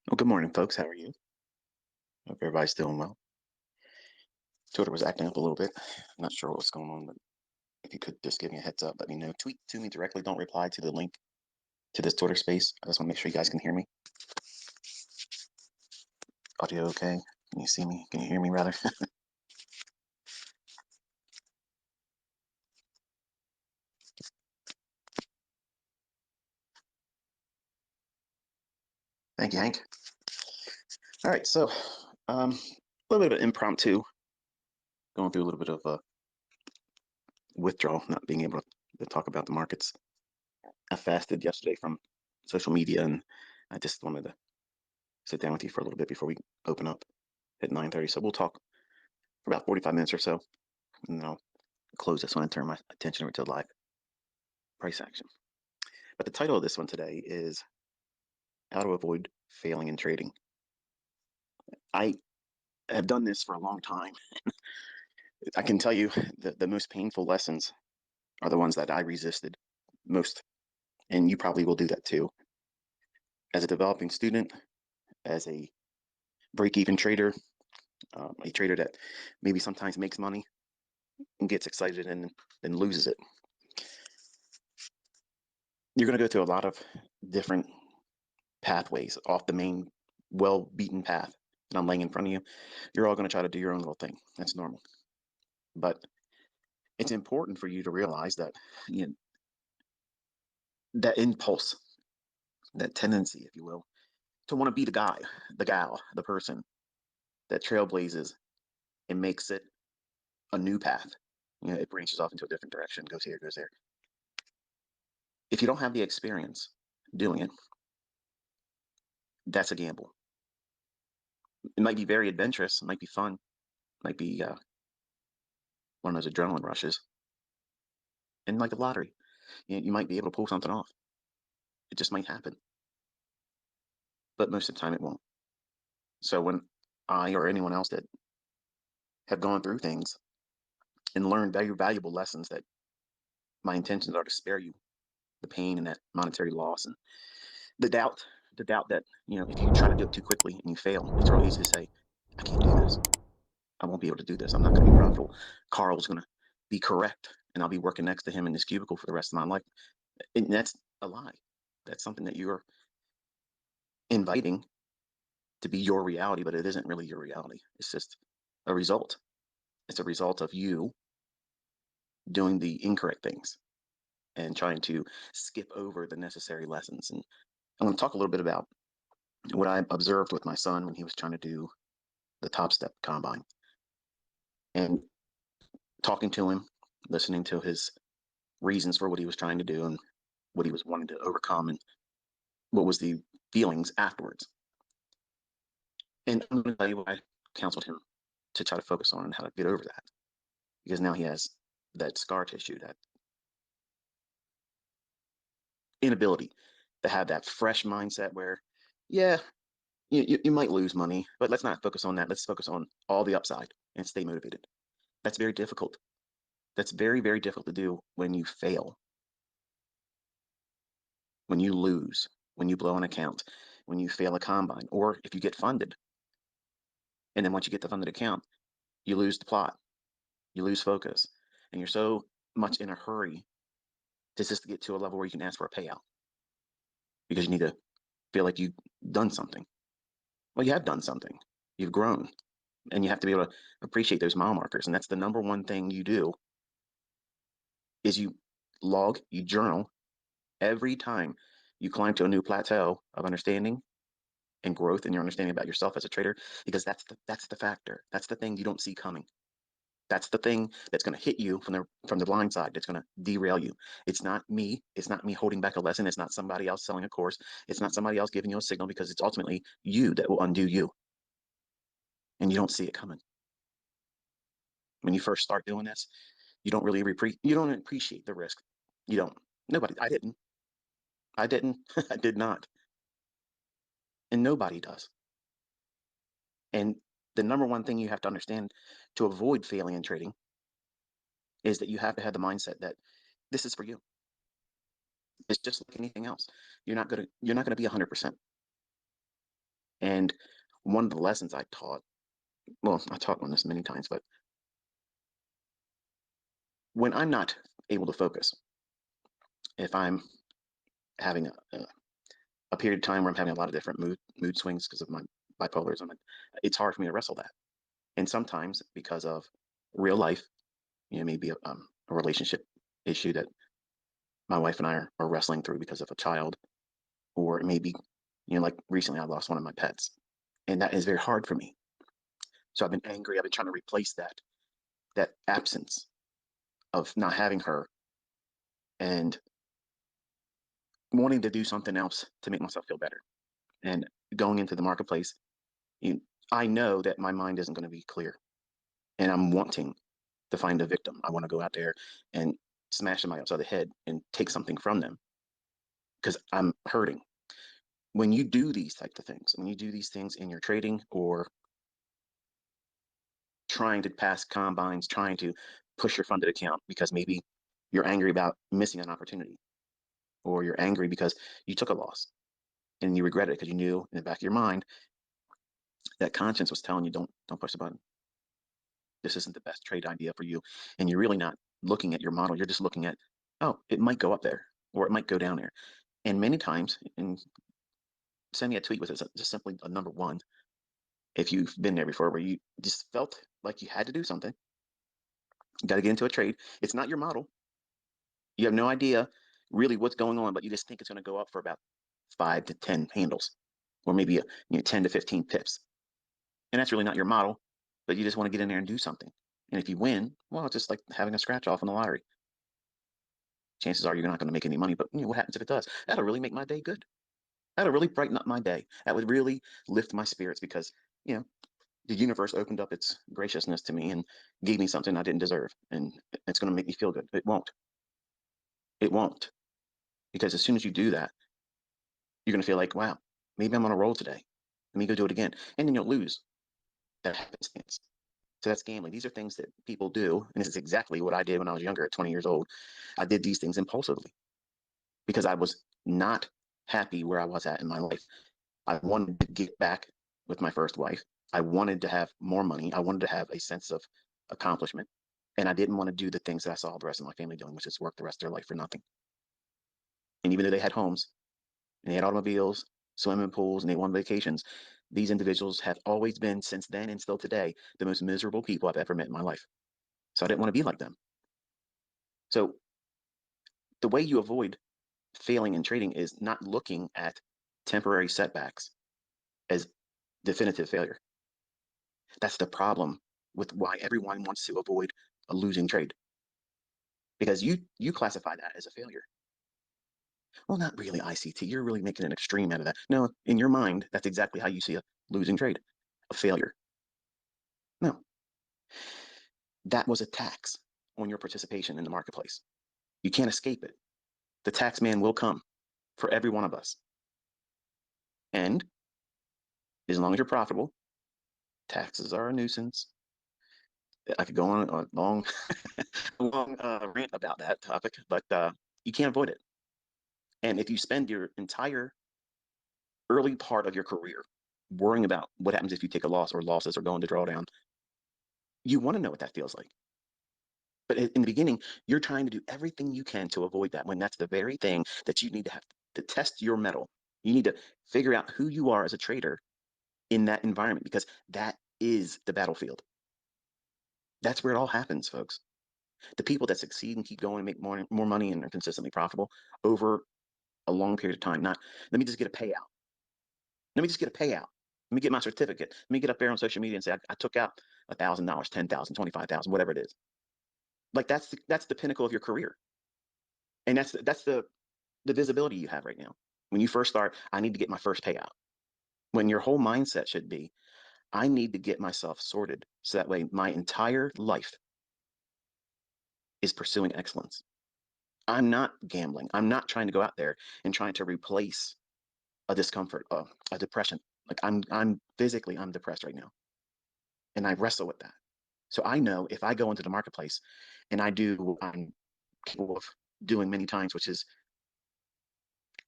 Well, good morning, folks. How are you? Hope everybody's doing well. Twitter was acting up a little bit. I'm not sure what was going on, but if you could just give me a heads up, let me know. Tweet to me directly. Don't reply to the link to this Twitter space. I just want to make sure you guys can hear me. Audio okay? Can you see me? Can you hear me, rather? Thank you, Hank. All right, so a little bit of impromptu, going through a little bit of a withdrawal, not being able to talk about the markets. I fasted yesterday from social media, and I just wanted to sit down with you for a little bit before we open up at 9:30. So we'll talk for about 45 minutes or so, and then I'll close this one and turn my attention over to live price action. But the title of this one today is How to Avoid Failing in Trading. I have done this for a long time. I can tell you the most painful lessons are the ones that I resisted most. And you probably will do that too. As a developing student, as a break-even trader, a trader that maybe sometimes makes money and gets excited and then loses it. You're going to go through a lot of different pathways off the main well-beaten path that I'm laying in front of you. You're all going to try to do your own little thing. That's normal. But it's important for you to realize that that impulse, that tendency, if you will, to want to be the guy, the gal, the person that trailblazes and makes it a new path. It branches off into a different direction, goes here, goes there. If you don't have the experience doing it, that's a gamble. It might be very adventurous, it might be fun, it might be one of those adrenaline rushes. And like the lottery, you might be able to pull something off. It just might happen. But most of the time it won't. So when I or anyone else that have gone through things and learned very valuable lessons, that my intentions are to spare you the pain and that monetary loss and the doubt that, if you try to do it too quickly and you fail, it's real easy to say, I can't do this. I won't be able to do this. I'm not going to be profitable. Carl's going to be correct and I'll be working next to him in this cubicle for the rest of my life. And that's a lie. That's something that you're inviting to be your reality, but it isn't really your reality. It's just a result. It's a result of you doing the incorrect things and trying to skip over the necessary lessons. And I'm going to talk a little bit about what I observed with my son when he was trying to do the Top Step combine, and talking to him, listening to his reasons for what he was trying to do and what he was wanting to overcome and what was the feelings afterwards. And I'm going to tell you what I counseled him to try to focus on and how to get over that, because now he has that scar tissue, that inability to have that fresh mindset where, yeah, you might lose money, but let's not focus on that. Let's focus on all the upside and stay motivated. That's very difficult. That's very, very difficult to do when you fail, when you lose, when you blow an account, when you fail a combine, or if you get funded. And then once you get the funded account, you lose the plot, you lose focus, and you're so much in a hurry to just get to a level where you can ask for a payout because you need to feel like you've done something. Well, you have done something. You've grown, and you have to be able to appreciate those mile markers. And that's the number one thing you do is you log, you journal every time you climb to a new plateau of understanding and growth in your understanding about yourself as a trader, because that's the factor. That's the thing you don't see coming. That's the thing that's going to hit you from the blind side. That's going to derail you. It's not me. It's not me holding back a lesson. It's not somebody else selling a course. It's not somebody else giving you a signal, because it's ultimately you that will undo you, and you don't see it coming. When you first start doing this, you don't appreciate the risk. You don't. Nobody. I didn't. I didn't. I did not. And nobody does. And the number one thing you have to understand to avoid failing in trading is that you have to have the mindset that this is for you. It's just like anything else. You're not gonna be 100%. And one of the lessons I taught, well, I taught on this many times, but when I'm not able to focus, if I'm having a period of time where I'm having a lot of different mood swings because of my bipolarism, it's hard for me to wrestle that. And sometimes because of real life, maybe a relationship issue that my wife and I are wrestling through because of a child, or maybe, like recently I lost one of my pets, and that is very hard for me. So I've been angry. I've been trying to replace that absence of not having her and wanting to do something else to make myself feel better. And going into the marketplace, you, I know that my mind isn't going to be clear, and I'm wanting to find a victim. I want to go out there and smash somebody upside the head and take something from them because I'm hurting. When you do these types of things, when you do these things in your trading or trying to pass combines, trying to push your funded account because maybe you're angry about missing an opportunity, or you're angry because you took a loss and you regret it because you knew in the back of your mind that conscience was telling you don't push the button. This isn't the best trade idea for you, and you're really not looking at your model. You're just looking at, oh, it might go up there or it might go down there. And many times, and send me a tweet with it, just simply a number one. If you've been there before, where you just felt like you had to do something, you got to get into a trade. It's not your model. You have no idea really what's going on, but you just think it's going to go up for about 5 to 10 handles, or maybe 10 to 15 pips. And that's really not your model, but you just want to get in there and do something. And if you win, well, it's just like having a scratch off in the lottery. Chances are you're not going to make any money, but what happens if it does? That'll really make my day good. That'll really brighten up my day. That would really lift my spirits because, you know, the universe opened up its graciousness to me and gave me something I didn't deserve. And it's going to make me feel good. It won't. It won't. Because as soon as you do that, you're going to feel like, wow, maybe I'm on a roll today. Let me go do it again. And then you'll lose. That happens. So that's gambling. These are things that people do. And this is exactly what I did when I was younger at 20 years old. I did these things impulsively because I was not happy where I was at in my life. I wanted to get back with my first wife. I wanted to have more money. I wanted to have a sense of accomplishment. And I didn't want to do the things that I saw the rest of my family doing, which is work the rest of their life for nothing. And even though they had homes and they had automobiles, swimming pools, and they won vacations, these individuals have always been, since then and still today, the most miserable people I've ever met in my life. So I didn't want to be like them. So the way you avoid failing in trading is not looking at temporary setbacks as definitive failure. That's the problem with why everyone wants to avoid a losing trade, because you classify that as a failure. Well, not really, ICT. You're really making an extreme out of that. No, in your mind, that's exactly how you see a losing trade, a failure. No, that was a tax on your participation in the marketplace. You can't escape it. The tax man will come for every one of us. And as long as you're profitable, taxes are a nuisance. I could go on a long, long rant about that topic, but you can't avoid it. And if you spend your entire early part of your career worrying about what happens if you take a loss or losses or go into drawdown, you want to know what that feels like. But in the beginning, you're trying to do everything you can to avoid that when that's the very thing that you need to have to test your mettle. You need to figure out who you are as a trader in that environment, because that is the battlefield. That's where it all happens, folks. The people that succeed and keep going and make more money and are consistently profitable over a long period of time. Not, let me just get a payout. Let me just get a payout. Let me get my certificate. Let me get up there on social media and say I took out $1,000, 10,000, 25,000, whatever it is. Like that's the pinnacle of your career, and that's the visibility you have right now. When you first start, I need to get my first payout. When your whole mindset should be, I need to get myself sorted so that way my entire life is pursuing excellence. I'm not gambling. I'm not trying to go out there and trying to replace a discomfort, a depression. Like I'm physically, I'm depressed right now, and I wrestle with that. So I know if I go into the marketplace and I do what I'm capable of doing many times, which is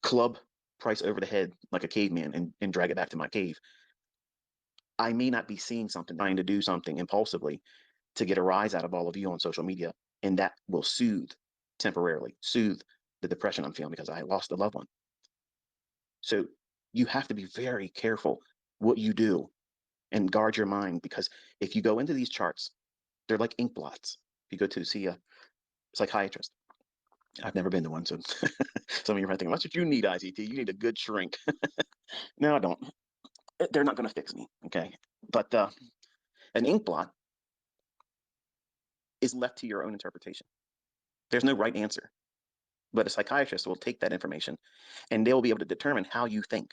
club price over the head like a caveman and drag it back to my cave. I may not be seeing something, trying to do something impulsively to get a rise out of all of you on social media, and that will temporarily soothe the depression I'm feeling because I lost a loved one. So you have to be very careful what you do and guard your mind, because if you go into these charts, they're like ink blots. If you go to see a psychiatrist, I've never been to one, so some of you might think, "What you need, ICT? You need a good shrink." No, I don't. They're not going to fix me, okay? But an ink blot is left to your own interpretation. There's no right answer, but a psychiatrist will take that information and they'll be able to determine how you think.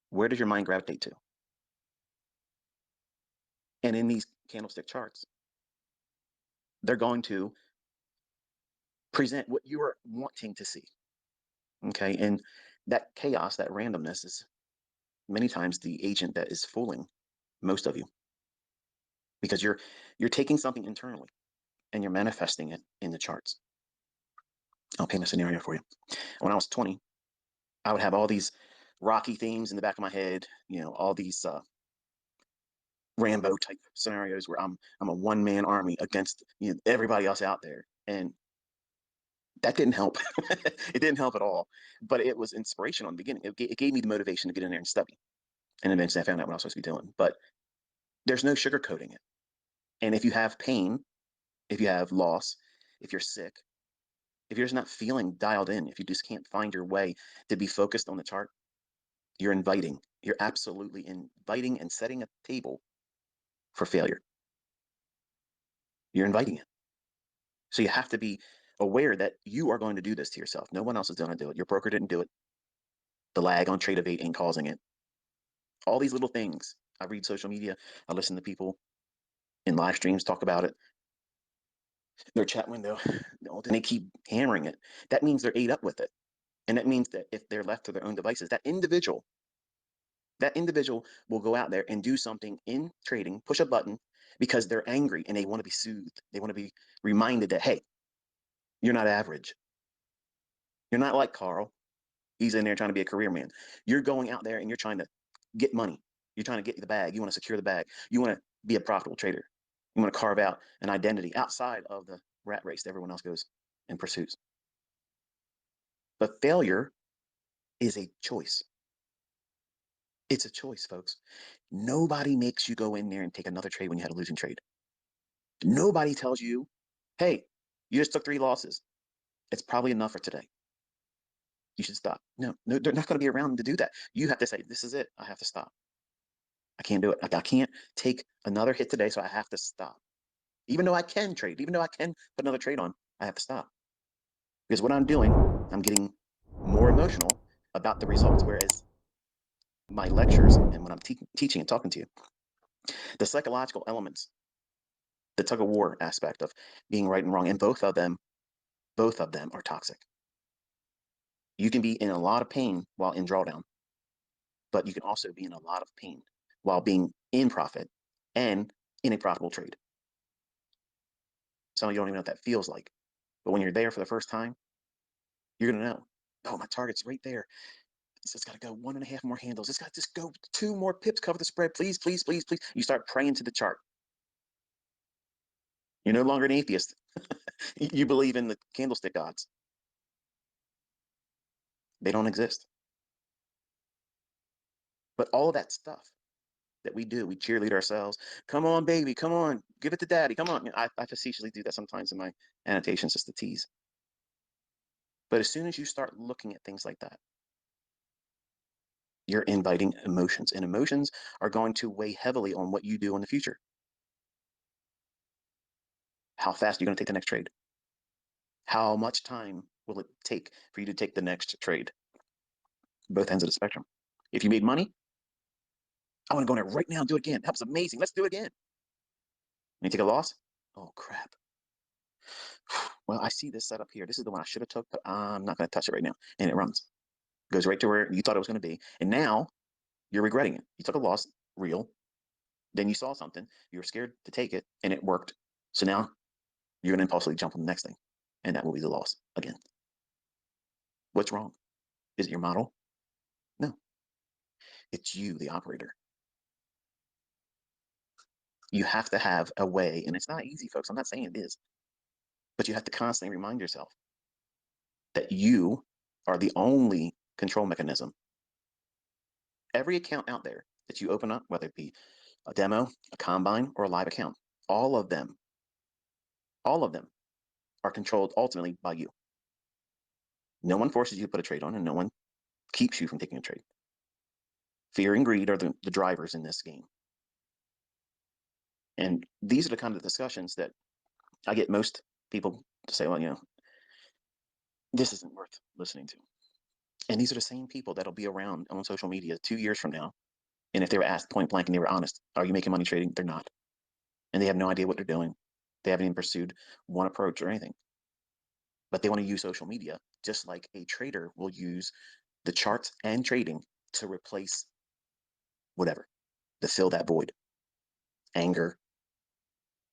Where does your mind gravitate to? And in these candlestick charts, they're going to present what you are wanting to see. Okay. And that chaos, that randomness is many times the agent that is fooling most of you, because you're taking something internally and you're manifesting it in the charts. I'll paint a scenario for you. When I was 20, I would have all these Rocky themes in the back of my head, all these Rambo type scenarios where I'm a one man army against everybody else out there, and that didn't help. It didn't help at all, but it was inspirational in the beginning. It gave me the motivation to get in there and study, and eventually I found out what I was supposed to be doing. But there's no sugarcoating it. And if you have pain, if you have loss, if you're sick, if you're just not feeling dialed in, if you just can't find your way to be focused on the chart, you're inviting. You're absolutely inviting and setting a table for failure. You're inviting it. So you have to be aware that you are going to do this to yourself. No one else is going to do it. Your broker didn't do it. The lag on Trade of 8 ain't causing it. All these little things. I read social media. I listen to people in live streams talk about it. Their chat window, and they keep hammering it. That means they're ate up with it. And that means that if they're left to their own devices, that individual will go out there and do something in trading, push a button because they're angry and they want to be soothed. They want to be reminded that, hey, you're not average. You're not like Carl. He's in there trying to be a career man. You're going out there and you're trying to get money. You're trying to get the bag. You want to secure the bag. You want to be a profitable trader. You want to carve out an identity outside of the rat race that everyone else goes and pursues. But failure is a choice. It's a choice, folks. Nobody makes you go in there and take another trade when you had a losing trade. Nobody tells you, hey, you just took 3 losses. It's probably enough for today. You should stop. No, no, they're not going to be around to do that. You have to say, this is it. I have to stop. I can't do it. I can't take another hit today, so I have to stop. Even though I can trade, even though I can put another trade on, I have to stop. Because what I'm doing, I'm getting more emotional about the results. Whereas my lectures and when I'm teaching and talking to you, the psychological elements, the tug of war aspect of being right and wrong, and both of them are toxic. You can be in a lot of pain while in drawdown, but you can also be in a lot of pain while being in profit and in a profitable trade. Some of you don't even know what that feels like. But when you're there for the first time, you're going to know, oh, my target's right there. It's got to go 1.5 more handles. It's got to just go 2 more pips, cover the spread. Please, please, please, please. You start praying to the chart. You're no longer an atheist. You believe in the candlestick gods. They don't exist. But all that stuff that we do, we cheerlead ourselves. Come on, baby. Come on. Give it to daddy. Come on. I facetiously do that sometimes in my annotations just to tease. But as soon as you start looking at things like that, you're inviting emotions, and emotions are going to weigh heavily on what you do in the future. How fast are you going to take the next trade? How much time will it take for you to take the next trade? Both ends of the spectrum. If you made money, I want to go in there right now and do it again. That was amazing. Let's do it again. And you take a loss? Oh, crap. Well, I see this setup here. This is the one I should have took, but I'm not going to touch it right now. And it runs. Goes right to where you thought it was going to be. And now you're regretting it. You took a loss, real. Then you saw something. You were scared to take it, and it worked. So now you're going to impulsively jump on the next thing. And that will be the loss again. What's wrong? Is it your model? No, it's you, the operator. You have to have a way, and it's not easy, folks. I'm not saying it is, but you have to constantly remind yourself that you are the only control mechanism. Every account out there that you open up, whether it be a demo, a combine, or a live account, all of them, all of them are controlled ultimately by you. No one forces you to put a trade on, and no one keeps you from taking a trade. Fear and greed are the drivers in this game. And these are the kind of discussions that I get most people to say, well, this isn't worth listening to. And these are the same people that'll be around on social media 2 years from now. And if they were asked point blank and they were honest, are you making money trading? They're not. And they have no idea what they're doing. They haven't even pursued one approach or anything. But they want to use social media just like a trader will use the charts and trading to replace whatever, to fill that void. Anger,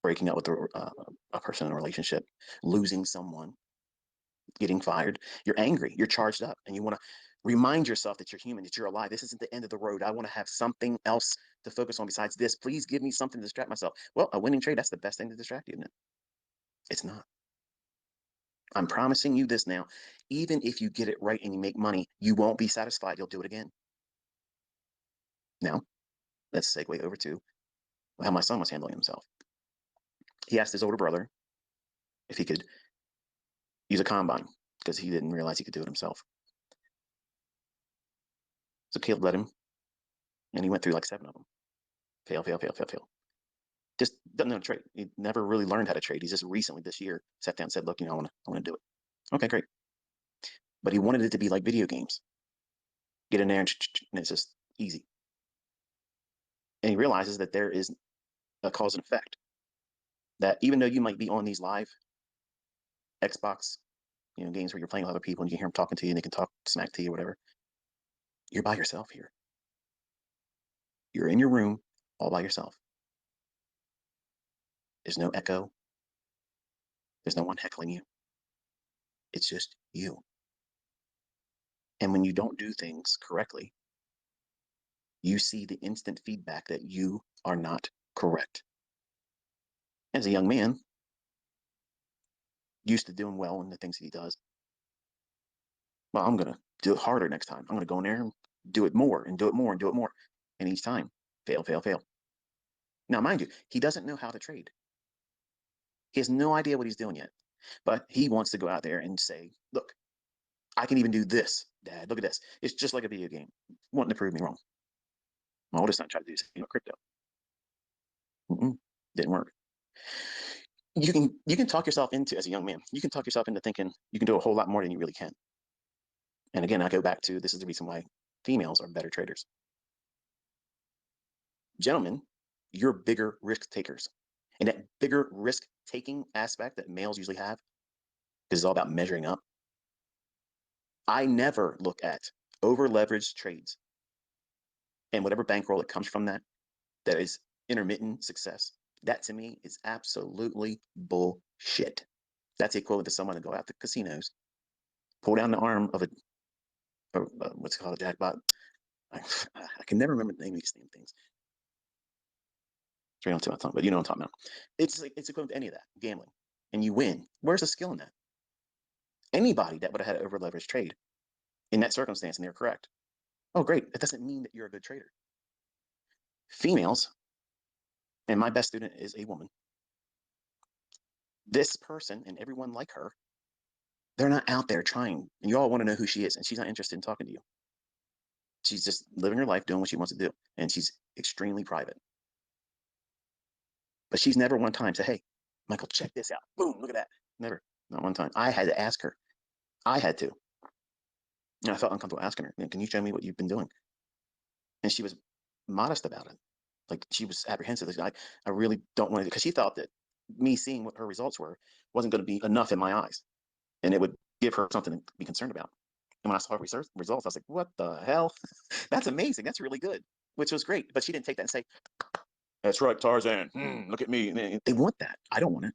breaking up with a person in a relationship, losing someone, getting fired. You're angry, you're charged up, and you want to remind yourself that you're human, that you're alive. This isn't the end of the road. I want to have something else to focus on besides this. Please give me something to distract myself. Well, a winning trade, that's the best thing to distract you, isn't it? It's not. I'm promising you this now. Even if you get it right and you make money, you won't be satisfied. You'll do it again. Now, let's segue over to how my son was handling himself. He asked his older brother if he could use a combine because he didn't realize he could do it himself. So Caleb let him, and he went through like 7 of them. Fail, fail, fail, fail, fail. Just doesn't know how to trade. He never really learned how to trade. He's just recently this year sat down and said, look, I want to do it. Okay, great. But he wanted it to be like video games. Get in there and it's just easy. And he realizes that there is a cause and effect. That even though you might be on these live Xbox, games where you're playing with other people and you hear them talking to you and they can talk smack to you or whatever, you're by yourself here. You're in your room all by yourself. There's no echo. There's no one heckling you. It's just you. And when you don't do things correctly, you see the instant feedback that you are not correct. As a young man, used to doing well in the things that he does, well, I'm going to do it harder next time. I'm going to go in there and do it more and do it more and do it more. And each time, fail, fail, fail. Now, mind you, he doesn't know how to trade. He has no idea what he's doing yet. But he wants to go out there and say, look, I can even do this, Dad. Look at this. It's just like a video game, wanting to prove me wrong. My oldest son tried to do something with crypto. Didn't work. You can talk yourself into, as a young man, you can talk yourself into thinking you can do a whole lot more than you really can. And again, I go back to, this is the reason why females are better traders. Gentlemen, you're bigger risk takers. And that bigger risk taking aspect that males usually have, because it's all about measuring up. I never look at over leveraged trades and whatever bankroll that comes from that is intermittent success. That to me is absolutely bullshit. That's equivalent to someone to go out to casinos, pull down the arm of what's it called, a jackpot. I can never remember the name of these damn things. Straight on to my tongue, but you know what I'm talking about. It's equivalent to any of that gambling, and you win. Where's the skill in that? Anybody that would have had an over leveraged trade in that circumstance, and they're correct. Oh, great. That doesn't mean that you're a good trader. Females, and my best student is a woman. This person and everyone like her, they're not out there trying, and you all want to know who she is, and she's not interested in talking to you. She's just living her life, doing what she wants to do, and she's extremely private. But she's never one time said, hey, Michael, check this out. Boom, look at that. Never. Not one time. I had to ask her. I had to. And I felt uncomfortable asking her, can you show me what you've been doing? And she was modest about it. Like, she was apprehensive. I really don't want to, because she thought that me seeing what her results were wasn't going to be enough in my eyes. And it would give her something to be concerned about. And when I saw her results, I was like, what the hell? That's amazing. That's really good, which was great. But she didn't take that and say, that's right, Tarzan. Look at me. They want that. I don't want it.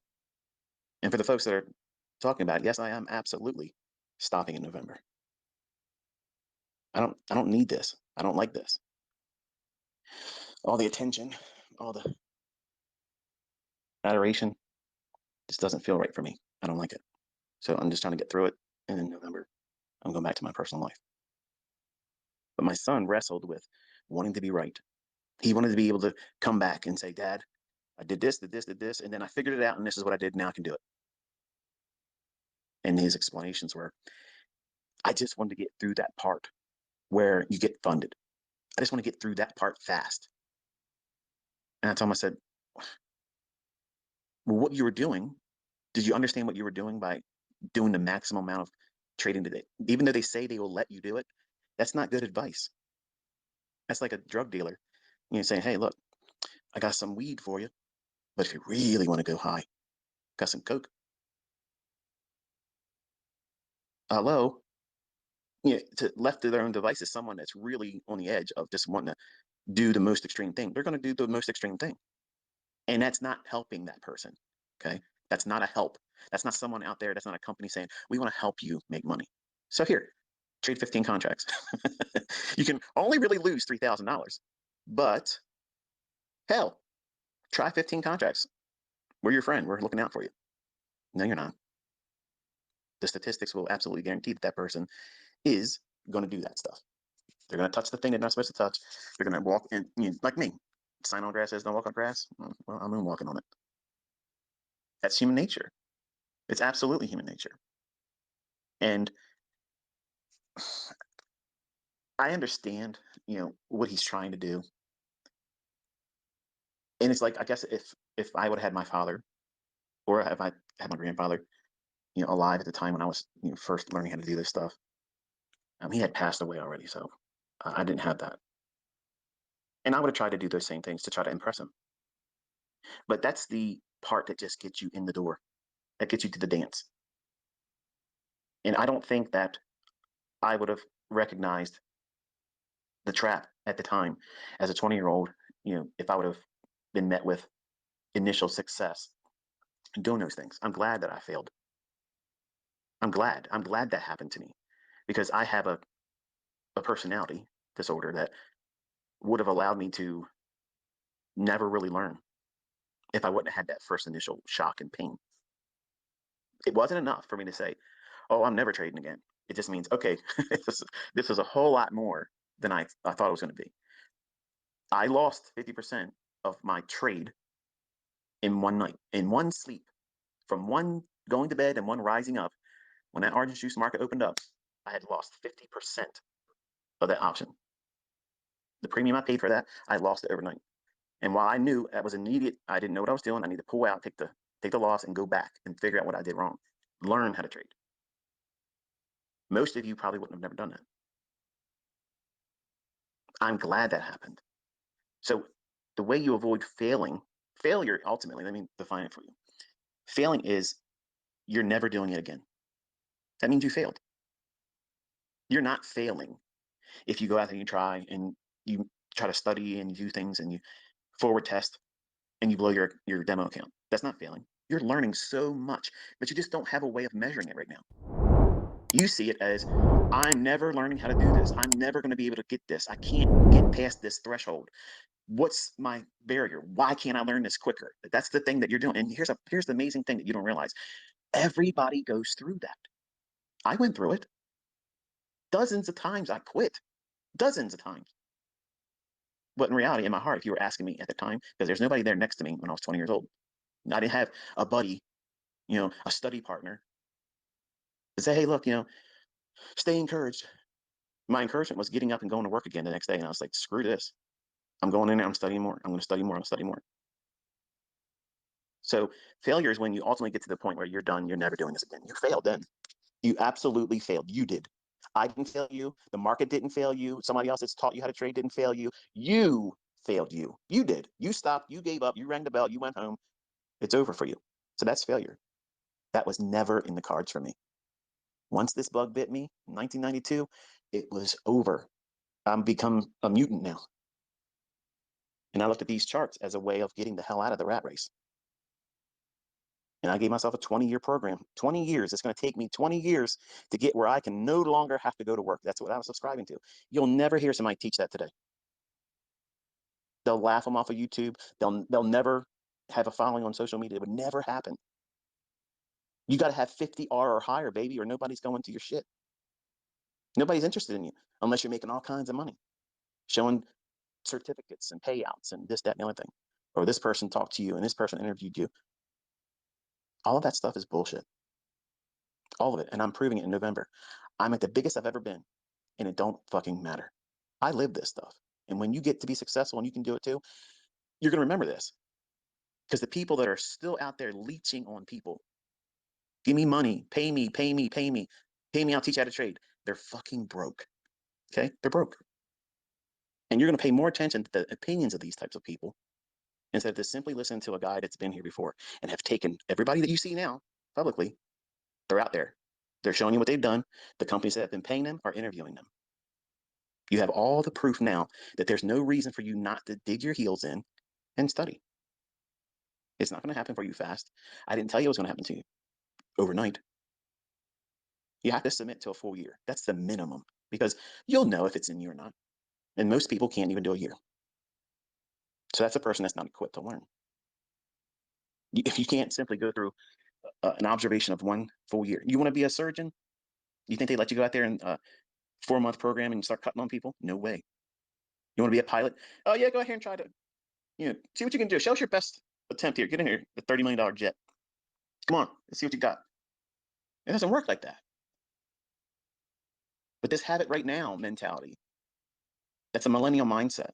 And for the folks that are talking about it, yes, I am absolutely stopping in November. I don't need this. I don't like this. All the attention, all the adoration just doesn't feel right for me. I don't like it. So I'm just trying to get through it. And in November, I'm going back to my personal life. But my son wrestled with wanting to be right. He wanted to be able to come back and say, Dad, I did this, did this, did this, and then I figured it out, and this is what I did. Now I can do it. And his explanations were, I just wanted to get through that part where you get funded. I just want to get through that part fast. And I told him, I said, well, what you were doing, did you understand what you were doing by doing the maximum amount of trading today? Even though they say they will let you do it, that's not good advice. That's like a drug dealer, saying, hey, look, I got some weed for you, but if you really want to go high, got some coke. Hello, to left to their own devices, someone that's really on the edge of just wanting to do the most extreme thing, they're going to do the most extreme thing. And that's not helping that person. Okay. That's not a help. That's not someone out there. That's not a company saying, we want to help you make money. So here, trade 15 contracts. You can only really lose $3,000, but hell, try 15 contracts. We're your friend. We're looking out for you. No, you're not. The statistics will absolutely guarantee that that person is going to do that stuff. They're going to touch the thing they're not supposed to touch. They're going to walk in, like me. Sign on grass says don't walk on grass. Well, I'm walking on it. That's human nature. It's absolutely human nature. And I understand, what he's trying to do. And it's like, I guess if I would have had my father or if I had my grandfather, alive at the time when I was, first learning how to do this stuff, he had passed away already. So I didn't have that. And I would have tried to do those same things to try to impress him. But that's the part that just gets you in the door, that gets you to the dance. And I don't think that I would have recognized the trap at the time as a 20-year-old, if I would have been met with initial success doing those things. I'm glad that I failed. I'm glad. I'm glad that happened to me because I have a personality disorder that would have allowed me to never really learn if I wouldn't have had that first initial shock and pain. It wasn't enough for me to say, oh, I'm never trading again. It just means, okay, this is a whole lot more than I thought it was going to be. I lost 50% of my trade in one night, in one sleep, from one going to bed and one rising up. When that orange juice market opened up, I had lost 50% of that option. The premium I paid for that, I lost it overnight. And while I knew that was immediate, I didn't know what I was doing. I need to pull out, take the loss, and go back and figure out what I did wrong. Learn how to trade. Most of you probably wouldn't have never done that. I'm glad that happened. So the way you avoid failure ultimately, let me define it for you. Failing is you're never doing it again. That means you failed. You're not failing if you go out there and you try and you try to study and you do things and you forward test and you blow your demo account. That's not failing. You're learning so much, but you just don't have a way of measuring it right now. You see it as I'm never learning how to do this. I'm never going to be able to get this. I can't get past this threshold. What's my barrier? Why can't I learn this quicker? That's the thing that you're doing. And here's the amazing thing that you don't realize. Everybody goes through that. I went through it. Dozens of times I quit. Dozens of times. But in reality, in my heart, if you were asking me at the time, because there's nobody there next to me when I was 20 years old, I didn't have a buddy, a study partner to say, hey, look, stay encouraged. My encouragement was getting up and going to work again the next day. And I was like, screw this. I'm going in there. I'm studying more. I'm going to study more. I'm going to study more. So failure is when you ultimately get to the point where you're done. You're never doing this again. You failed then. You absolutely failed. You did. I didn't fail you. The market didn't fail you. Somebody else that's taught you how to trade didn't fail you. You failed you. You did. You stopped. You gave up. You rang the bell. You went home. It's over for you. So that's failure. That was never in the cards for me. Once this bug bit me in 1992, it was over. I'm become a mutant now. And I looked at these charts as a way of getting the hell out of the rat race. And I gave myself a 20-year program. 20 years. It's going to take me 20 years to get where I can no longer have to go to work. That's what I was subscribing to. You'll never hear somebody teach that today. They'll laugh them off of YouTube. They'll never have a following on social media. It would never happen. You got to have 50R or higher, baby, or nobody's going to your shit. Nobody's interested in you unless you're making all kinds of money, showing certificates and payouts and this, that, and the other thing. Or this person talked to you and this person interviewed you. All of that stuff is bullshit. All of it. And I'm proving it in November. I'm at the biggest I've ever been, and it don't fucking matter. I live this stuff. And when you get to be successful and you can do it too, you're going to remember this. Because the people that are still out there leeching on people, give me money, pay me, pay me, pay me, pay me, I'll teach you how to trade. They're fucking broke. Okay? They're broke. And you're going to pay more attention to the opinions of these types of people instead of just simply listening to a guy that's been here before and have taken everybody that you see now publicly. They're out there. They're showing you what they've done. The companies that have been paying them are interviewing them. You have all the proof now that there's no reason for you not to dig your heels in and study. It's not going to happen for you fast. I didn't tell you it was going to happen to you overnight. You have to submit to a full year. That's the minimum because you'll know if it's in you or not. And most people can't even do a year. So that's a person that's not equipped to learn. If you can't simply go through an observation of one full year, you want to be a surgeon? You think they let you go out there and 4-month program and start cutting on people? No way. You want to be a pilot? Oh yeah, go ahead and try to, see what you can do. Show us your best attempt here. Get in here, the $30 million jet. Come on, let's see what you got. It doesn't work like that. But this have it right now mentality, that's a millennial mindset.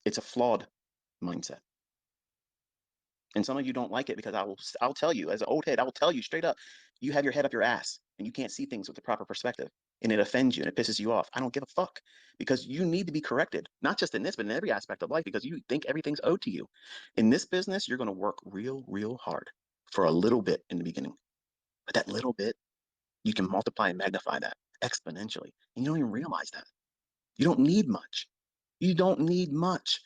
It's a flawed mindset. And some of you don't like it because I'll tell you, as an old head, I will tell you straight up, you have your head up your ass and you can't see things with the proper perspective. And it offends you and it pisses you off. I don't give a fuck because you need to be corrected, not just in this, but in every aspect of life because you think everything's owed to you. In this business, you're going to work real, real hard for a little bit in the beginning. But that little bit, you can multiply and magnify that exponentially. And you don't even realize that. You don't need much. You don't need much.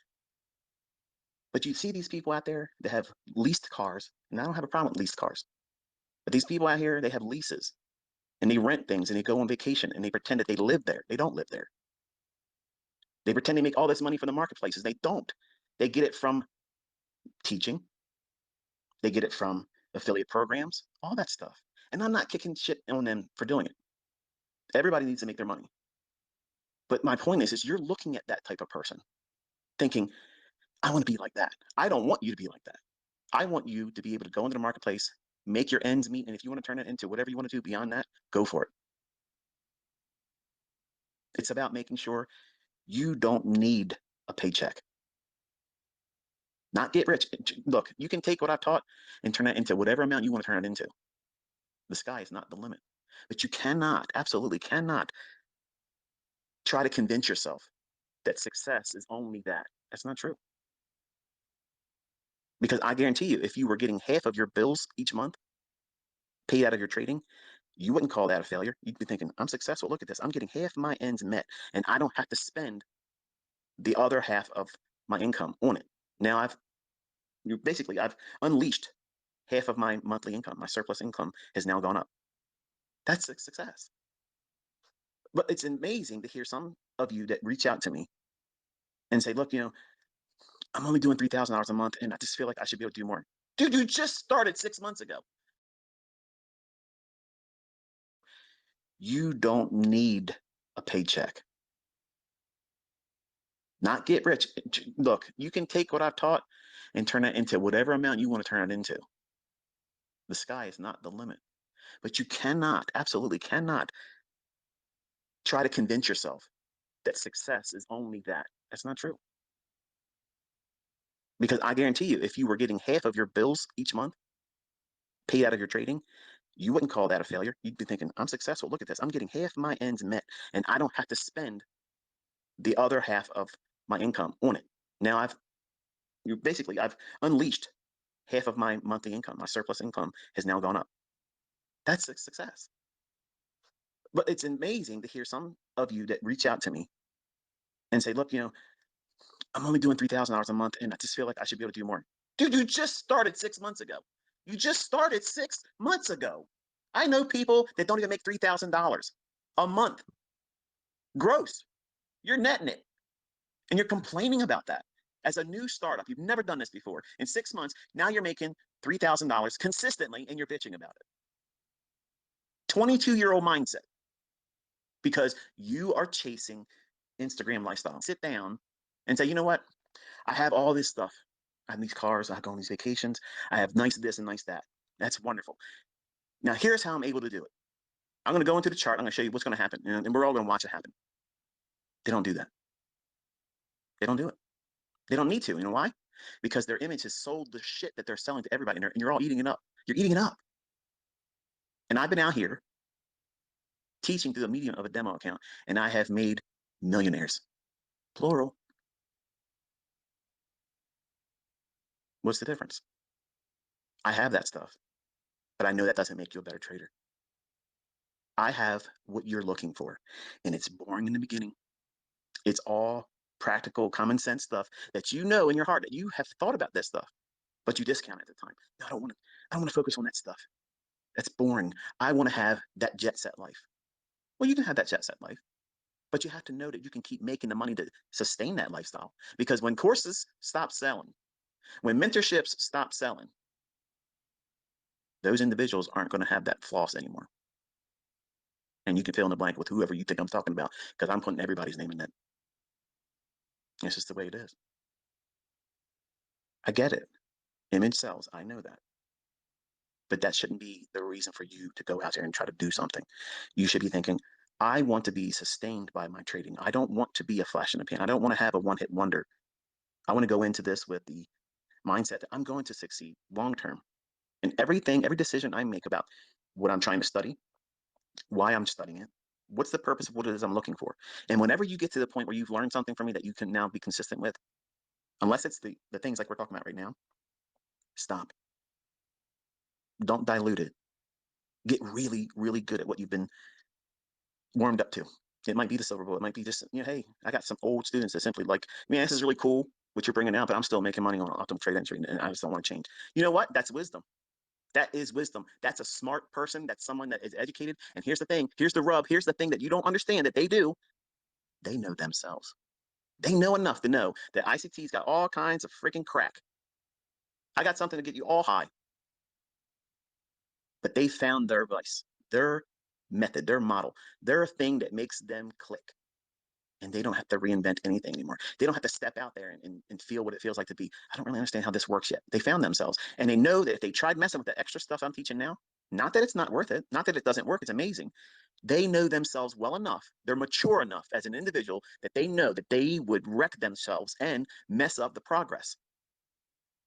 But you see these people out there that have leased cars, and I don't have a problem with leased cars. But these people out here, they have leases and they rent things and they go on vacation and they pretend that they live there. They don't live there. They pretend they make all this money from the marketplaces. They don't. They get it from teaching. They get it from affiliate programs, all that stuff. And I'm not kicking shit on them for doing it. Everybody needs to make their money. But my point is you're looking at that type of person thinking, I want to be like that. I don't want you to be like that. I want you to be able to go into the marketplace, make your ends meet. And if you want to turn it into whatever you want to do beyond that, go for it. It's about making sure you don't need a paycheck. Not get rich. Look, you can take what I've taught and turn it into whatever amount you want to turn it into. The sky is not the limit. But you cannot, absolutely cannot try to convince yourself that success is only that. That's not true. Because I guarantee you, if you were getting half of your bills each month paid out of your trading, you wouldn't call that a failure. You'd be thinking, I'm successful. Look at this. I'm getting half my ends met, and I don't have to spend the other half of my income on it. Now I've unleashed half of my monthly income. My surplus income has now gone up. That's a success. But it's amazing to hear some of you that reach out to me and say, look, I'm only doing $3,000 a month and I just feel like I should be able to do more. Dude, you just started 6 months ago. You don't need a paycheck. Not get rich. Look, you can take what I've taught and turn it into whatever amount you want to turn it into. The sky is not the limit. But you cannot, absolutely cannot try to convince yourself that success is only that. That's not true. Because I guarantee you, if you were getting half of your bills each month paid out of your trading, you wouldn't call that a failure. You'd be thinking, I'm successful. Look at this. I'm getting half my ends met, and I don't have to spend the other half of my income on it. Now I've unleashed half of my monthly income. My surplus income has now gone up. That's a success. But it's amazing to hear some of you that reach out to me and say, look, I'm only doing $3,000 a month and I just feel like I should be able to do more. Dude, you just started 6 months ago. You just started 6 months ago. I know people that don't even make $3,000 a month gross. You're netting it. And you're complaining about that. As a new startup, you've never done this before. In 6 months, now you're making $3,000 consistently and you're bitching about it. 22-year-old mindset because you are chasing Instagram lifestyle. Sit down and say, you know what? I have all this stuff. I have these cars. I go on these vacations. I have nice this and nice that. That's wonderful. Now, here's how I'm able to do it. I'm going to go into the chart. I'm going to show you what's going to happen. And we're all going to watch it happen. They don't do that. They don't do it. They don't need to. You know why? Because their image has sold the shit that they're selling to everybody, and you're all eating it up. You're eating it up. And I've been out here teaching through the medium of a demo account, and I have made millionaires, plural. What's the difference? I have that stuff, but I know that doesn't make you a better trader. I have what you're looking for, and it's boring in the beginning. It's all practical, common sense stuff that you know in your heart that you have thought about this stuff, but you discount at the time. No, I don't want to. I don't want to focus on that stuff. That's boring. I want to have that jet set life. Well, you can have that jet set life, but you have to know that you can keep making the money to sustain that lifestyle. Because when courses stop selling, when mentorships stop selling, those individuals aren't going to have that floss anymore. And you can fill in the blank with whoever you think I'm talking about, because I'm putting everybody's name in that. It's just the way it is. I get it. Image sells. I know that. But that shouldn't be the reason for you to go out there and try to do something. You should be thinking, I want to be sustained by my trading. I don't want to be a flash in the pan. I don't want to have a one-hit wonder. I want to go into this with the mindset that I'm going to succeed long term. And everything, every decision I make about what I'm trying to study, why I'm studying it, what's the purpose of what it is I'm looking for. And whenever you get to the point where you've learned something from me that you can now be consistent with, unless it's the things like we're talking about right now, stop. Don't dilute it. Get really, really good at what you've been warmed up to. It might be the silver bullet. It might be just, hey, I got some old students that simply like, man, this is really cool what you're bringing out, but I'm still making money on optimal trade entry and I just don't want to change. You know what? That's wisdom. That is wisdom. That's a smart person. That's someone that is educated. And here's the thing. Here's the rub. Here's the thing that you don't understand that they do. They know themselves. They know enough to know that ICT's got all kinds of freaking crack. I got something to get you all high. But they found their vice, their method, their model, their thing that makes them click. And they don't have to reinvent anything anymore. They don't have to step out there and feel what it feels like to be. I don't really understand how this works yet. They found themselves. And they know that if they tried messing with the extra stuff I'm teaching now, not that it's not worth it, not that it doesn't work, it's amazing. They know themselves well enough. They're mature enough as an individual that they know that they would wreck themselves and mess up the progress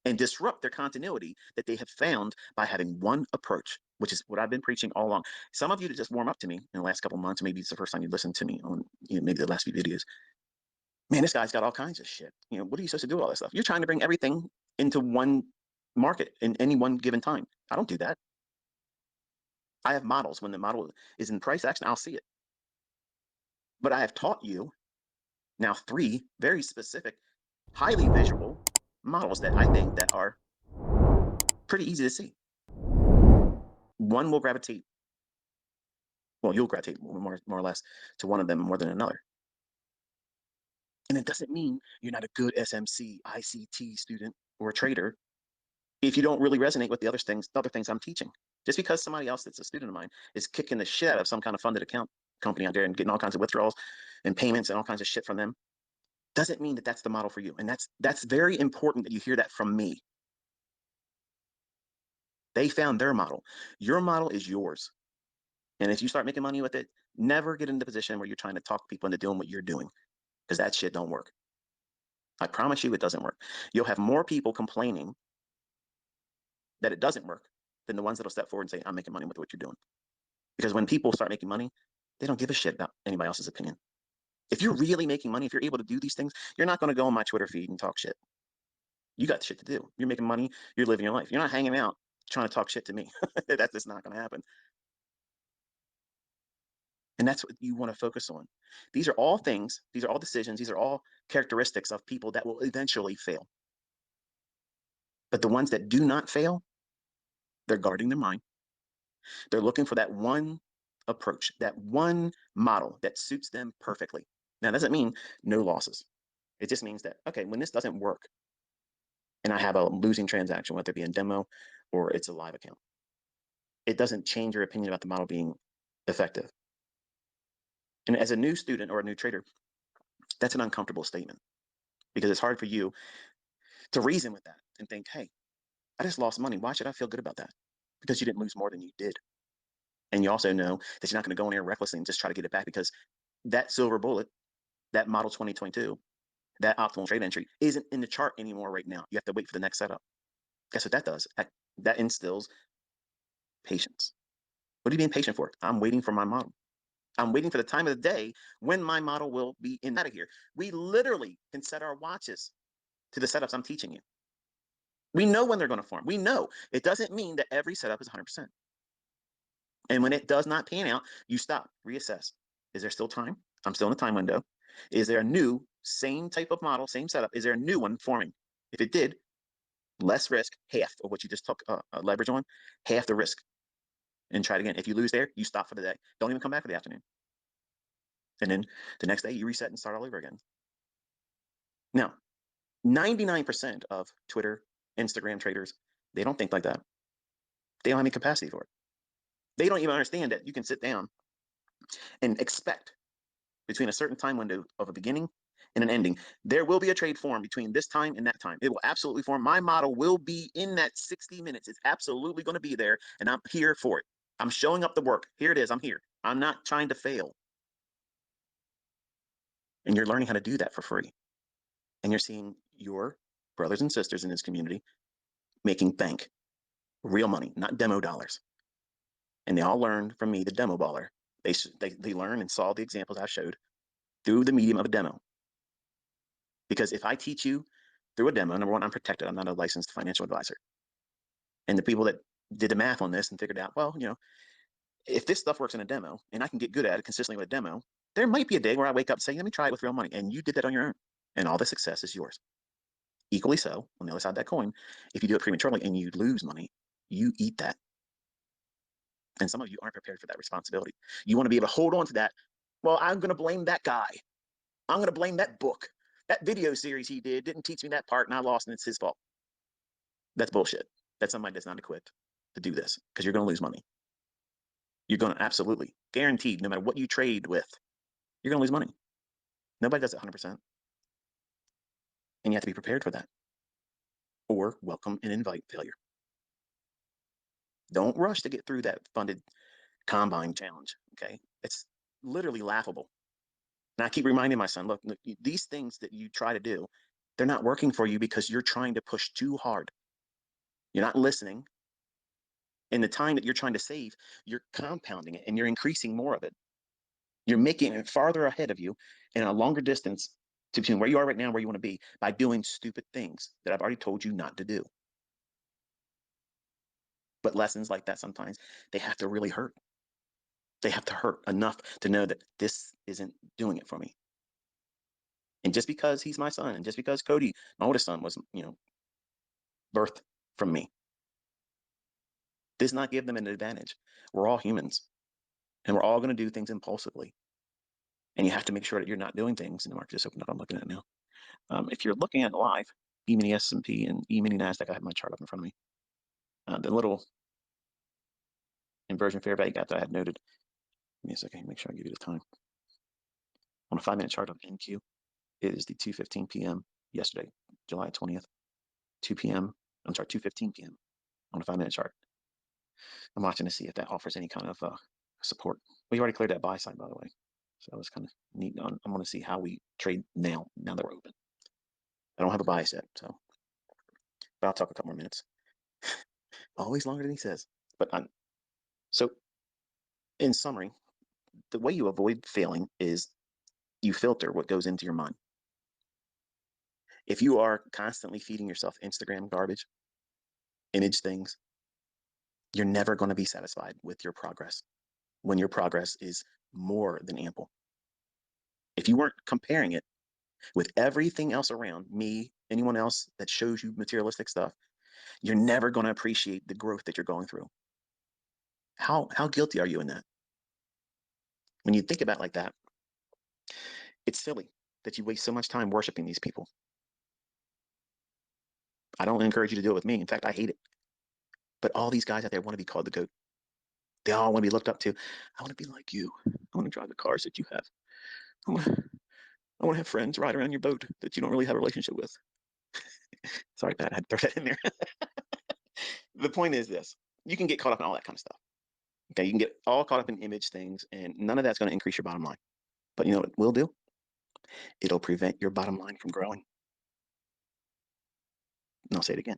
and disrupt their continuity that they have found by having one approach, which is what I've been preaching all along. Some of you that just warm up to me in the last couple of months, maybe it's the first time you listened to me on maybe the last few videos. Man, this guy's got all kinds of shit. What are you supposed to do with all this stuff? You're trying to bring everything into one market in any one given time. I don't do that. I have models. When the model is in price action, I'll see it. But I have taught you now 3 very specific, highly visual models that I think that are pretty easy to see. One will gravitate, well, you'll gravitate more or less to one of them more than another. And it doesn't mean you're not a good SMC, ICT student or a trader if you don't really resonate with the other things I'm teaching. Just because somebody else that's a student of mine is kicking the shit out of some kind of funded account company out there and getting all kinds of withdrawals and payments and all kinds of shit from them, doesn't mean that that's the model for you. And that's very important that you hear that from me. They found their model. Your model is yours. And if you start making money with it, never get in the position where you're trying to talk people into doing what you're doing, because that shit don't work. I promise you it doesn't work. You'll have more people complaining that it doesn't work than the ones that'll step forward and say, I'm making money with what you're doing. Because when people start making money, they don't give a shit about anybody else's opinion. If you're really making money, if you're able to do these things, you're not going to go on my Twitter feed and talk shit. You got shit to do. You're making money. You're living your life. You're not hanging out trying to talk shit to me. That's just not going to happen. And that's what you want to focus on. These are all things, these are all decisions, these are all characteristics of people that will eventually fail. But the ones that do not fail, they're guarding their mind. They're looking for that one approach, that one model that suits them perfectly. Now, that doesn't mean no losses. It just means that, okay, when this doesn't work and I have a losing transaction, whether it be a demo or it's a live account, it doesn't change your opinion about the model being effective. And as a new student or a new trader, that's an uncomfortable statement because it's hard for you to reason with that and think, hey, I just lost money. Why should I feel good about that? Because you didn't lose more than you did. And you also know that you're not going to go in there recklessly and just try to get it back because that silver bullet, that model 2022, that optimal trade entry isn't in the chart anymore right now. You have to wait for the next setup. Guess what that does? That instills patience. What are you being patient for? I'm waiting for my model. I'm waiting for the time of the day when my model will be in out of here. We literally can set our watches to the setups I'm teaching you. We know when they're going to form. We know. It doesn't mean that every setup is 100%. And when it does not pan out, you stop, reassess. Is there still time? I'm still in the time window. Is there a new, same type of model, same setup? Is there a new one forming? If it did, less risk, half of what you just took leverage on, half the risk, and try it again. If you lose there, you stop for the day. Don't even come back for the afternoon. And then the next day, you reset and start all over again. Now, 99% of Twitter, Instagram traders, they don't think like that. They don't have any capacity for it. They don't even understand that you can sit down and expect between a certain time window of a beginning and an ending. There will be a trade form between this time and that time. It will absolutely form. My model will be in that 60 minutes. It's absolutely going to be there, and I'm here for it. I'm showing up the work. Here it is. I'm here. I'm not trying to fail. And you're learning how to do that for free. And you're seeing your brothers and sisters in this community making bank, real money, not demo dollars. And they all learned from me, the demo baller. They learned and saw the examples I showed through the medium of a demo. Because if I teach you through a demo, number one, I'm protected. I'm not a licensed financial advisor. And the people that did the math on this and figured out, well, if this stuff works in a demo and I can get good at it consistently with a demo, there might be a day where I wake up saying, let me try it with real money. And you did that on your own. And all the success is yours. Equally so, on the other side of that coin, if you do it prematurely and you lose money, you eat that. And some of you aren't prepared for that responsibility. You want to be able to hold on to that. Well, I'm going to blame that guy. I'm going to blame that book. That video series he didn't teach me that part and I lost and it's his fault. That's bullshit. That's somebody that's not equipped to do this because you're going to lose money. You're going to absolutely, guaranteed, no matter what you trade with, you're going to lose money. Nobody does it 100%. And you have to be prepared for that or welcome and invite failure. Don't rush to get through that funded combine challenge. Okay. It's literally laughable. And I keep reminding my son, look, these things that you try to do, they're not working for you because you're trying to push too hard. You're not listening. And the time that you're trying to save, you're compounding it and you're increasing more of it. You're making it farther ahead of you in a longer distance between where you are right now and where you want to be by doing stupid things that I've already told you not to do. But lessons like that sometimes, they have to really hurt. They have to hurt enough to know that this isn't doing it for me. And just because he's my son, and just because Cody, my oldest son, was, birthed from me, does not give them an advantage. We're all humans, and we're all going to do things impulsively. And you have to make sure that you're not doing things. And the market just opened up. I'm looking at it now. If you're looking at it live, E-mini S&P and E-mini NASDAQ, I have my chart up in front of me. The little inversion fair value gap that I had noted. Give me a second, make sure I give you the time. On a 5-minute chart on NQ, it is the 2:15 p.m. yesterday, July 20th, 2 p.m. I'm sorry, 2:15 p.m. on a 5-minute chart. I'm watching to see if that offers any kind of support. We already cleared that buy side, by the way. So that was kind of neat. I'm going to see how we trade now that we're open. I don't have a bias yet, so but I'll talk a couple more minutes. Always longer than he says. But so in summary, the way you avoid failing is you filter what goes into your mind. If you are constantly feeding yourself Instagram garbage, image things, you're never going to be satisfied with your progress when your progress is more than ample. If you weren't comparing it with everything else around me, anyone else that shows you materialistic stuff, You're never going to appreciate the growth that you're going through. How guilty are you in that? When you think about it like that, it's silly that you waste so much time worshiping these people. I don't encourage you to do it with me. In fact, I hate it. But all these guys out there want to be called the GOAT. They all want to be looked up to. I want to be like you. I want to drive the cars that you have. I want to, I want to have friends ride around your boat that you don't really have a relationship with. Sorry, Pat, I had to throw that in there. The point is this. You can get caught up in all that kind of stuff. Okay, you can get all caught up in image things, and none of that's going to increase your bottom line. But you know what it will do? It'll prevent your bottom line from growing. And I'll say it again.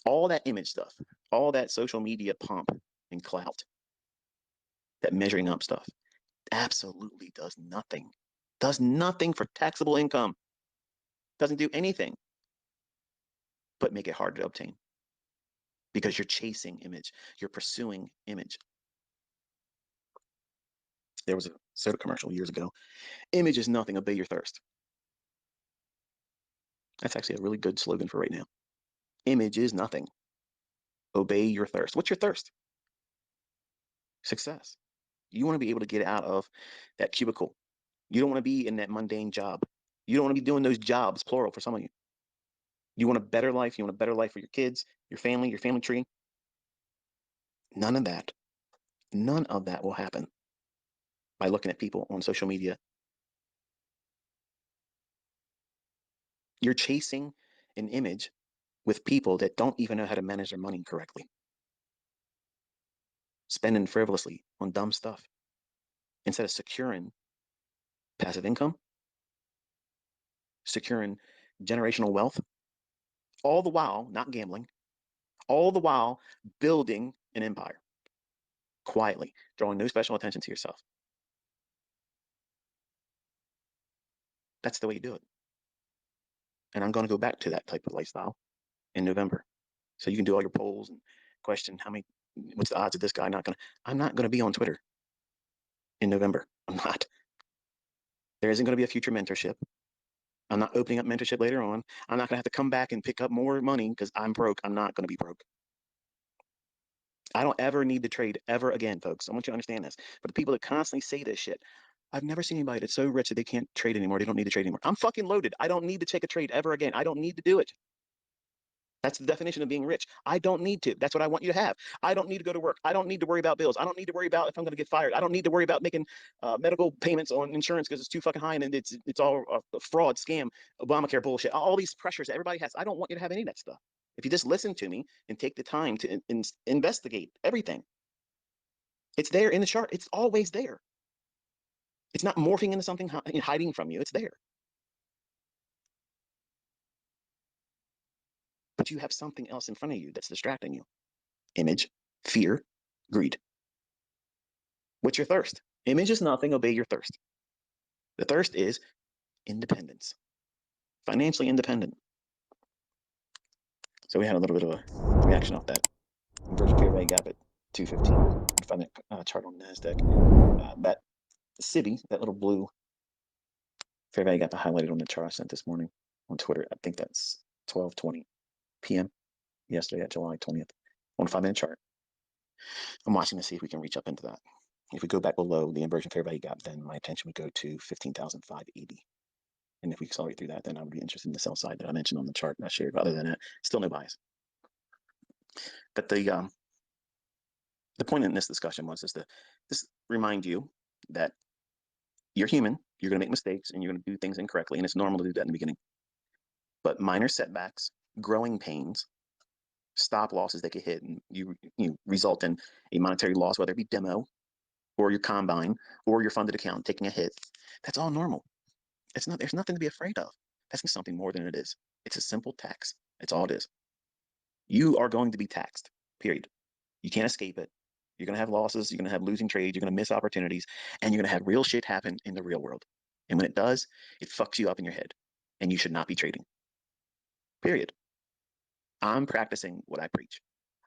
All that image stuff, all that social media pomp and clout, that measuring up stuff, absolutely does nothing for taxable income, doesn't do anything but make it hard to obtain because you're chasing image, you're pursuing image. There was a soda commercial years ago. Image is nothing, obey your thirst. That's actually a really good slogan for right now. Image is nothing, obey your thirst. What's your thirst? Success. You want to be able to get out of that cubicle. You don't want to be in that mundane job. You don't want to be doing those jobs, plural, for some of you. You want a better life. You want a better life for your kids, your family tree. None of that, none of that will happen by looking at people on social media. You're chasing an image with people that don't even know how to manage their money correctly, spending frivolously on dumb stuff instead of securing passive income, securing generational wealth, all the while not gambling, all the while building an empire quietly, drawing no special attention to yourself. That's the way you do it. And I'm going to go back to that type of lifestyle in November. So you can do all your polls and question what's the odds of this guy I'm not going to be on Twitter in November. I'm not. There isn't going to be a future mentorship. I'm not opening up mentorship later on. I'm not going to have to come back and pick up more money because I'm broke. I'm not going to be broke. I don't ever need to trade ever again, folks. I want you to understand this. But the people that constantly say this shit, I've never seen anybody that's so rich that they can't trade anymore. They don't need to trade anymore. I'm fucking loaded. I don't need to take a trade ever again. I don't need to do it. That's the definition of being rich. I don't need to. That's what I want you to have. I don't need to go to work. I don't need to worry about bills. I don't need to worry about if I'm going to get fired. I don't need to worry about making medical payments on insurance because it's too fucking high and it's all a fraud, scam, Obamacare bullshit. All these pressures that everybody has. I don't want you to have any of that stuff. If you just listen to me and take the time to investigate everything, it's there in the chart. It's always there. It's not morphing into something hiding from you. It's there. But you have something else in front of you that's distracting you. Image, fear, greed. What's your thirst? Image is nothing, obey your thirst. The thirst is independence, financially independent. So we had a little bit of a reaction off that. Inversion fair value gap at 215. You find that chart on NASDAQ. That city, that little blue fair value gap I highlighted on the chart I sent this morning on Twitter. I think that's 12:20 p.m. yesterday at July 20th on a 5-minute chart. I'm watching to see if we can reach up into that. If we go back below the inversion fair value gap, then my attention would go to 15,580. And if we accelerate through that, then I would be interested in the sell side that I mentioned on the chart that I shared. But other than that, still no bias. But the point in this discussion was to just remind you that you're human, you're going to make mistakes, and you're going to do things incorrectly, and it's normal to do that in the beginning. But minor setbacks, growing pains, stop losses that get hit, and you result in a monetary loss, whether it be demo or your combine or your funded account taking a hit. That's all normal. There's nothing to be afraid of. That's something more than it is. It's a simple tax. It's all it is. You are going to be taxed, period. You can't escape it. You're going to have losses. You're going to have losing trades. You're going to miss opportunities. And you're going to have real shit happen in the real world. And when it does, it fucks you up in your head. And you should not be trading, period. I'm practicing what I preach.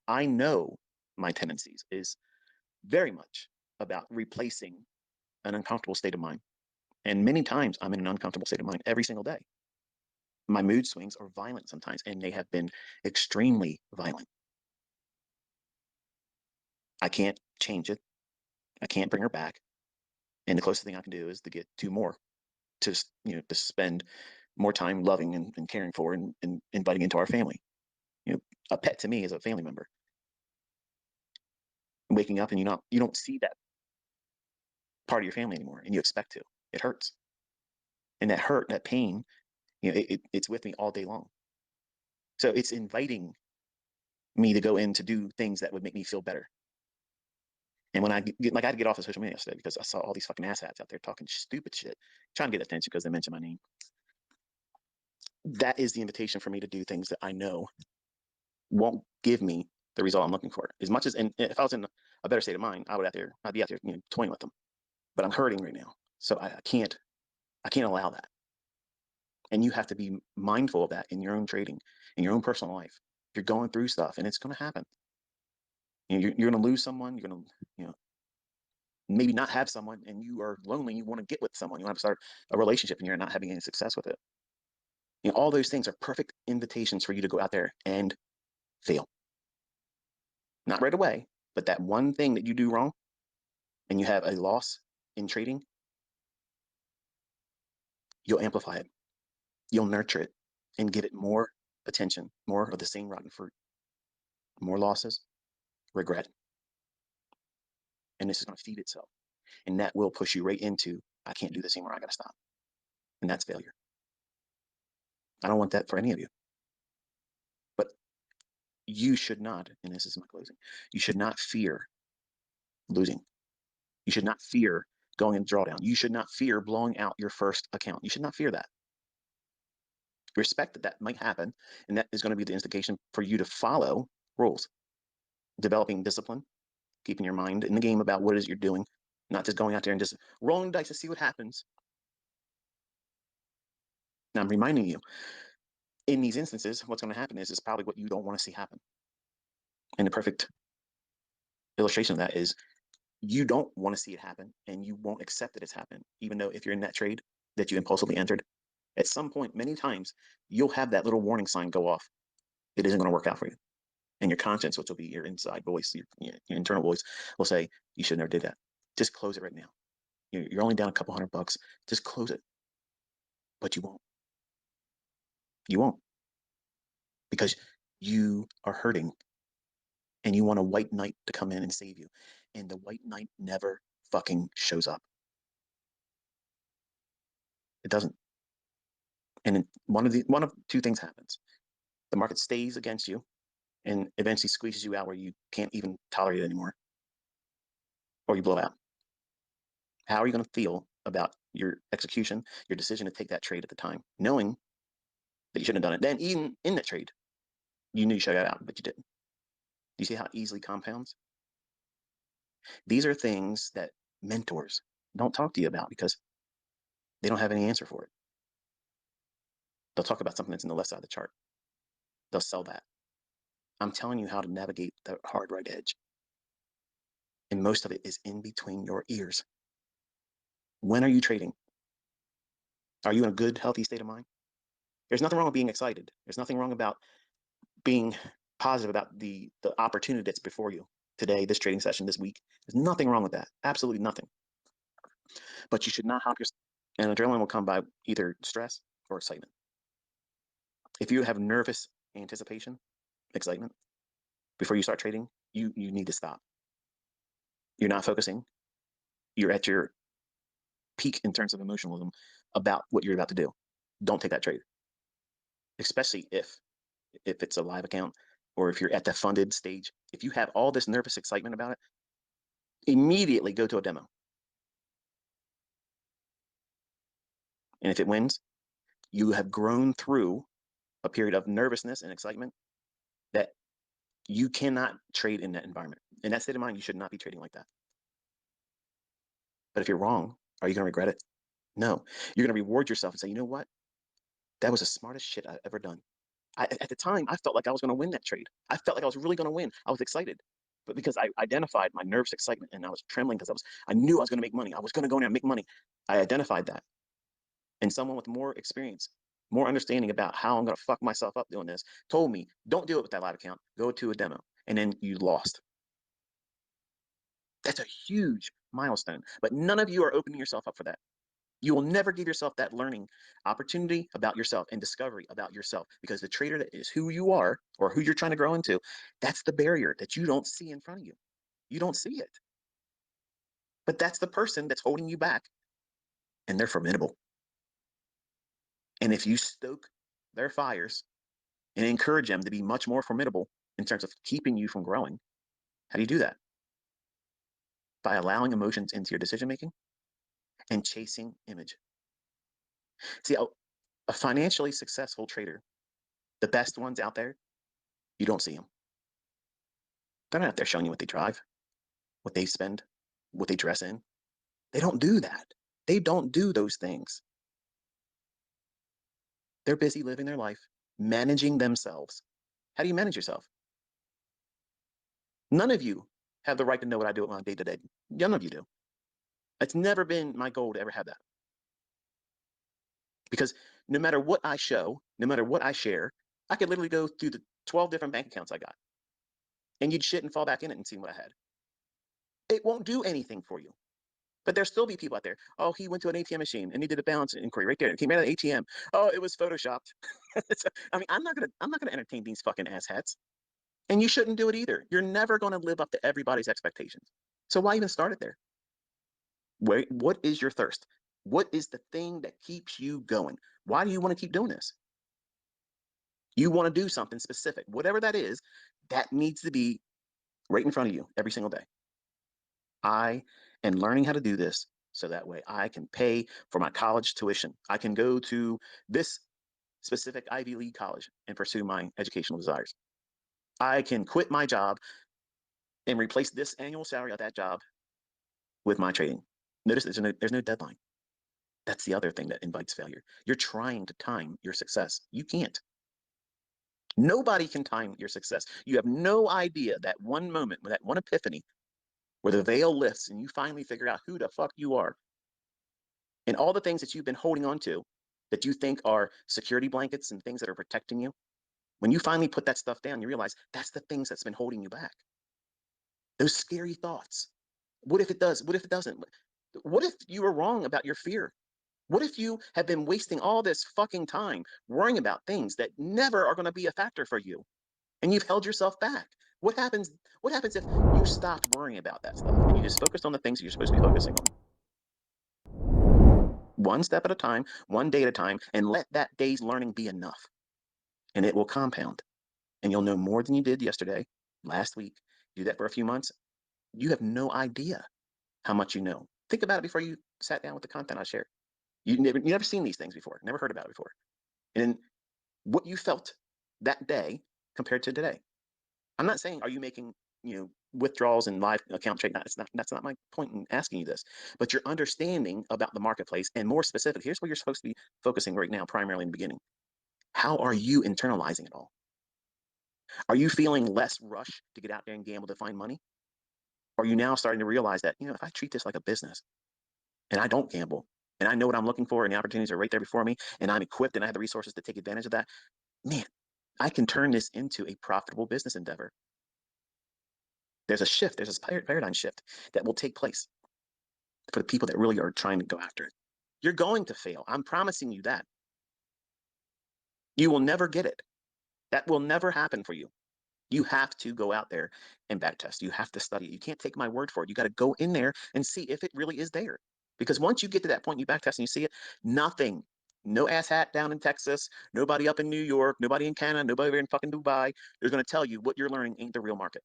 I know my tendencies is very much about replacing an uncomfortable state of mind. And many times I'm in an uncomfortable state of mind every single day. My mood swings are violent sometimes, and they have been extremely violent. I can't change it. I can't bring her back. And the closest thing I can do is to get two more to, to spend more time loving and caring for and inviting into our family. A pet to me is a family member. Waking up and you don't see that part of your family anymore, and you expect to. It hurts, and that hurt, that pain, it's with me all day long. So it's inviting me to go in to do things that would make me feel better. And when I get like I had to get off of social media yesterday because I saw all these fucking asshats out there talking stupid shit, trying to get attention because they mentioned my name. That is the invitation for me to do things that I know won't give me the result I'm looking for. As much as, and if I was in a better state of mind, I'd be out there, toying with them. But I'm hurting right now, so I can't allow that. And you have to be mindful of that in your own trading, in your own personal life. You're going through stuff, and it's going to happen. You're going to lose someone. You're going to, maybe not have someone, and you are lonely. You want to get with someone. You want to start a relationship, and you're not having any success with it. All those things are perfect invitations for you to go out there and fail. Not right away, but that one thing that you do wrong, and you have a loss in trading, you'll amplify it. You'll nurture it and give it more attention, more of the same rotten fruit, more losses, regret. And this is going to feed itself. And that will push you right into, I can't do this anymore. I got to stop. And that's failure. I don't want that for any of you. But you should not, and this is my closing, you should not fear losing. You should not fear going into drawdown. You should not fear blowing out your first account. You should not fear that. Respect that that might happen. And that is going to be the instigation for you to follow rules, developing discipline, keeping your mind in the game about what it is you're doing, not just going out there and just rolling dice to see what happens. Now, I'm reminding you, in these instances, what's going to happen is probably what you don't want to see happen. And the perfect illustration of that is you don't want to see it happen, and you won't accept that it's happened, even though if you're in that trade that you impulsively entered, at some point, many times, you'll have that little warning sign go off. It isn't going to work out for you. And your conscience, which will be your inside voice, your internal voice, will say, you should never did that. Just close it right now. You're only down a couple $100. Just close it. But you won't. You won't. Because you are hurting and you want a white knight to come in and save you. And the white knight never fucking shows up. It doesn't. And one of two things happens. The market stays against you and eventually squeezes you out where you can't even tolerate it anymore. Or you blow out. How are you going to feel about your execution, your decision to take that trade at the time, knowing that you shouldn't have done it? Then even in that trade, you knew you should have got out, but you didn't. Do you see how easily compounds? These are things that mentors don't talk to you about because they don't have any answer for it. They'll talk about something that's in the left side of the chart. They'll sell that. I'm telling you how to navigate the hard right edge. And most of it is in between your ears. When are you trading? Are you in a good, healthy state of mind? There's nothing wrong with being excited. There's nothing wrong about being positive about the opportunity that's before you today, this trading session, this week. There's nothing wrong with that. Absolutely nothing. But you should not hop your, and adrenaline will come by either stress or excitement. If you have nervous anticipation, excitement, before you start trading, you need to stop. You're not focusing. You're at your peak in terms of emotionalism about what you're about to do. Don't take that trade, especially if it's a live account or if you're at the funded stage. If you have all this nervous excitement about it, immediately go to a demo. And if it wins, you have grown through a period of nervousness and excitement that you cannot trade in that environment. In that state of mind, you should not be trading like that. But if you're wrong, are you going to regret it? No. You're going to reward yourself and say, you know what? That was the smartest shit I've ever done. At the time, I felt like I was going to win that trade. I felt like I was really going to win. I was excited. But because I identified my nervous excitement and I was trembling because I knew I was going to make money. I was going to go in there and make money. I identified that. And someone with more experience more understanding about how I'm going to fuck myself up doing this, told me, don't do it with that live account. Go to a demo. And then you lost. That's a huge milestone. But none of you are opening yourself up for that. You will never give yourself that learning opportunity about yourself and discovery about yourself, because the trader that is who you are or who you're trying to grow into, that's the barrier that you don't see in front of you. You don't see it. But that's the person that's holding you back, and they're formidable. And if you stoke their fires and encourage them to be much more formidable in terms of keeping you from growing, how do you do that? By allowing emotions into your decision making and chasing image. See, a financially successful trader, the best ones out there, you don't see them. They're not out there showing you what they drive, what they spend, what they dress in. They don't do that. They don't do those things. They're busy living their life, managing themselves. How do you manage yourself? None of you have the right to know what I do on my day to day. None of you do. It's never been my goal to ever have that. Because no matter what I show, no matter what I share, I could literally go through the 12 different bank accounts I got, and you'd shit and fall back in it and see what I had. It won't do anything for you. But there'll still be people out there. Oh, he went to an ATM machine and he did a balance inquiry right there. It came out of the ATM. Oh, it was photoshopped. I mean, I'm not gonna entertain these fucking asshats. And you shouldn't do it either. You're never gonna live up to everybody's expectations. So why even start it there? What is your thirst? What is the thing that keeps you going? Why do you want to keep doing this? You want to do something specific, whatever that is, that needs to be right in front of you every single day. I am learning how to do this so that way I can pay for my college tuition. I can go to this specific Ivy League college and pursue my educational desires. I can quit my job and replace this annual salary of that job with my trading. Notice there's no deadline. That's the other thing that invites failure. You're trying to time your success. You can't. Nobody can time your success. You have no idea that one moment, that one epiphany, where the veil lifts and you finally figure out who the fuck you are, and all the things that you've been holding on to that you think are security blankets and things that are protecting you. When you finally put that stuff down, you realize that's the things that's been holding you back. Those scary thoughts. What if it does? What if it doesn't? What if you were wrong about your fear? What if you have been wasting all this fucking time worrying about things that never are going to be a factor for you, and you've held yourself back? What happens? What happens if you stopped worrying about that stuff and you just focused on the things that you're supposed to be focusing on? One step at a time, one day at a time, and let that day's learning be enough. And it will compound. And you'll know more than you did yesterday, last week. Do that for a few months. You have no idea how much you know. Think about it before you sat down with the content I shared. You never seen these things before, never heard about it before. And what you felt that day compared to today. I'm not saying are you making, withdrawals and live account trade. That's not my point in asking you this. But your understanding about the marketplace, and more specific, here's where you're supposed to be focusing right now, primarily in the beginning. How are you internalizing it all? Are you feeling less rush to get out there and gamble to find money? Or are you now starting to realize that, if I treat this like a business and I don't gamble and I know what I'm looking for and the opportunities are right there before me and I'm equipped and I have the resources to take advantage of that, man, I can turn this into a profitable business endeavor. There's a shift, there's a paradigm shift that will take place for the people that really are trying to go after it. You're going to fail. I'm promising you that. You will never get it. That will never happen for you. You have to go out there and back test. You have to study it. You can't take my word for it. You got to go in there and see if it really is there. Because once you get to that point, you back test and you see it, nothing, no ass hat down in Texas, nobody up in New York, nobody in Canada, nobody in fucking Dubai is going to tell you what you're learning ain't the real market.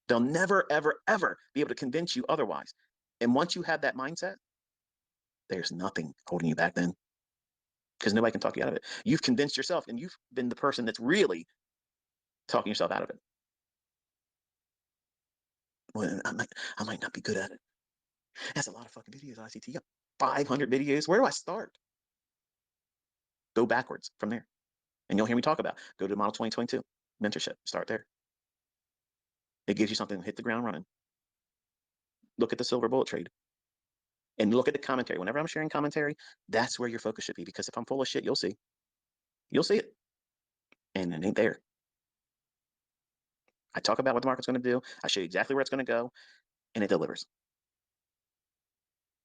They'll never, ever, ever be able to convince you otherwise. And once you have that mindset, there's nothing holding you back then, because nobody can talk you out of it. You've convinced yourself, and you've been the person that's really talking yourself out of it. Well, I might not be good at it. That's a lot of fucking videos on ICT. You got 500 videos. Where do I start? Go backwards from there. And you'll hear me talk about go to Model 2022 mentorship. Start there. It gives you something to hit the ground running. Look at the silver bullet trade. And look at the commentary. Whenever I'm sharing commentary, that's where your focus should be. Because if I'm full of shit, you'll see it, and it ain't there. I talk about what the market's going to do. I show you exactly where it's going to go, and it delivers.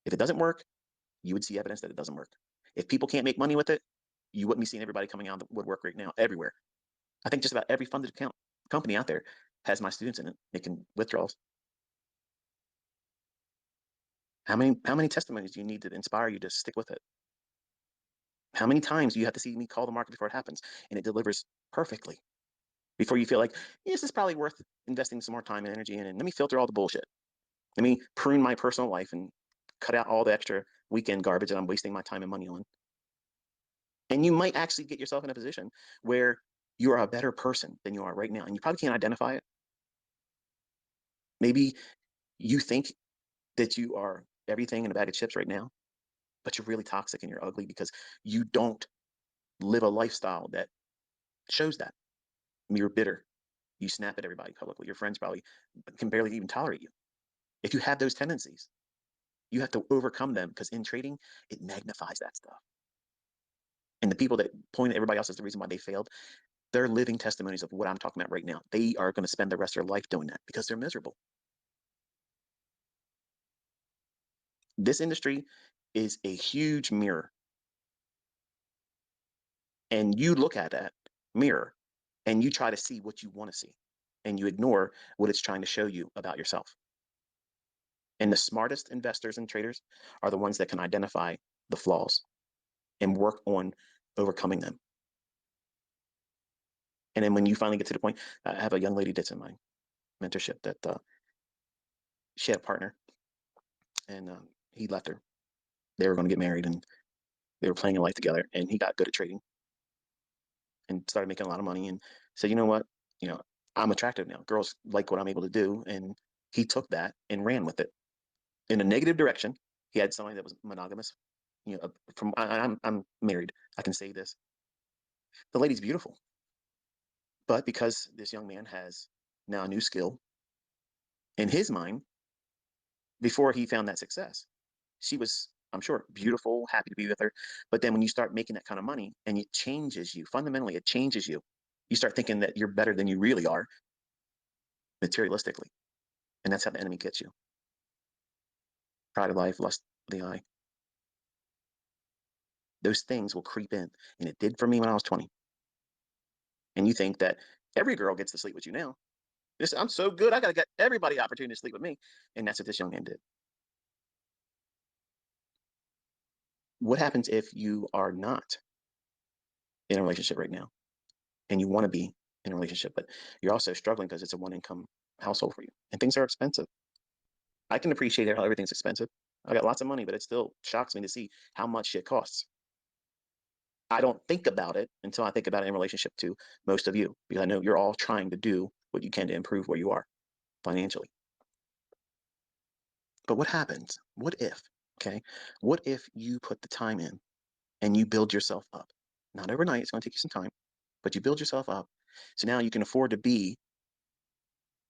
If it doesn't work, you would see evidence that it doesn't work. If people can't make money with it, you wouldn't be seeing everybody coming out of the woodwork right now, everywhere. I think just about every funded account company out there has my students in it making withdrawals. How many testimonies do you need to inspire you to stick with it? How many times do you have to see me call the market before it happens and it delivers perfectly before you feel like, yes, this is probably worth investing some more time and energy in, and let me filter all the bullshit. Let me prune my personal life and cut out all the extra weekend garbage that I'm wasting my time and money on. And you might actually get yourself in a position where you are a better person than you are right now. And you probably can't identify it. Maybe you think that you are everything in a bag of chips right now, but you're really toxic and you're ugly because you don't live a lifestyle that shows that. You're bitter. You snap at everybody publicly. Your friends probably can barely even tolerate you. If you have those tendencies, you have to overcome them because in trading, it magnifies that stuff. And the people that point at everybody else as the reason why they failed, they're living testimonies of what I'm talking about right now. They are going to spend the rest of their life doing that because they're miserable. This industry is a huge mirror. And you look at that mirror and you try to see what you want to see and you ignore what it's trying to show you about yourself. And the smartest investors and traders are the ones that can identify the flaws and work on overcoming them. And then when you finally get to the point, I have a young lady that's in my mentorship that she had a partner and he left her. They were going to get married and they were planning a life together. And he got good at trading and started making a lot of money and said, you know what, you know, I'm attractive now. Girls like what I'm able to do. And he took that and ran with it in a negative direction. He had somebody that was monogamous. You know, I'm married. I can say this. The lady's beautiful, but because this young man has now a new skill in his mind, before he found that success, she was, I'm sure, beautiful, happy to be with her. But then when you start making that kind of money and it changes you, fundamentally, it changes you. You start thinking that you're better than you really are materialistically. And that's how the enemy gets you. Pride of life, lust of the eye. Those things will creep in. And it did for me when I was 20. And you think that every girl gets to sleep with you now. I'm so good. I got to get everybody opportunity to sleep with me. And that's what this young man did. What happens if you are not in a relationship right now and you want to be in a relationship, but you're also struggling because it's a one income household for you and things are expensive? I can appreciate how everything's expensive. I got lots of money, but it still shocks me to see how much it costs. I don't think about it until I think about it in relationship to most of you, because I know you're all trying to do what you can to improve where you are financially. But what happens? What if, okay? What if you put the time in and you build yourself up? Not overnight, it's going to take you some time, but you build yourself up. So now you can afford to be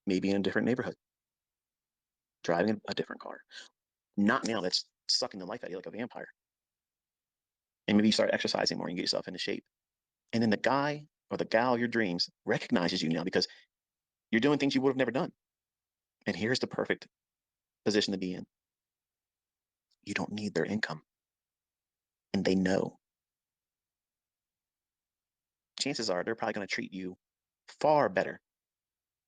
maybe in a different neighborhood, driving a different car. Not now that's sucking the life out of you like a vampire. And maybe you start exercising more and get yourself into shape. And then the guy or the gal of your dreams recognizes you now because you're doing things you would have never done. And here's the perfect position to be in. You don't need their income. And they know. Chances are they're probably going to treat you far better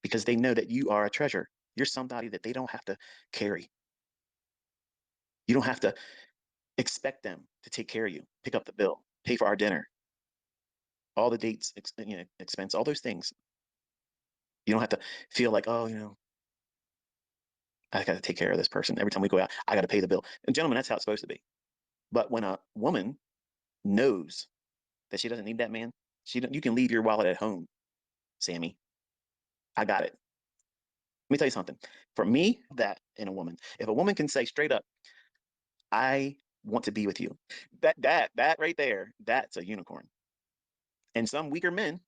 because they know that you are a treasure. You're somebody that they don't have to carry. You don't have to expect them to take care of you, pick up the bill, pay for our dinner, all the dates, expense, all those things. You don't have to feel like, oh, I got to take care of this person. Every time we go out, I got to pay the bill. And gentlemen, that's how it's supposed to be. But when a woman knows that she doesn't need that man, you can leave your wallet at home, Sammy. I got it. Let me tell you something. For me, that in a woman, if a woman can say straight up, I want to be with you, that right there, that's a unicorn. And some weaker men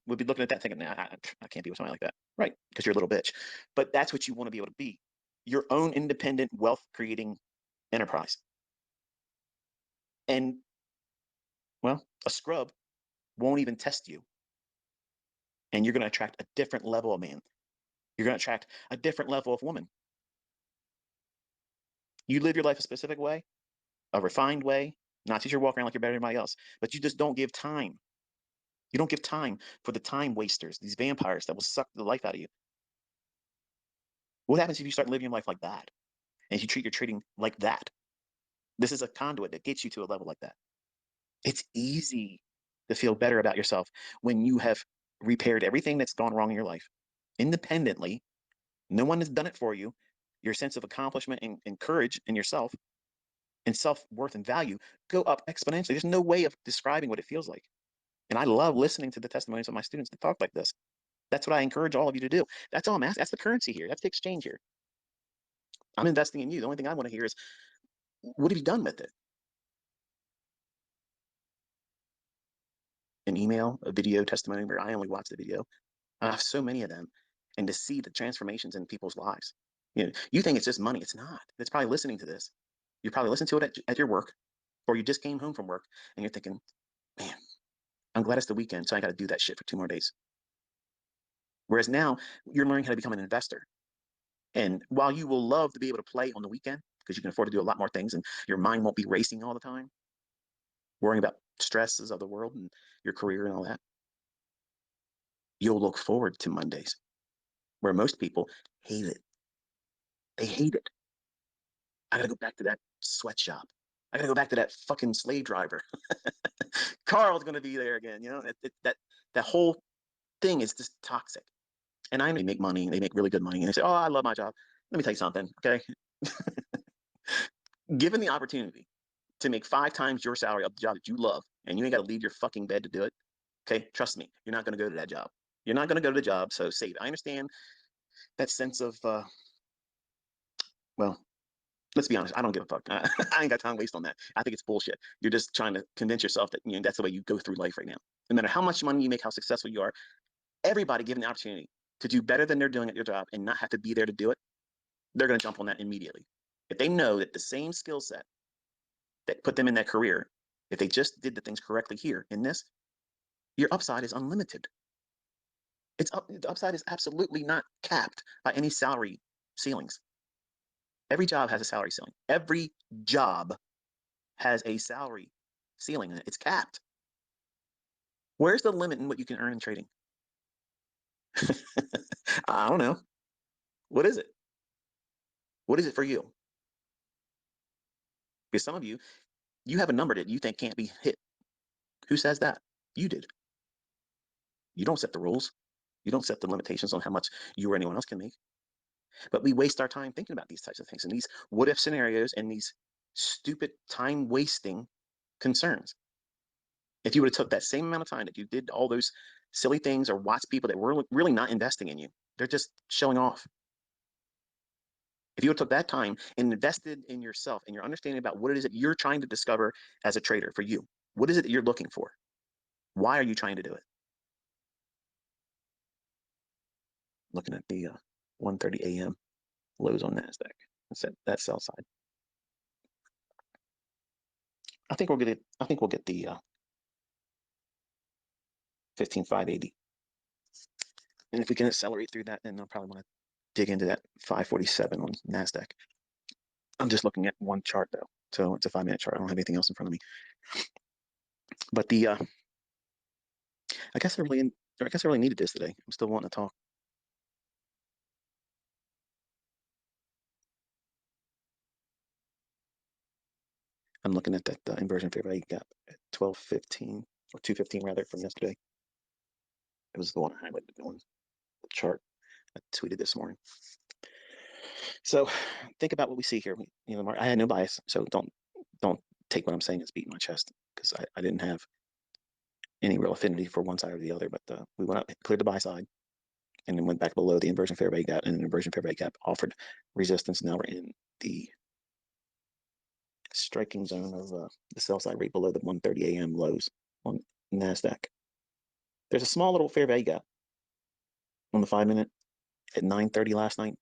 would be looking at that thinking, nah, I can't be with somebody like that. Right. Because you're a little bitch. But that's what you want to be able to be. Your own independent wealth creating enterprise. And, well, a scrub won't even test you. And you're going to attract a different level of man. You're going to attract a different level of woman. You live your life a specific way, a refined way, not that you're walking around like you're better than anybody else, but you just don't give time. You don't give time for the time wasters, these vampires that will suck the life out of you. What happens if you start living your life like that? And if you treat your trading like that? This is a conduit that gets you to a level like that. It's easy to feel better about yourself when you have repaired everything that's gone wrong in your life independently. No one has done it for you. Your sense of accomplishment and courage in yourself and self-worth and value go up exponentially. There's no way of describing what it feels like. And I love listening to the testimonies of my students that talk like this. That's what I encourage all of you to do. That's all I'm asking. That's the currency here. That's the exchange here. I'm investing in you. The only thing I want to hear is, what have you done with it? An email, a video testimony where I only watch the video. I have so many of them. And to see the transformations in people's lives. You think it's just money. It's not. It's probably listening to this. You probably listen to it at your work, or you just came home from work and you're thinking, man, I'm glad it's the weekend, so I got to do that shit for 2 more days. Whereas now you're learning how to become an investor. And while you will love to be able to play on the weekend because you can afford to do a lot more things and your mind won't be racing all the time, worrying about stresses of the world and your career and all that, you'll look forward to Mondays where most people hate it. They hate it. I got to go back to that sweatshop. I got to go back to that fucking slave driver. Carl's going to be there again. That whole thing is just toxic. And I know they make money. They make really good money. And they say, oh, I love my job. Let me tell you something. Okay. Given the opportunity to make 5 times your salary of the job that you love, and you ain't got to leave your fucking bed to do it, okay, trust me, you're not going to go to that job. You're not going to go to the job, so save it. I understand that sense of, well, let's be honest, I don't give a fuck. I ain't got time to waste on that. I think it's bullshit. You're just trying to convince yourself that that's the way you go through life right now. No matter how much money you make, how successful you are, everybody given the opportunity to do better than they're doing at your job and not have to be there to do it, they're going to jump on that immediately. If they know that the same skill set that put them in that career, if they just did the things correctly here in this, your upside is unlimited. The upside is absolutely not capped by any salary ceilings. Every job has a salary ceiling. Every job has a salary ceiling in it. It's capped. Where's the limit in what you can earn in trading? I don't know. What is it? What is it for you? Because some of you have a number that you think can't be hit. Who says that? You did. You don't set the rules. You don't set the limitations on how much you or anyone else can make. But we waste our time thinking about these types of things and these what if scenarios and these stupid time wasting concerns. If you would have took that same amount of time that you did all those silly things or watch people that were really not investing in you, they're just showing off. If you took that time and invested in yourself and your understanding about what it is that you're trying to discover as a trader for you, what is it that you're looking for? Why are you trying to do it? Looking at the 1:30 a.m. lows on NASDAQ. That sell side. I think we'll get the 15,580. And if we can accelerate through that, then I'll probably want to dig into that 547 on NASDAQ. I'm just looking at one chart though. So it's a 5-minute chart. I don't have anything else in front of me. But I guess I really needed this today. I'm still wanting to talk. I'm looking at that inversion fair value gap at 1215 or 215 rather from yesterday. It was the one I highlighted on the chart. I tweeted this morning. So think about what we see here. I had no bias, so don't take what I'm saying as beating my chest because I didn't have any real affinity for one side or the other. But we went up, cleared the buy side, and then went back below the inversion fair value gap, and the inversion fair value gap offered resistance. Now we're in the striking zone of the sell side right below the 1:30 a.m. lows on NASDAQ. There's a small little fair value gap on the 5-minute at 9:30 last night.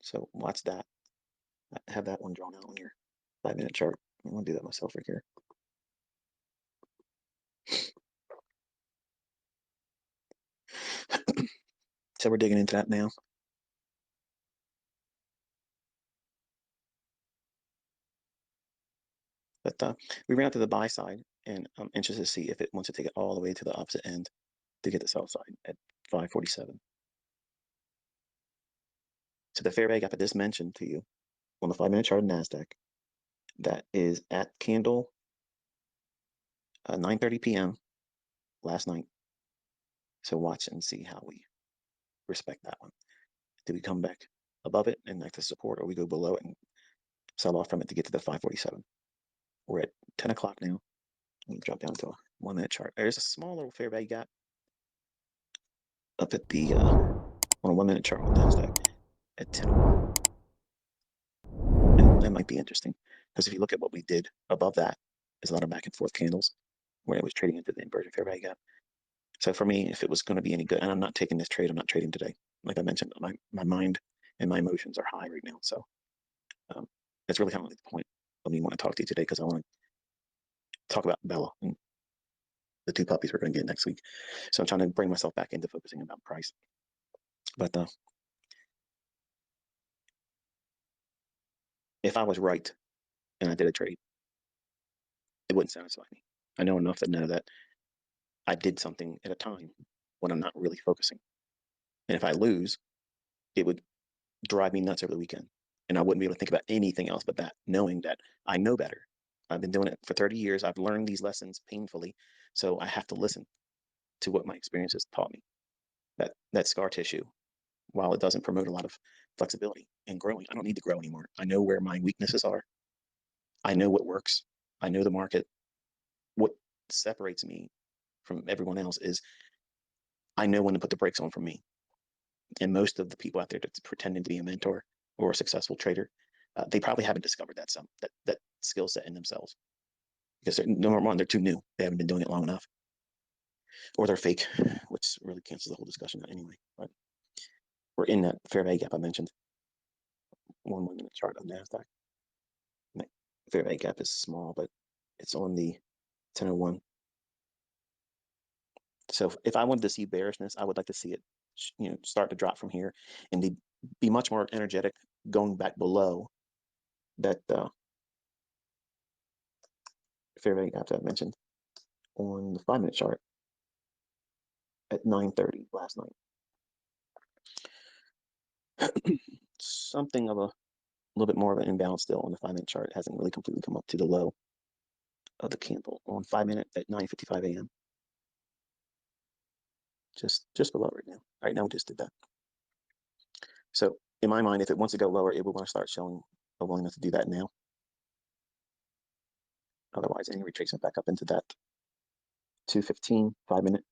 So watch that. have that one drawn out on your 5-minute chart. I'm gonna do that myself right here. So we're digging into that now. But we ran out to the buy side, and I'm interested to see if it wants to take it all the way to the opposite end to get the sell side at 547. So the fair value gap I just mentioned to you on the 5-minute chart of NASDAQ, that is at candle 9:30 p.m. last night. So watch and see how we respect that one. Do we come back above it and like to support, or we go below it and sell off from it to get to the 547? We're at 10 o'clock now. Let me drop down to a 1-minute chart. There's a small little fair value gap up at the on a 1-minute chart on NASDAQ at 10:01. And that might be interesting because if you look at what we did above that, there's a lot of back and forth candles where it was trading into the inverted fair value gap. So for me, if it was going to be any good, and I'm not taking this trade, I'm not trading today. Like I mentioned, my mind and my emotions are high right now. So that's really kind of the point of me want to talk to you today, because I want to talk about Bella and the two puppies we're going to get next week. So I'm trying to bring myself back into focusing about price. But if I was right and I did a trade, it wouldn't satisfy me. I know enough to know that I did something at a time when I'm not really focusing. And if I lose, it would drive me nuts over the weekend. And I wouldn't be able to think about anything else but that, knowing that I know better. I've been doing it for 30 years. I've learned these lessons painfully. So I have to listen to what my experiences taught me. That scar tissue, while it doesn't promote a lot of flexibility and growing, I don't need to grow anymore. I know where my weaknesses are. I know what works. I know the market. What separates me from everyone else is I know when to put the brakes on for me. And most of the people out there that's pretending to be a mentor or a successful trader, they probably haven't discovered that skill set in themselves, because number one, they're too new. They haven't been doing it long enough, or they're fake, which really cancels the whole discussion out anyway. But we're in that fair value gap I mentioned. 1 minute chart on NASDAQ. That fair value gap is small, but it's on the 1001. So if I wanted to see bearishness, I would like to see it, start to drop from here and be much more energetic going back below that fair value gap that I mentioned on the 5-minute chart at 9:30 last night. Something of a little bit more of an imbalance still on the 5-minute chart. It hasn't really completely come up to the low of the candle on 5-minute at 9:55 a.m. Just below right now. Right now we just did that. So in my mind, if it wants to go lower, it will want to start showing a willingness to do that now. Otherwise, any retracement back up into that 215 5-minute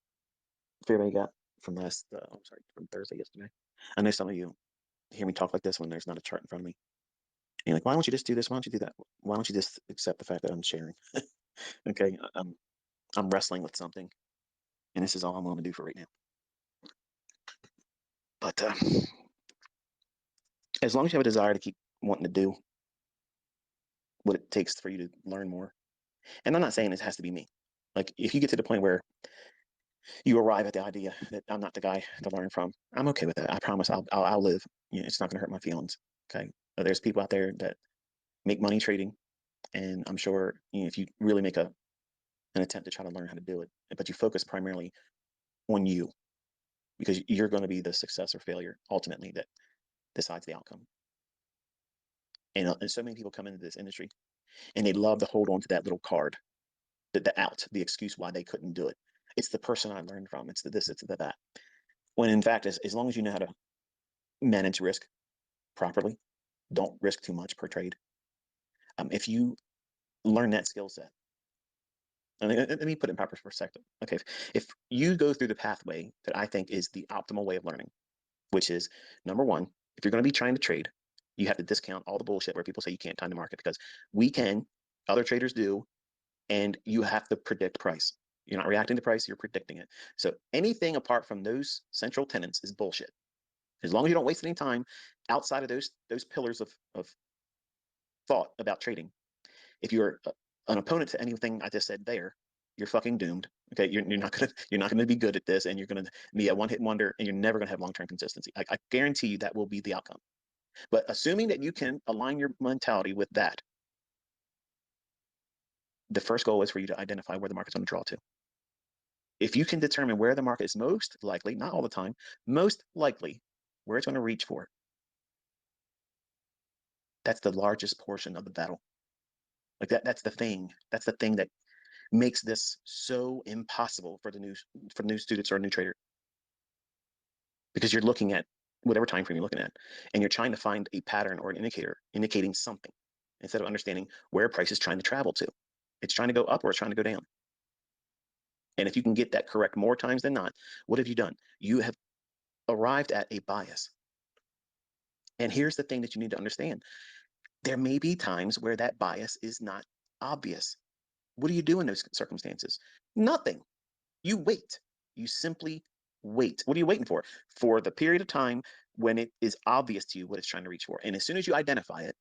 fair value gap from from Thursday yesterday. I know some of you hear me talk like this when there's not a chart in front of me. And you're like, why don't you just do this? Why don't you do that? Why don't you just accept the fact that I'm sharing? Okay, I'm wrestling with something, and this is all I'm going to do for right now. But as long as you have a desire to keep wanting to do what it takes for you to learn more, and I'm not saying this has to be me. Like if you get to the point where you arrive at the idea that I'm not the guy to learn from, I'm okay with that. I promise I'll live. It's not going to hurt my feelings. Okay, there's people out there that make money trading, and I'm sure if you really make an attempt to try to learn how to do it, but you focus primarily on you, because you're going to be the success or failure ultimately that decides the outcome. And so many people come into this industry and they love to hold on to that little card, the excuse why they couldn't do it. It's the person I learned from. It's the this, it's the that. When in fact, as long as you know how to manage risk properly, don't risk too much per trade. If you learn that skill set, let me put it in proper perspective. Okay, if you go through the pathway that I think is the optimal way of learning, which is number one, if you're going to be trying to trade, you have to discount all the bullshit where people say you can't time the market, because we can, other traders do, and you have to predict price. You're not reacting to price, you're predicting it. So anything apart from those central tenets is bullshit. As long as you don't waste any time outside of those pillars of thought about trading. If you're an opponent to anything I just said there, you're fucking doomed. Okay, you're not gonna be good at this, and you're gonna be a one hit wonder, and you're never gonna have long term consistency. I guarantee you that will be the outcome. But assuming that you can align your mentality with that, the first goal is for you to identify where the market's going to draw to. If you can determine where the market is most likely, not all the time, most likely where it's going to reach for, that's the largest portion of the battle. Like that's the thing. That's the thing that makes this so impossible for the new students or a new trader, because you're looking at whatever time frame you're looking at, and you're trying to find a pattern or an indicator indicating something instead of understanding where price is trying to travel to. It's trying to go up or it's trying to go down. And if you can get that correct more times than not, what have you done? You have arrived at a bias. And here's the thing that you need to understand. There may be times where that bias is not obvious. What do you do in those circumstances? Nothing. You wait. You simply wait. What are you waiting for? For the period of time when it is obvious to you what it's trying to reach for. And as soon as you identify it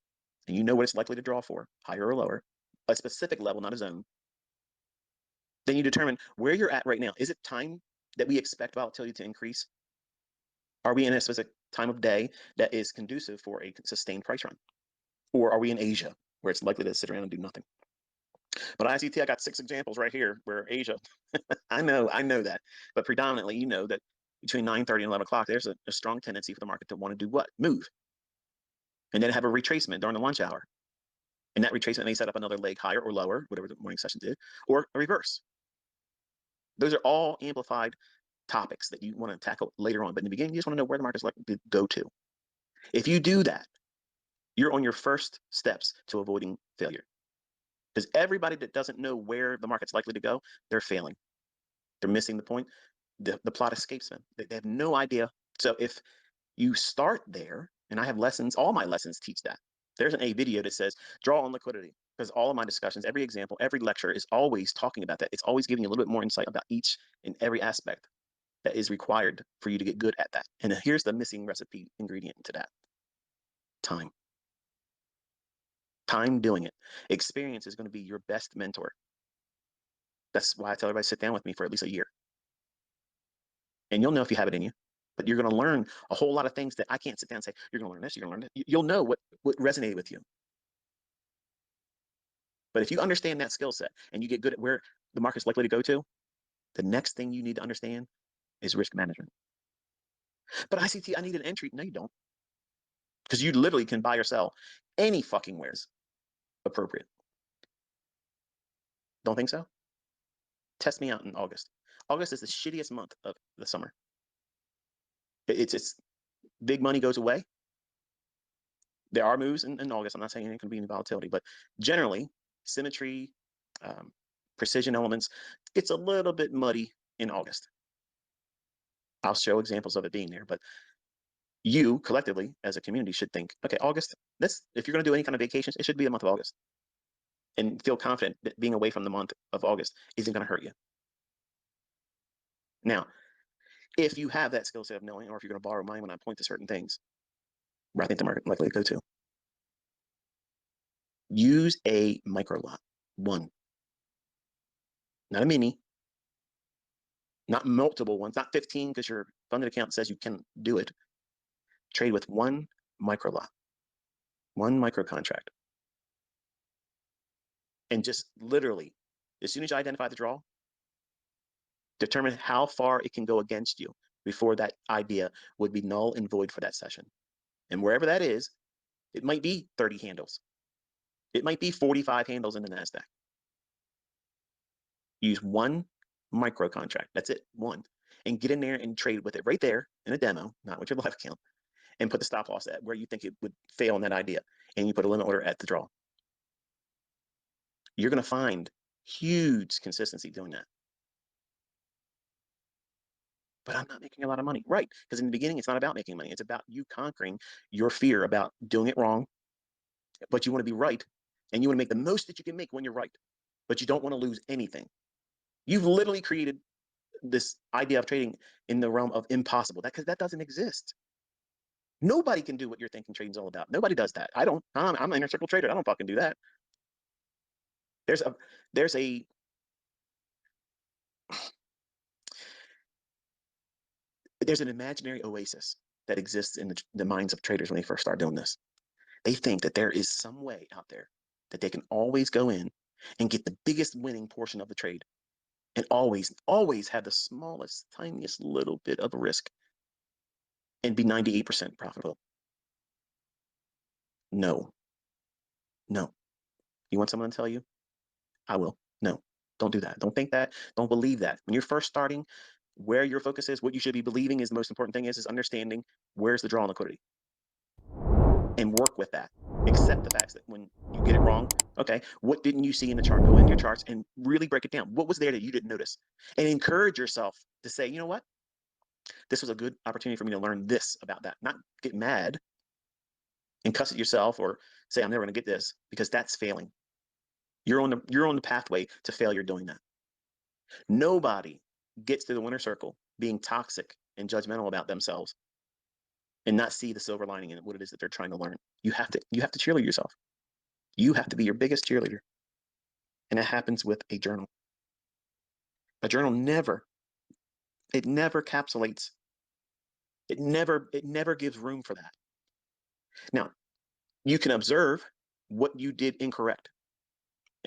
and you know what it's likely to draw for, higher or lower, a specific level, not a zone, then you determine where you're at right now. Is it time that we expect volatility to increase? Are we in a specific time of day that is conducive for a sustained price run? Or are we in Asia where it's likely to sit around and do nothing? But ICT, I got 6 examples right here where Asia, I know that, but predominantly, you know that between 9:30 and 11 o'clock, there's a strong tendency for the market to want to do what? Move. And then have a retracement during the lunch hour. And that retracement may set up another leg higher or lower, whatever the morning session did, or a reverse. Those are all amplified topics that you want to tackle later on. But in the beginning, you just want to know where the market's likely to go to. If you do that, you're on your first steps to avoiding failure. Because everybody that doesn't know where the market's likely to go, they're failing. They're missing the point. The plot escapes them. They have no idea. So if you start there, and I have lessons, all my lessons teach that. There's a video that says draw on liquidity, because all of my discussions, every example, every lecture is always talking about that. It's always giving you a little bit more insight about each and every aspect that is required for you to get good at that. And here's the missing recipe ingredient to that: time. Time doing it. Experience is going to be your best mentor. That's why I tell everybody sit down with me for at least a year. And you'll know if you have it in you. But you're going to learn a whole lot of things that I can't sit down and say, you're going to learn this, you're going to learn that. You'll know what resonated with you. But if you understand that skill set and you get good at where the market's likely to go to, the next thing you need to understand is risk management. But ICT, I need an entry. No, you don't. Because you literally can buy or sell any fucking wares appropriate. Don't think so? Test me out in August. August is the shittiest month of the summer. It's big money goes away. There are moves in August. I'm not saying it can be any volatility, but generally, symmetry, um, precision elements, it's a little bit muddy in August. I'll show examples of it being there, but you collectively as a community should think, okay, August, if you're going to do any kind of vacations, it should be the month of August, and feel confident that being away from the month of August isn't going to hurt you. Now, if you have that skill set of knowing, or if you're going to borrow mine when I point to certain things where I think the market likely to go to, use a micro lot, one, not a mini, not multiple ones, not 15 because your funded account says you can do it. Trade with one micro lot, one micro contract. And just literally, as soon as you identify the draw, determine how far it can go against you before that idea would be null and void for that session. And wherever that is, it might be 30 handles. It might be 45 handles in the NASDAQ. Use one micro contract. That's it, one. And get in there and trade with it right there in a demo, not with your live account, and put the stop loss at where you think it would fail in that idea. And you put a limit order at the draw. You're going to find huge consistency doing that. But I'm not making a lot of money. Right. Because in the beginning, it's not about making money. It's about you conquering your fear about doing it wrong. But you want to be right. And you want to make the most that you can make when you're right. But you don't want to lose anything. You've literally created this idea of trading in the realm of impossible, because that doesn't exist. Nobody can do what you're thinking trading's all about. Nobody does that. I don't. I'm an inner circle trader. I don't fucking do that. There's a there's a there's an imaginary oasis that exists in the minds of traders when they first start doing this. They think that there is some way out there that they can always go in and get the biggest winning portion of the trade and always have the smallest, tiniest little bit of a risk and be 98% profitable. No, no. You want someone to tell you? I will. No, don't do that. Don't think that. Don't believe that. When you're first starting, where your focus is, what you should be believing is the most important thing is understanding where's the draw on liquidity and work with that. Accept the facts that when you get it wrong, okay, what didn't you see in the chart? Go into your charts and really break it down. What was there that you didn't notice? And encourage yourself to say, you know what? This was a good opportunity for me to learn this about that. Not get mad and cuss at yourself or say, I'm never going to get this, because that's failing. You're on the pathway to failure doing that. Nobody gets to the winner circle being toxic and judgmental about themselves and not see the silver lining in what it is that they're trying to learn. You have to cheerlead yourself. You have to be your biggest cheerleader. And it happens with a journal. A journal never encapsulates. It never gives room for that. Now, you can observe what you did incorrect,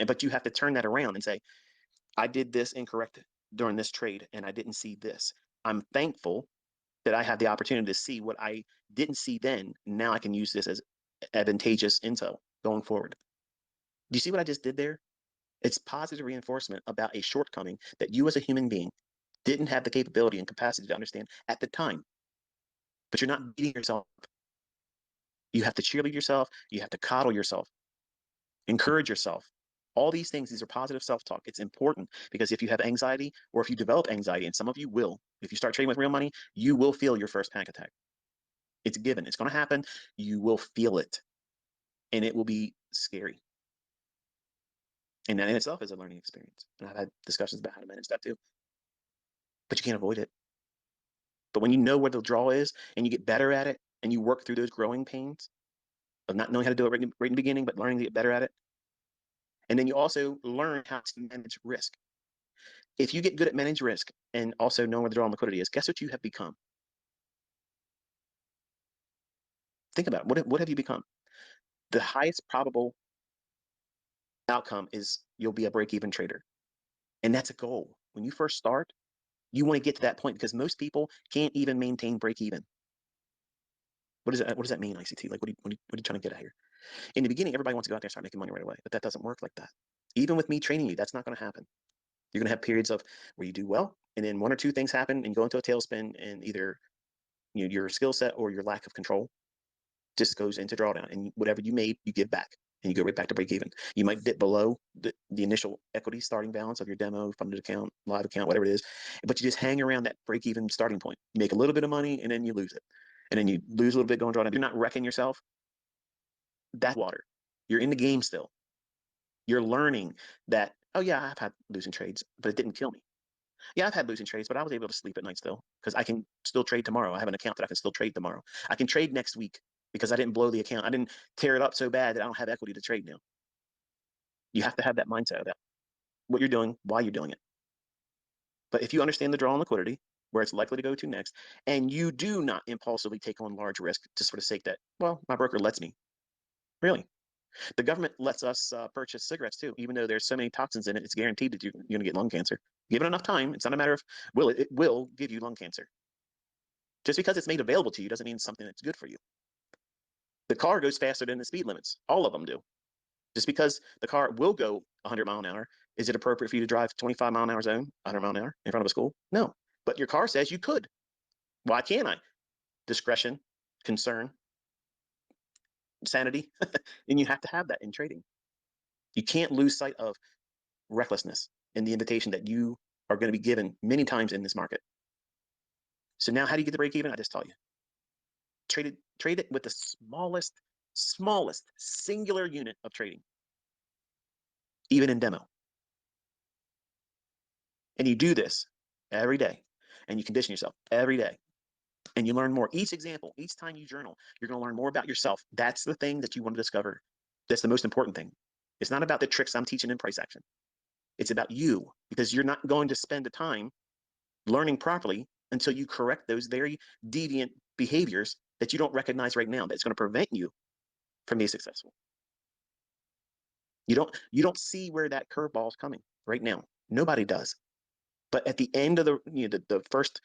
but you have to turn that around and say, I did this incorrect during this trade and I didn't see this. I'm thankful that I have the opportunity to see what I didn't see then. Now I can use this as advantageous intel going forward. Do you see what I just did there? It's positive reinforcement about a shortcoming that you as a human being didn't have the capability and capacity to understand at the time. But you're not beating yourself. You have to cheerlead yourself. You have to coddle yourself, encourage yourself. All these things, these are positive self-talk. It's important because if you have anxiety or if you develop anxiety, and some of you will, if you start trading with real money, you will feel your first panic attack. It's given. It's going to happen. You will feel it, and it will be scary. And that in itself is a learning experience. And I've had discussions about how to manage that too. But you can't avoid it. But when you know where the draw is and you get better at it and you work through those growing pains of not knowing how to do it right in the beginning, but learning to get better at it, and then you also learn how to manage risk. If you get good at manage risk and also know where the draw on liquidity is, guess what you have become? Think about it. What have you become? The highest probable outcome is you'll be a break-even trader. And that's a goal. When you first start, you want to get to that point because most people can't even maintain break-even. What does that mean, ICT? Like, what are you trying to get at here? In the beginning, everybody wants to go out there and start making money right away, but that doesn't work like that. Even with me training you, that's not going to happen. You're going to have periods of where you do well, and then one or two things happen, and you go into a tailspin, and either your skill set or your lack of control just goes into drawdown, and whatever you made, you give back, and you go right back to break even. You might dip below the initial equity starting balance of your demo, funded account, live account, whatever it is, but you just hang around that break even starting point. You make a little bit of money, and then you lose it, and then you lose a little bit going drawdown. You're not wrecking yourself. That's water. You're in the game still. You're learning that, oh yeah, I've had losing trades, but it didn't kill me. Yeah, I've had losing trades, but I was able to sleep at night still because I can still trade tomorrow. I have an account that I can still trade tomorrow. I can trade next week because I didn't blow the account. I didn't tear it up so bad that I don't have equity to trade now. You have to have that mindset of that, what you're doing, why you're doing it. But if you understand the draw on liquidity, where it's likely to go to next, and you do not impulsively take on large risk just for the sake that, well, my broker lets me. Really? The government lets us purchase cigarettes too, even though there's so many toxins in it. It's guaranteed that you're going to get lung cancer. Give it enough time. It's not a matter of will it. It will give you lung cancer. Just because it's made available to you doesn't mean it's something that's good for you. The car goes faster than the speed limits. All of them do. Just because the car will go 100 mile an hour, is it appropriate for you to drive 25 mile an hour zone, 100 mile an hour in front of a school? No. But your car says you could. Why can't I? Discretion, concern, sanity. And you have to have that in trading. You can't lose sight of recklessness and the invitation that you are going to be given many times in this market. So now how do you get the break even? I just tell you. Trade it with the smallest singular unit of trading, even in demo. And you do this every day, and you condition yourself every day. And you learn more. Each example, each time you journal, you're going to learn more about yourself. That's the thing that you want to discover. That's the most important thing. It's not about the tricks I'm teaching in price action. It's about you, because you're not going to spend the time learning properly until you correct those very deviant behaviors that you don't recognize right now. That's going to prevent you from being successful. You don't see where that curveball is coming right now. Nobody does. But at the end of the first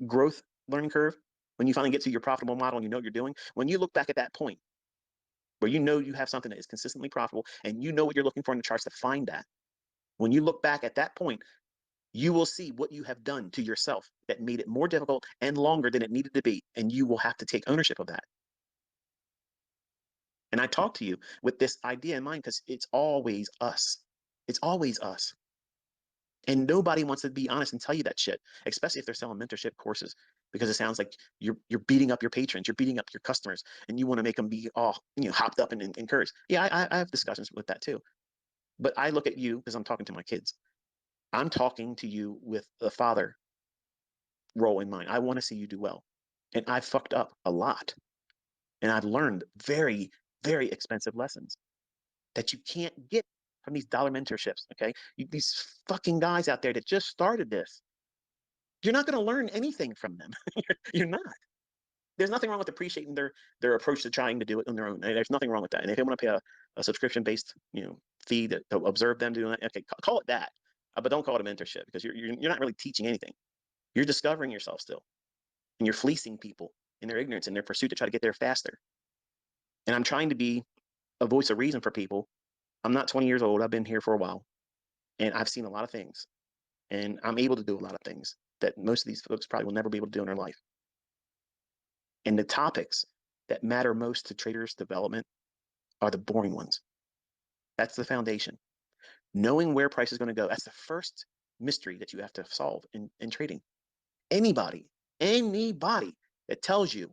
growth learning curve, when you finally get to your profitable model and you know what you're doing, when you look back at that point where you know you have something that is consistently profitable and you know what you're looking for in the charts to find that, when you look back at that point, you will see what you have done to yourself that made it more difficult and longer than it needed to be. And you will have to take ownership of that. And I talk to you with this idea in mind because it's always us. It's always us. And nobody wants to be honest and tell you that shit, especially if they're selling mentorship courses, because it sounds like you're beating up your patrons, you're beating up your customers, and you want to make them be all hopped up and encouraged. Yeah, I have discussions with that too. But I look at you because I'm talking to my kids. I'm talking to you with the father role in mind. I want to see you do well. And I've fucked up a lot. And I've learned very, very expensive lessons that you can't get from these dollar mentorships. Okay. These fucking guys out there that just started this, you're not going to learn anything from them. You're not. There's nothing wrong with appreciating their approach to trying to do it on their own. There's nothing wrong with that. And if they want to pay a subscription based fee to observe them doing that, okay, call it that. But don't call it a mentorship, because you're not really teaching anything. You're discovering yourself still, and you're fleecing people in their ignorance and their pursuit to try to get there faster. And I'm trying to be a voice of reason for people. I'm not 20 years old. I've been here for a while, and I've seen a lot of things, and I'm able to do a lot of things that most of these folks probably will never be able to do in their life. And the topics that matter most to traders' development are the boring ones. That's the foundation. Knowing where price is going to go, that's the first mystery that you have to solve in trading. Anybody that tells you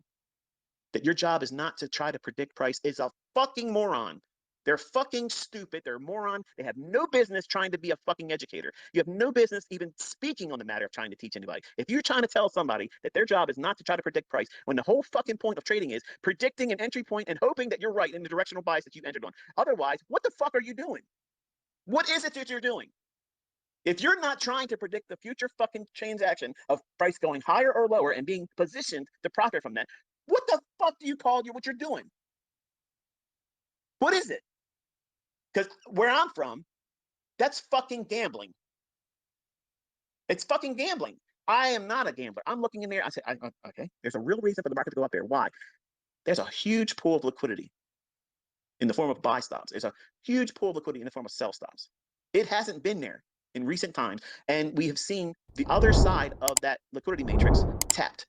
that your job is not to try to predict price is a fucking moron. They're fucking stupid. They're a moron. They have no business trying to be a fucking educator. You have no business even speaking on the matter of trying to teach anybody. If you're trying to tell somebody that their job is not to try to predict price, when the whole fucking point of trading is predicting an entry point and hoping that you're right in the directional bias that you've entered on. Otherwise, what the fuck are you doing? What is it that you're doing? If you're not trying to predict the future fucking transaction of price going higher or lower and being positioned to profit from that, what the fuck do you call what you're doing? What is it? Because where I'm from, that's fucking gambling. It's fucking gambling. I am not a gambler. I'm looking in there. I say, okay, there's a real reason for the market to go up there. Why? There's a huge pool of liquidity in the form of buy stops. There's a huge pool of liquidity in the form of sell stops. It hasn't been there in recent times. And we have seen the other side of that liquidity matrix tapped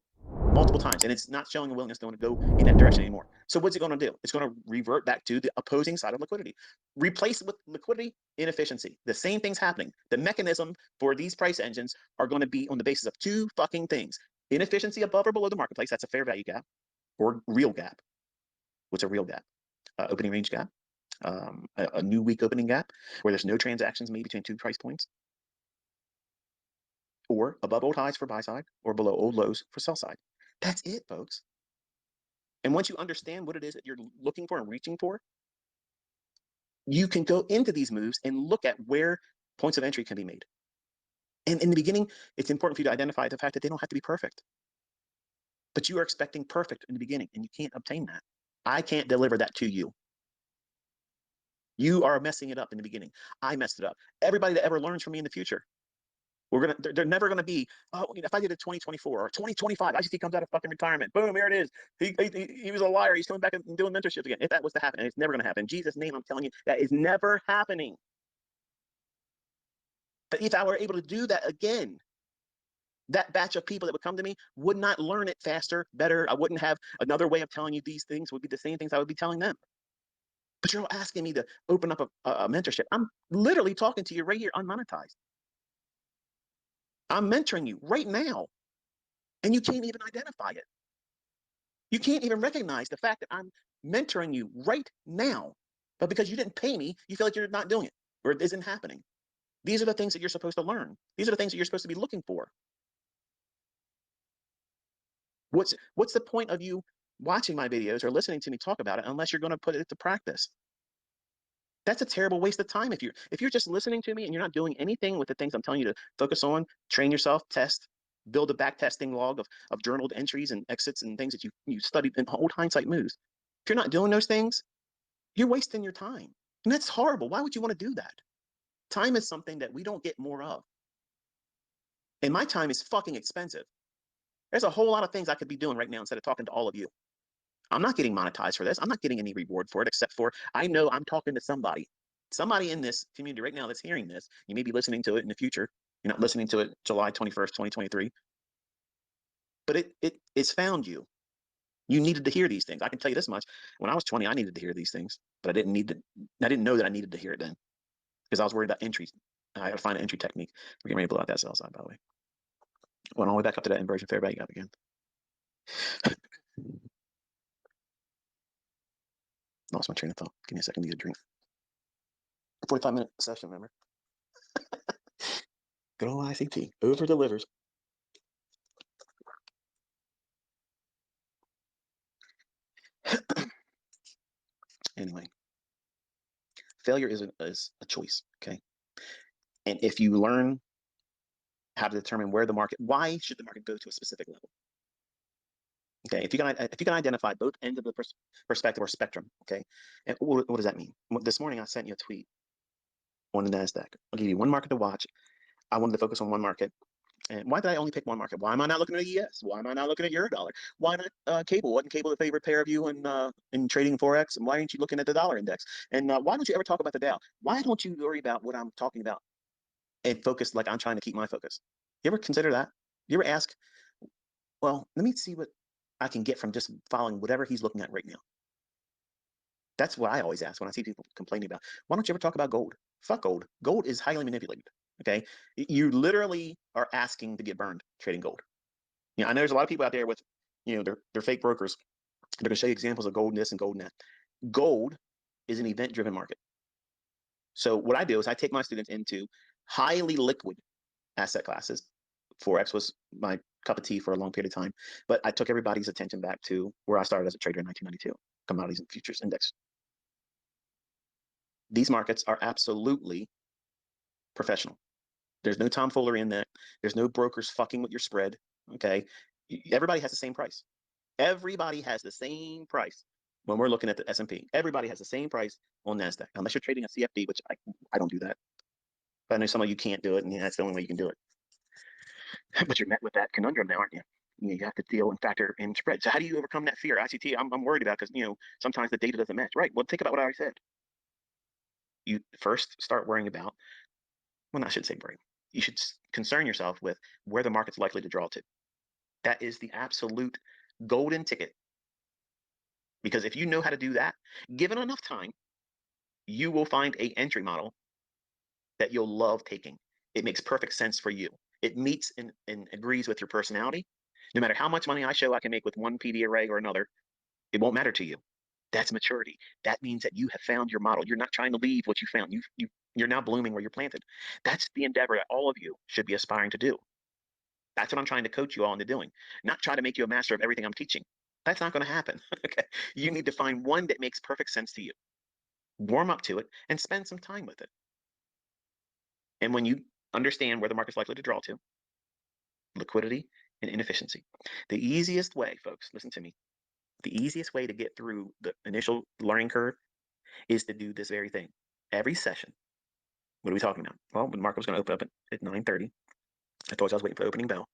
multiple times, and it's not showing a willingness to go in that direction anymore. So what's it going to do? It's going to revert back to the opposing side of liquidity, replace it with liquidity inefficiency. The same thing's happening. The mechanism for these price engines are going to be on the basis of two fucking things: inefficiency above or below the marketplace. That's a fair value gap, or real gap. What's a real gap? Opening range gap, a new week opening gap where there's no transactions made between two price points, or above old highs for buy side or below old lows for sell side. That's it, folks. And once you understand what it is that you're looking for and reaching for, you can go into these moves and look at where points of entry can be made. And in the beginning, it's important for you to identify the fact that they don't have to be perfect. But you are expecting perfect in the beginning, and you can't obtain that. I can't deliver that to you. You are messing it up in the beginning. I messed it up. Everybody that ever learns from me in the future, they're never gonna be, oh, if I did a 2024 or 2025, ICT comes out of fucking retirement. Boom, here it is. He was a liar. He's coming back and doing mentorships again. If that was to happen, and it's never gonna happen. In Jesus' name, I'm telling you, that is never happening. But if I were able to do that again, that batch of people that would come to me would not learn it faster, better. I wouldn't have another way of telling you these things. Would be the same things I would be telling them. But you're asking me to open up a mentorship. I'm literally talking to you right here, unmonetized. I'm mentoring you right now, and you can't even identify it. You can't even recognize the fact that I'm mentoring you right now. But because you didn't pay me, you feel like you're not doing it, or it isn't happening. These are the things that you're supposed to learn. These are the things that you're supposed to be looking for. What's the point of you watching my videos or listening to me talk about it unless you're going to put it to practice? That's a terrible waste of time. If you're just listening to me and you're not doing anything with the things I'm telling you to focus on, train yourself, test, build a back testing log of journaled entries and exits and things that you studied in old hindsight moves. If you're not doing those things, you're wasting your time. And that's horrible. Why would you want to do that? Time is something that we don't get more of. And my time is fucking expensive. There's a whole lot of things I could be doing right now instead of talking to all of you. I'm not getting monetized for this. I'm not getting any reward for it, except for I know I'm talking to somebody. Somebody in this community right now that's hearing this. You may be listening to it in the future. You're not listening to it July 21st, 2023, but it's found you. You needed to hear these things. I can tell you this much. When I was 20, I needed to hear these things, but I didn't know that I needed to hear it then because I was worried about entries. I got to find an entry technique. We're getting ready to blow out that sell side, by the way. Went all the way back up to that inversion fair value gap again. Lost my train of thought. Give me a second to get a drink. 45-minute session, remember? Good old ICT. Over delivers. Anyway, failure is a choice, okay? And if you learn how to determine why should the market go to a specific level? Okay, if you can identify both ends of the perspective or spectrum, okay, and what does that mean? This morning I sent you a tweet on the Nasdaq. I'll give you one market to watch. I wanted to focus on one market. And why did I only pick one market? Why am I not looking at ES? Why am I not looking at Eurodollar? Why not cable? Wasn't cable the favorite pair of you in trading forex? And why aren't you looking at the dollar index? And why don't you ever talk about the Dow? Why don't you worry about what I'm talking about and focus like I'm trying to keep my focus? You ever consider that? You ever ask, well, let me see what I can get from just following whatever he's looking at right now. That's what I always ask when I see people complaining about. Why don't you ever talk about gold? Fuck gold. Gold is highly manipulated. Okay, you literally are asking to get burned trading gold. You know, I know there's a lot of people out there with, they're fake brokers. They're going to show you examples of gold in this and gold in that. Gold is an event-driven market. So what I do is I take my students into highly liquid asset classes. Forex was my cup of tea for a long period of time, but I took everybody's attention back to where I started as a trader in 1992, commodities and futures index. These markets are absolutely professional. There's no tomfoolery in that. There's no brokers fucking with your spread. Okay. Everybody has the same price. Everybody has the same price when we're looking at the S&P. Everybody has the same price on NASDAQ, unless you're trading a CFD, which I don't do that. But I know some of you can't do it, and that's the only way you can do it. But you're met with that conundrum now, aren't you? You have to deal and factor in spread. So how do you overcome that fear? ICT, I'm worried about because, sometimes the data doesn't match. Right. Well, think about what I already said. You first start worrying about, well, I shouldn't say worry. You should concern yourself with where the market's likely to draw to. That is the absolute golden ticket. Because if you know how to do that, given enough time, you will find a entry model that you'll love taking. It makes perfect sense for you. It meets and agrees with your personality. No matter how much money I show I can make with one PD array or another, it won't matter to you. That's maturity. That means that you have found your model. You're not trying to leave what you found. You're now blooming where you're planted. That's the endeavor that all of you should be aspiring to do. That's what I'm trying to coach you all into doing. Not try to make you a master of everything I'm teaching. That's not going to happen. Okay. You need to find one that makes perfect sense to you. Warm up to it and spend some time with it. And when you understand where the market's likely to draw to, liquidity and inefficiency. The easiest way, folks, listen to me. The easiest way to get through the initial learning curve is to do this very thing. Every session, what are we talking about? Well, the market was going to open up at 9:30. I told you I was waiting for the opening bell.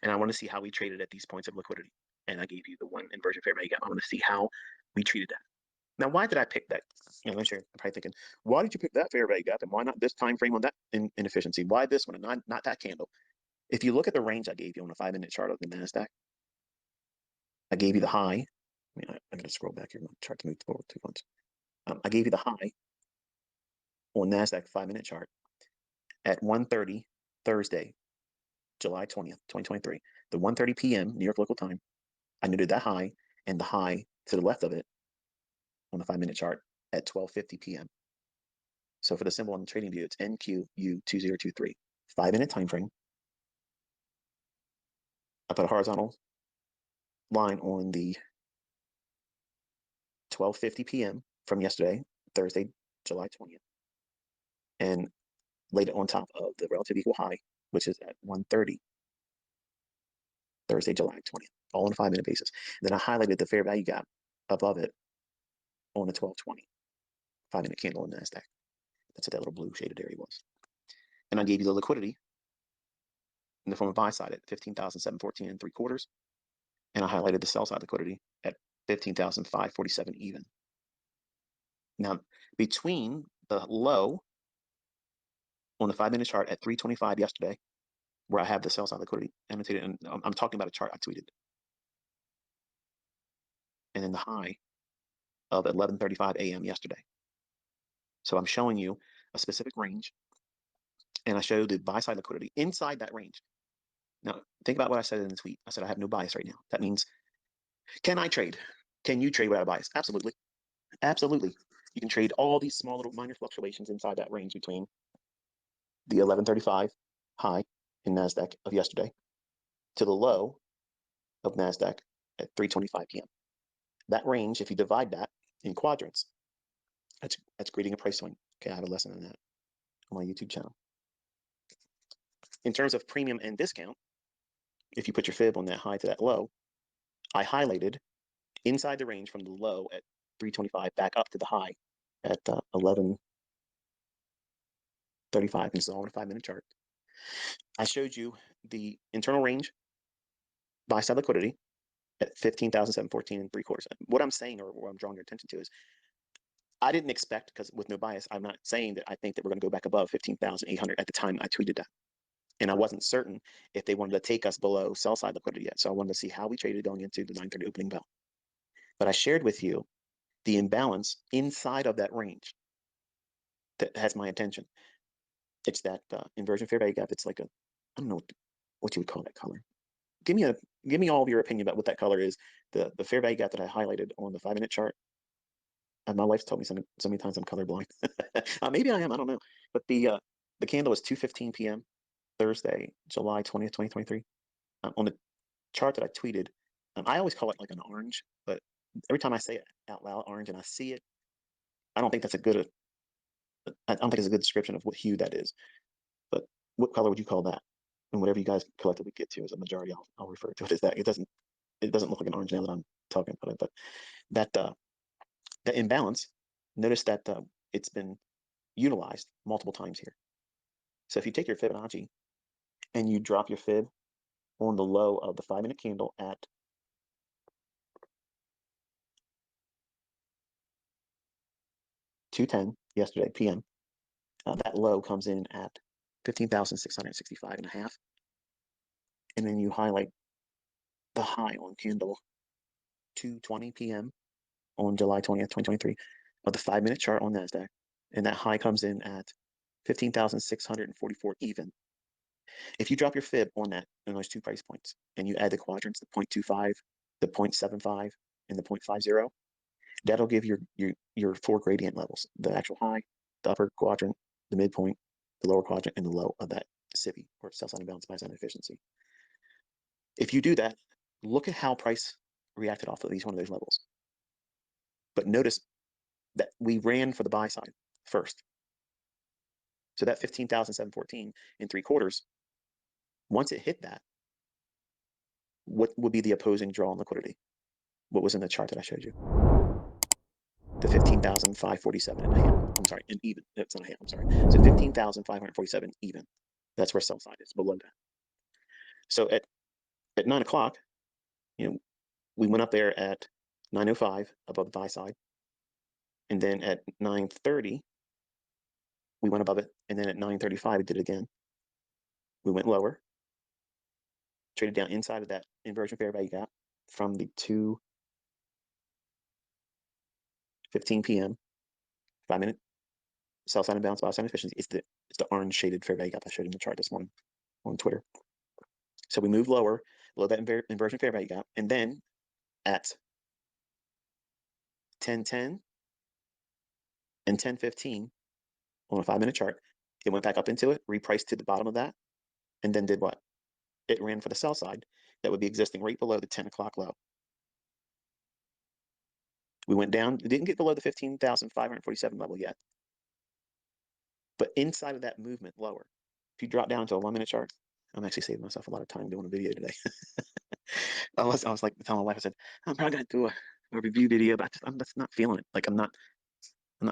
And I want to see how we traded at these points of liquidity. And I gave you the one inversion fair value gap. I want to see how we treated that. Now, why did I pick that? I'm sure you're probably thinking, why did you pick that fair value gap? And why not this time frame on that inefficiency? Why this one and not that candle? If you look at the range I gave you on a 5-minute chart of the NASDAQ, I gave you the high. I'm going to scroll back here. I'm going to try to move forward 2 months. I gave you the high on NASDAQ 5-minute chart at 1:30 Thursday, July 20th, 2023. The 1:30 p.m. New York local time. I noted that high and the high to the left of it on the 5-minute chart at 12:50 p.m. So for the symbol on the trading view, it's NQU2023. 5-minute time frame. I put a horizontal line on the 12:50 p.m. from yesterday, Thursday, July 20th, and laid it on top of the relative equal high, which is at 1:30, Thursday, July 20th, all on a 5-minute basis. And then I highlighted the fair value gap above it on the 12:20 5-minute candle in NASDAQ. That's what that little blue shaded area was. And I gave you the liquidity in the form of buy side at 15,714 and 3/4. And I highlighted the sell side liquidity at 15,547 even. Now, between the low on the 5-minute chart at 325 yesterday, where I have the sell side liquidity annotated, and I'm talking about a chart I tweeted, and then the high of 11:35 a.m. yesterday. So I'm showing you a specific range, and I showed the buy side liquidity inside that range. Now, think about what I said in the tweet. I said I have no bias right now. That means, can I trade? Can you trade without a bias? Absolutely. Absolutely. You can trade all these small little minor fluctuations inside that range between the 11:35 high in NASDAQ of yesterday to the low of NASDAQ at 3:25 p.m. That range, if you divide that in quadrants, that's creating a price swing. Okay, I have a lesson on that on my YouTube channel. In terms of premium and discount, if you put your fib on that high to that low, I highlighted inside the range from the low at 325 back up to the high at 11:35. This is all on a 5-minute chart. I showed you the internal range buy side liquidity at 15,714 and 3/4. What I'm saying, or what I'm drawing your attention to, is I didn't expect, because with no bias, I'm not saying that I think that we're going to go back above 15,800 at the time I tweeted that. And I wasn't certain if they wanted to take us below sell side liquidity yet. So I wanted to see how we traded going into the 9:30 opening bell. But I shared with you the imbalance inside of that range that has my attention. It's that inversion fair value gap. It's like a, I don't know what you would call that color. Give me all of your opinion about what that color is. The fair value gap that I highlighted on the 5-minute chart. And my wife's told me so many times I'm colorblind. Maybe I am. I don't know. But the candle was 2:15 p.m. Thursday, July 20th, 2023. On the chart that I tweeted, I always call it like an orange, but every time I say it out loud, orange, and I see it, I don't think that's a good. I don't think it's a good description of what hue that is. But what color would you call that? And whatever you guys collectively get to as a majority, I'll refer to it as that. It doesn't look like an orange now that I'm talking about it, but that imbalance, notice that it's been utilized multiple times here. So if you take your Fibonacci and you drop your fib on the low of the 5-minute candle at 2:10 yesterday p.m., that low comes in at 15,665 and a half. And then you highlight the high on candle 2:20 p.m. on July 20th, 2023 of the 5-minute chart on NASDAQ. And that high comes in at 15,644 even. If you drop your fib on those two price points, and you add the quadrants, the 0.25, the 0.75, and the 0.50, that'll give your 4 gradient levels: the actual high, the upper quadrant, the midpoint, the lower quadrant, and the low of that SIBI, or sell side imbalance buy side efficiency. If you do that, look at how price reacted off of each one of those levels. But notice that we ran for the buy side first. So that 15,714 and 3/4, once it hit that, what would be the opposing draw on liquidity? What was in the chart that I showed you? The 15,547 and a half. I'm sorry, and even. It's not a half, I'm sorry. So 15,547 even. That's where sell side is, below that. So at 9 o'clock, we went up there at 9:05 above the buy side. And then at 9:30, we went above it. And then at 9:35, we did it again. We went lower, traded down inside of that inversion fair value gap from the 2:15 p.m. 5-minute sell side imbalance, buy side efficiency. It's the orange shaded fair value gap I showed you in the chart this morning on Twitter. So we moved lower, below that inversion fair value gap, and then at 10:10 and 10:15 on a 5-minute chart, it went back up into it, repriced to the bottom of that, and then did what? It ran for the sell side that would be existing right below the 10 o'clock low. We went down, it didn't get below the 15,547 level yet. But inside of that movement lower, if you drop down to a 1 minute chart, I'm actually saving myself a lot of time doing a video today. I was like telling my wife, I said, I'm probably gonna do a review video, but I'm just not feeling it. Like I'm not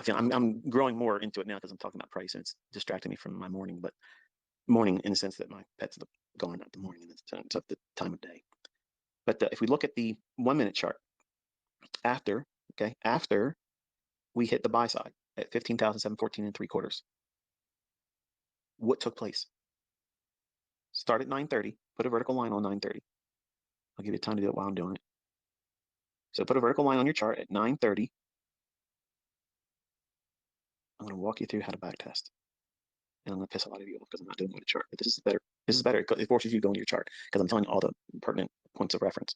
feeling. I'm growing more into it now because I'm talking about price and it's distracting me from my morning. But morning in the sense that my pet's gone at the morning in the sense of the time of day. But if we look at the 1 minute chart after, okay, after we hit the buy side at 15,714 and 3/4, what took place? Start at 9:30. Put a vertical line on 9:30. I'll give you time to do it while I'm doing it. So put a vertical line on your chart at 9:30. I'm going to walk you through how to backtest. And I'm going to piss a lot of you off because I'm not doing it with a chart. But this is better. This is better. It forces you to go into your chart because I'm telling you all the pertinent points of reference.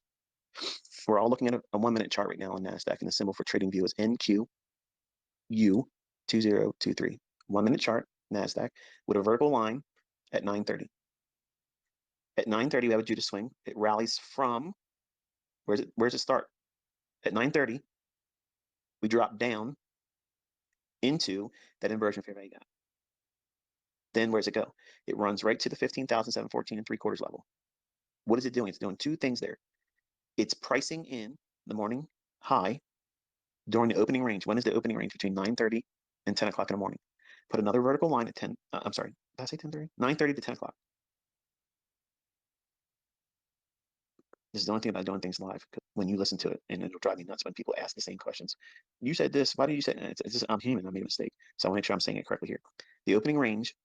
We're all looking at a 1 minute chart right now on NASDAQ, and the symbol for trading view is NQU2023. 1 minute chart, NASDAQ, with a vertical line at 9:30. At 9:30, we have a Judas swing. It rallies from, where's it start? At 9:30, we drop down into that inversion fair value gap. Then where's it go? It runs right to the 15,714 and 3/4 level. What is it doing? It's doing two things there. It's pricing in the morning high during the opening range. When is the opening range? Between 9:30 and 10 o'clock in the morning. Put another vertical line at 10. I'm sorry, did I say 10:30? 9:30 to 10 o'clock. This is the only thing about doing things live. When you listen to it, and it'll drive me nuts when people ask the same questions. You said this. Why did you say it? It's just, I'm human. I made a mistake. So I want to make sure I'm saying it correctly here. The opening range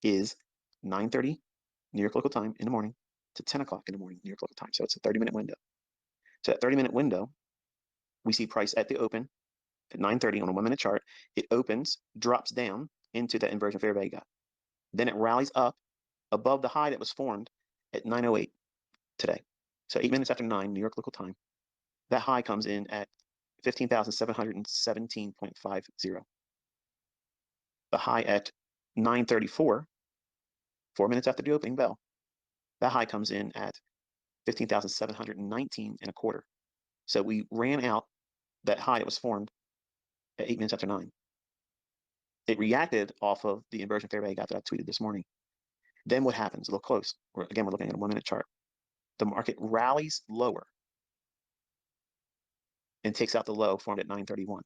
is 9:30 New York local time in the morning to 10 o'clock in the morning New York local time. So it's a 30-minute window. So that 30-minute window, we see price at the open at 9:30 on a 1 minute chart. It opens, drops down into that inversion fair value gap. Then it rallies up above the high that was formed at 9:08 today. So 8 minutes after 9 New York local time, that high comes in at 15,717.50. The high at 9:34, 4 minutes after the opening bell, that high comes in at 15,719 and a quarter. So we ran out that high that was formed at 8 minutes after 9. It reacted off of the inversion fair value gap that I tweeted this morning. Then what happens? Look close. Again, we're looking at a 1 minute chart. The market rallies lower and takes out the low formed at 9:31.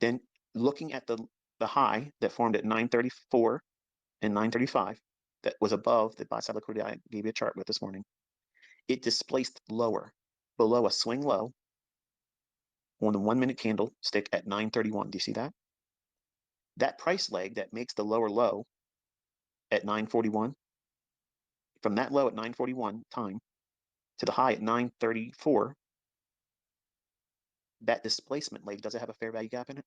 Then looking at the high that formed at 9:34 and 9:35 that was above the buy side liquidity I gave you a chart with this morning, it displaced lower below a swing low on the 1 minute candlestick at 9:31. Do you see that? That price leg that makes the lower low at 9:41, from that low at 9:41 time to the high at 9:34, that displacement leg, does it have a fair value gap in it?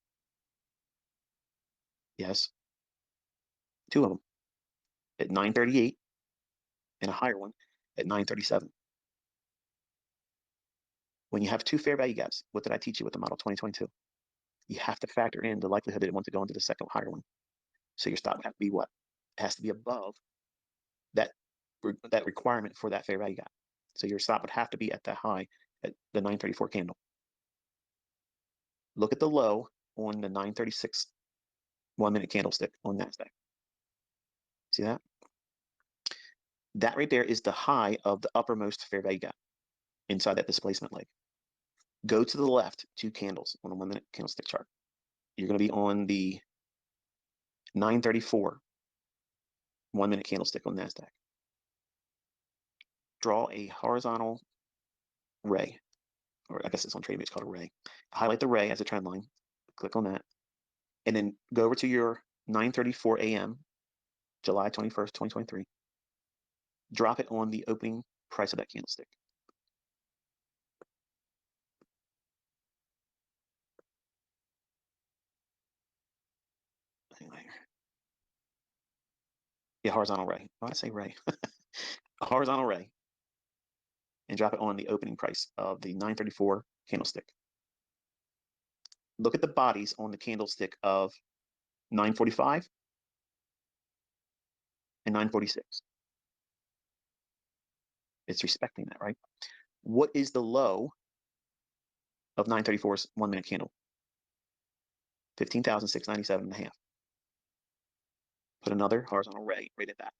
Yes, two of them at 9:38 and a higher one at 9:37. When you have two fair value gaps, what did I teach you with the model 2022? You have to factor in the likelihood that it wants to go into the second higher one. So your stop would have to be what? It has to be above that requirement for that fair value gap. So your stop would have to be at the high at the 9:34 candle. Look at the low on the 9:36 1 minute candlestick on NASDAQ. See that? That right there is the high of the uppermost fair value gap inside that displacement leg. Go to the left 2 candles on a 1 minute candlestick chart. You're going to be on the 9:34 1 minute candlestick on NASDAQ. Draw a horizontal ray, or I guess it's on TradingView, it's called a ray. Highlight the ray as a trend line. Click on that. And then go over to your 9:34 a.m., July 21st, 2023. Drop it on the opening price of that candlestick. Yeah, horizontal ray. Why did I say ray? A horizontal ray. And drop it on the opening price of the 9:34 candlestick. Look at the bodies on the candlestick of 9:45 and 9:46. It's respecting that, right? What is the low of 934's 1 minute candle. 15,697 and a half. Put another horizontal ray right at that.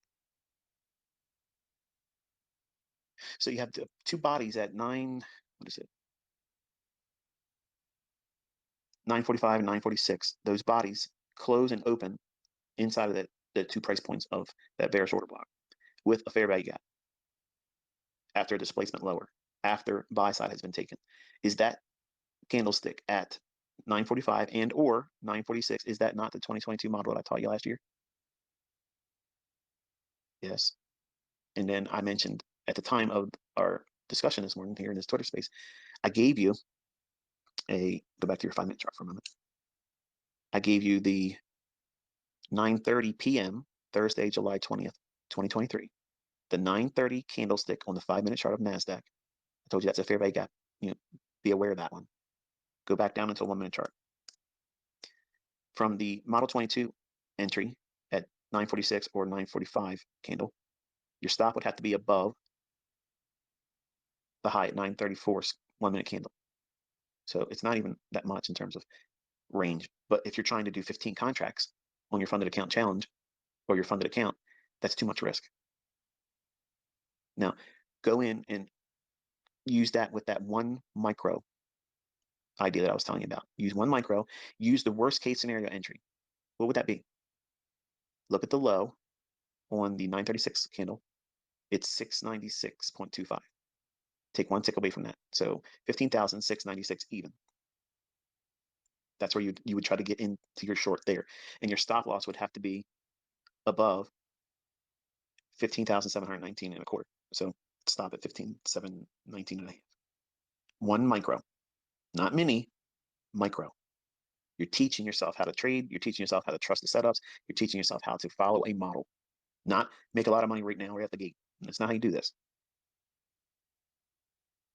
So you have the two bodies at 945 and 946. Those bodies close and open inside of the two price points of that bearish order block with a fair value gap after a displacement lower, after buy side has been taken. Is that candlestick at 945 and or 946, is that not the 2022 model that I taught you last year? Yes. And then I mentioned at the time of our discussion this morning here in this Twitter space, I gave you go back to your 5-minute chart for a moment. I gave you the 9:30 p.m. Thursday, July 20th, 2023. The 9:30 candlestick on the 5-minute chart of NASDAQ. I told you that's a fair value gap. Be aware of that one. Go back down into a 1-minute chart. From the Model 22 entry at 946 or 945 candle, your stop would have to be above the high at 934's 1-minute candle. So it's not even that much in terms of range. But if you're trying to do 15 contracts on your funded account challenge or your funded account, that's too much risk. Now, go in and use that with that 1 micro idea that I was telling you about. Use 1 micro, use the worst case scenario entry. What would that be? Look at the low on the 936 candle. It's 696.25. Take 1 tick away from that. So 15,696 even. That's where you would try to get into your short there. And your stop loss would have to be above 15,719 and a quarter. So stop at 15,719 and a half. 1 micro, not mini, micro. You're teaching yourself how to trade. You're teaching yourself how to trust the setups. You're teaching yourself how to follow a model, not make a lot of money right now right at the gate. That's not how you do this.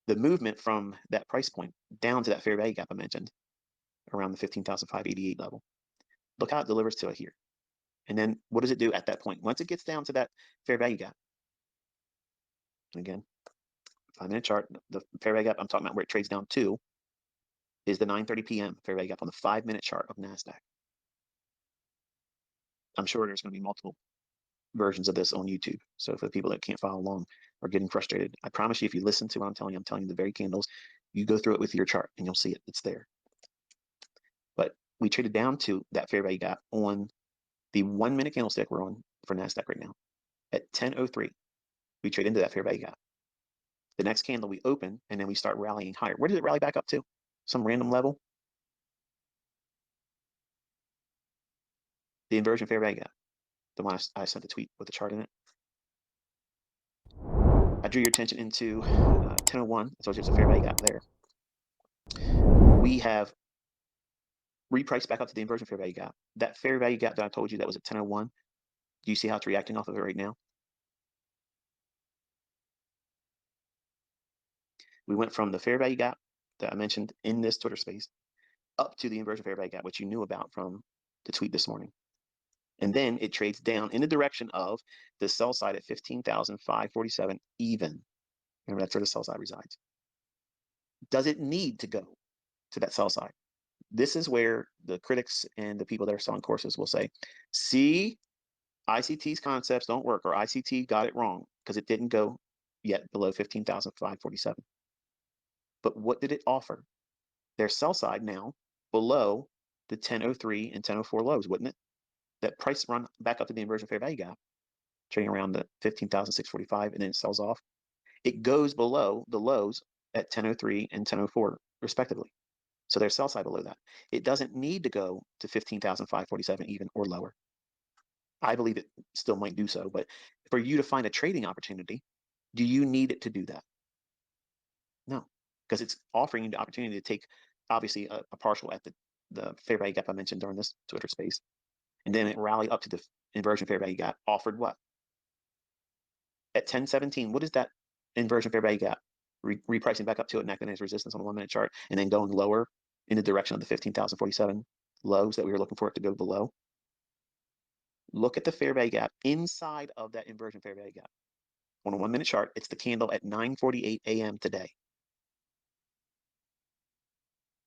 The movement from that price point down to that fair value gap I mentioned, around the 15,588 level. Look how it delivers to it here. And then what does it do at that point? Once it gets down to that fair value gap, and again, 5-minute chart, the fair value gap I'm talking about where it trades down to is the 9:30 p.m. fair value gap on the 5-minute chart of NASDAQ. I'm sure there's going to be multiple versions of this on YouTube. So for the people that can't follow along or getting frustrated, I promise you, if you listen to what I'm telling you the very candles, you go through it with your chart and you'll see it. It's there. But we traded down to that fair value gap on the 1-minute candlestick we're on for NASDAQ right now. At 10:03, we trade into that fair value gap. The next candle we open, and then we start rallying higher. Where did it rally back up to? Some random level? The inversion fair value gap. The one I sent a tweet with the chart in it. I drew your attention into 10:01. I told you it's a fair value gap there. We have repriced back up to the inversion fair value gap. That fair value gap that I told you that was at 10:01. Do you see how it's reacting off of it right now? We went from the fair value gap that I mentioned in this Twitter space up to the inversion fair value gap, which you knew about from the tweet this morning. And then it trades down in the direction of the sell side at 15,547 even. Remember, that's where the sell side resides. Does it need to go to that sell side? This is where the critics and the people that are selling courses will say, see, ICT's concepts don't work, or ICT got it wrong because it didn't go yet below 15,547. But what did it offer? Their sell side now below the 10:03 and 10:04 lows, wouldn't it? That price run back up to the inversion fair value gap, trading around the 15,645, and then it sells off. It goes below the lows at 10:03 and 10:04, respectively. So there's sell side below that. It doesn't need to go to 15,547 even or lower. I believe it still might do so, but for you to find a trading opportunity, do you need it to do that? No, because it's offering you the opportunity to take, obviously, a partial at the fair value gap I mentioned during this Twitter space. And then it rallied up to the inversion fair value gap, offered what? At 10:17, what is that inversion fair value gap? Repricing back up to it and acting as resistance on the 1-minute chart, and then going lower in the direction of the 15,047 lows that we were looking for it to go below. Look at the fair value gap inside of that inversion fair value gap. On a 1-minute chart, it's the candle at 9:48 a.m. today.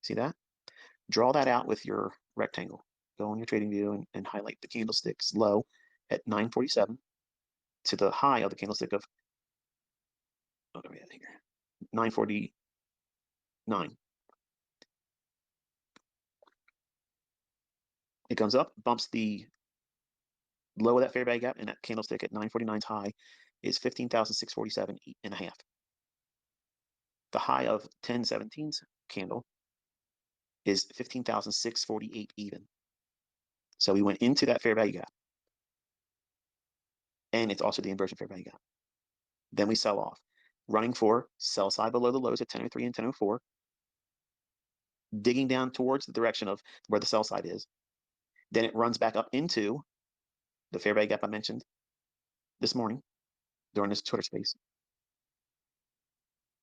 See that? Draw that out with your rectangle. Go on your trading view and highlight the candlestick's low at 947 to the high of the candlestick of, what are we at here? 949. It comes up, bumps the low of that fair value gap, and that candlestick at 949's high is 15,647 and a half. The high of 1017's candle is 15,648 even. So we went into that fair value gap. And it's also the inversion fair value gap. Then we sell off, running for sell side below the lows at 1003 and 1004, digging down towards the direction of where the sell side is. Then it runs back up into the fair value gap I mentioned this morning during this Twitter space.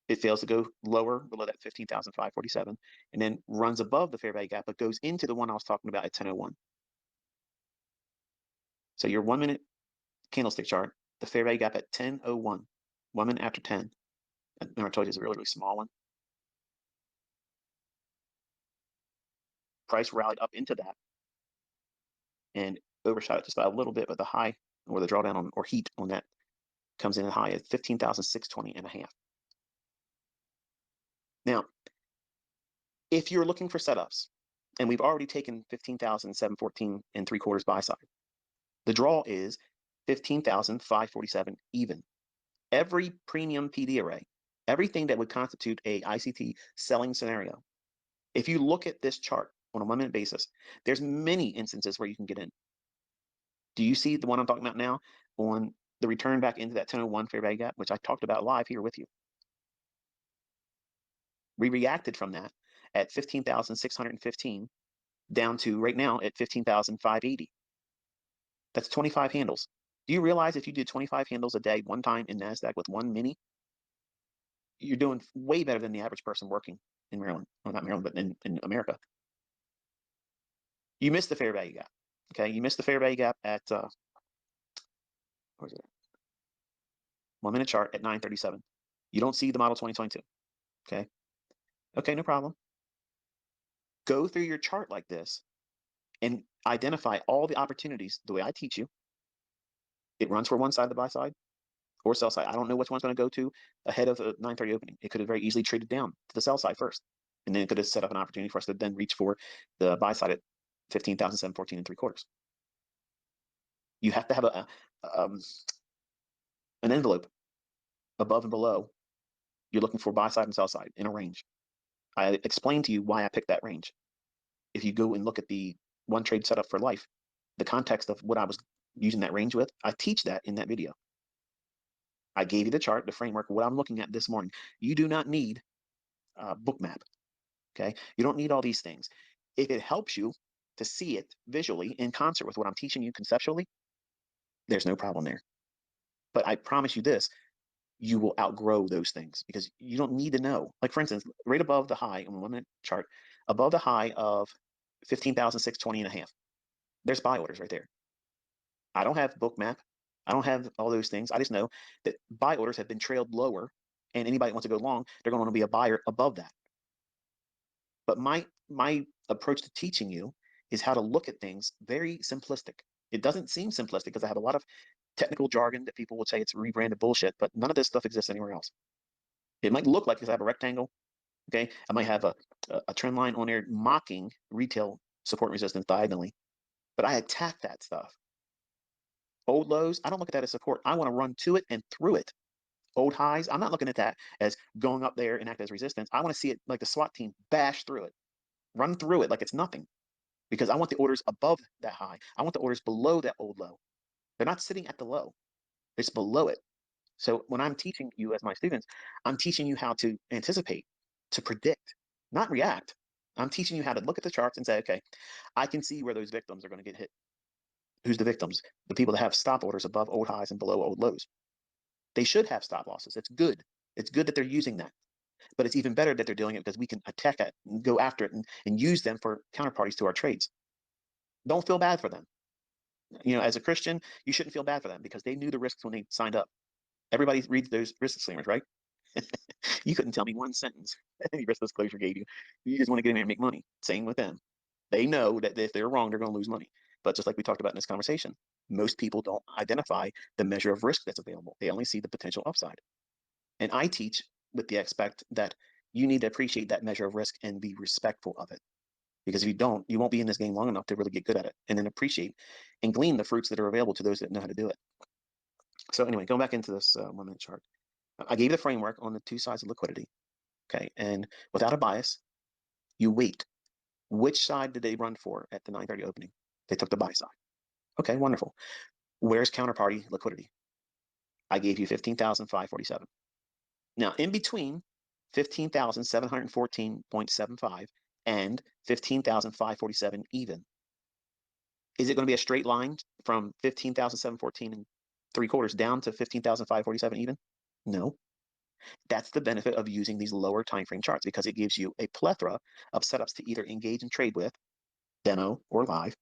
It fails to go lower below that 15,547 and then runs above the fair value gap, but goes into the one I was talking about at 1001. So your 1 minute candlestick chart, the fair value gap at 1001, 1 minute after 10. Remember I told you it's a really, really small one. Price rallied up into that and overshot it just by a little bit, but the high or the drawdown on, or heat on that comes in high at 15,620 and a half. Now, if you're looking for setups, and we've already taken 15,714 and 3/4 buy side, the draw is 15,547 even. Every premium PD array, everything that would constitute a ICT selling scenario, if you look at this chart on a 1 minute basis, there's many instances where you can get in. Do you see the one I'm talking about now on the return back into that 1001 fair value gap, which I talked about live here with you? We reacted from that at 15,615 down to right now at 15,580. That's 25 handles. Do you realize if you did 25 handles a day one time in NASDAQ with one mini, you're doing way better than the average person working in Maryland, well, not Maryland, but in America. You missed the fair value gap. Okay, you missed the fair value gap at where's it? 1 minute chart at 937. You don't see the model 2022. Okay. Okay, no problem. Go through your chart like this and identify all the opportunities the way I teach you. It runs for one side of the buy side or sell side. I don't know which one's going to go to ahead of a 930 opening. It could have very easily traded down to the sell side first, and then it could have set up an opportunity for us to then reach for the buy side at 15,714 and 3/4. You have to have an envelope above and below. You're looking for buy side and sell side in a range. I explained to you why I picked that range. If you go and look at the one trade setup for life, the context of what I was using that range with, I teach that in that video. I gave you the chart, the framework, what I'm looking at this morning. You do not need a Bookmap. Okay. You don't need all these things. If it helps you to see it visually in concert with what I'm teaching you conceptually, there's no problem there. But I promise you this, you will outgrow those things because you don't need to know. Like for instance, right above the high on 1 minute chart, above the high of 15,620 and a half, there's buy orders right there. I don't have Bookmap. I don't have all those things. I just know that buy orders have been trailed lower, and anybody that wants to go long, they're going to be a buyer above that. But my approach to teaching you is how to look at things very simplistic. It doesn't seem simplistic because I have a lot of technical jargon that people would say it's rebranded bullshit, but none of this stuff exists anywhere else. It might look like because I have a rectangle, okay? I might have a trend line on there mocking retail support resistance diagonally, but I attack that stuff. Old lows, I don't look at that as support. I want to run to it and through it. Old highs, I'm not looking at that as going up there and act as resistance. I want to see it like the SWAT team bash through it, run through it like it's nothing, because I want the orders above that high. I want the orders below that old low. They're not sitting at the low, it's below it. So when I'm teaching you as my students, I'm teaching you how to anticipate, to predict, not react. I'm teaching you how to look at the charts and say, okay, I can see where those victims are going to get hit. Who's the victims? The people that have stop orders above old highs and below old lows. They should have stop losses. It's good. It's good that they're using that. But it's even better that they're doing it because we can attack it and go after it and use them for counterparties to our trades. Don't feel bad for them. You know, as a Christian, you shouldn't feel bad for them because they knew the risks when they signed up. Everybody reads those risk disclaimers, right? You couldn't tell me one sentence any risk disclosure gave you. You just want to get in there and make money. Same with them. They know that if they're wrong, they're going to lose money. But just like we talked about in this conversation, most people don't identify the measure of risk that's available. They only see the potential upside. And I teach with the aspect that you need to appreciate that measure of risk and be respectful of it. Because if you don't, you won't be in this game long enough to really get good at it and then appreciate and glean the fruits that are available to those that know how to do it. So anyway, going back into this 1 minute chart, I gave you the framework on the two sides of liquidity. Okay. And without a bias, you wait. Which side did they run for at the 9:30 opening? They took the buy side. Okay, wonderful. Where's counterparty liquidity? I gave you 15,547. Now, in between 15,714.75 and 15,547 even, is it going to be a straight line from 15,714 and 3/4 down to 15,547 even? No. That's the benefit of using these lower time frame charts because it gives you a plethora of setups to either engage and trade with, demo or live,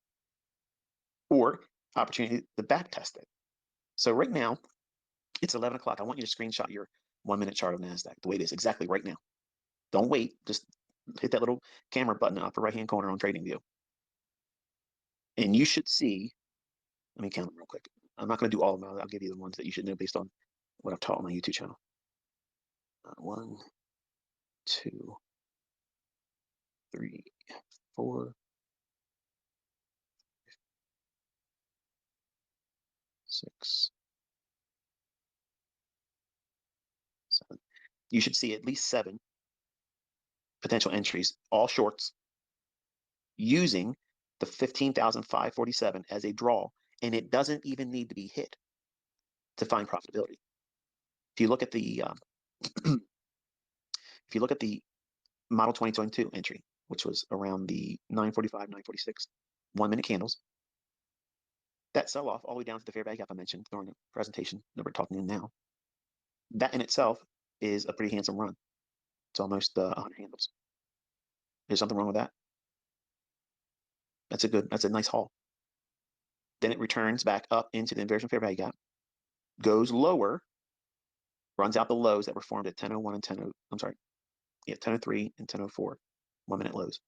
or opportunity to back test it. So right now, it's 11 o'clock. I want you to screenshot your 1 minute chart of NASDAQ the way it is exactly right now. Don't wait. Just hit that little camera button in the upper right-hand corner on TradingView. And you should see, let me count them real quick. I'm not going to do all of them. I'll give you the ones that you should know based on what I've taught on my YouTube channel. 1, 2, 3, 4, 6, 7. You should see at least 7 potential entries, all shorts, using the 15,547 as a draw, and it doesn't even need to be hit to find profitability. If you look at the if you look at the model 2022 entry, which was around the 945, 946 1 minute candles, that sell off all the way down to the fair value gap I mentioned during the presentation that we're talking in now, that in itself is a pretty handsome run. It's almost 100 handles. There's something wrong with that. That's a nice haul. Then it returns back up into the inversion fair value gap, goes lower, runs out the lows that were formed at 10:01 and 10:0. I'm sorry, yeah, 10:03 and 10:04, 1 minute lows,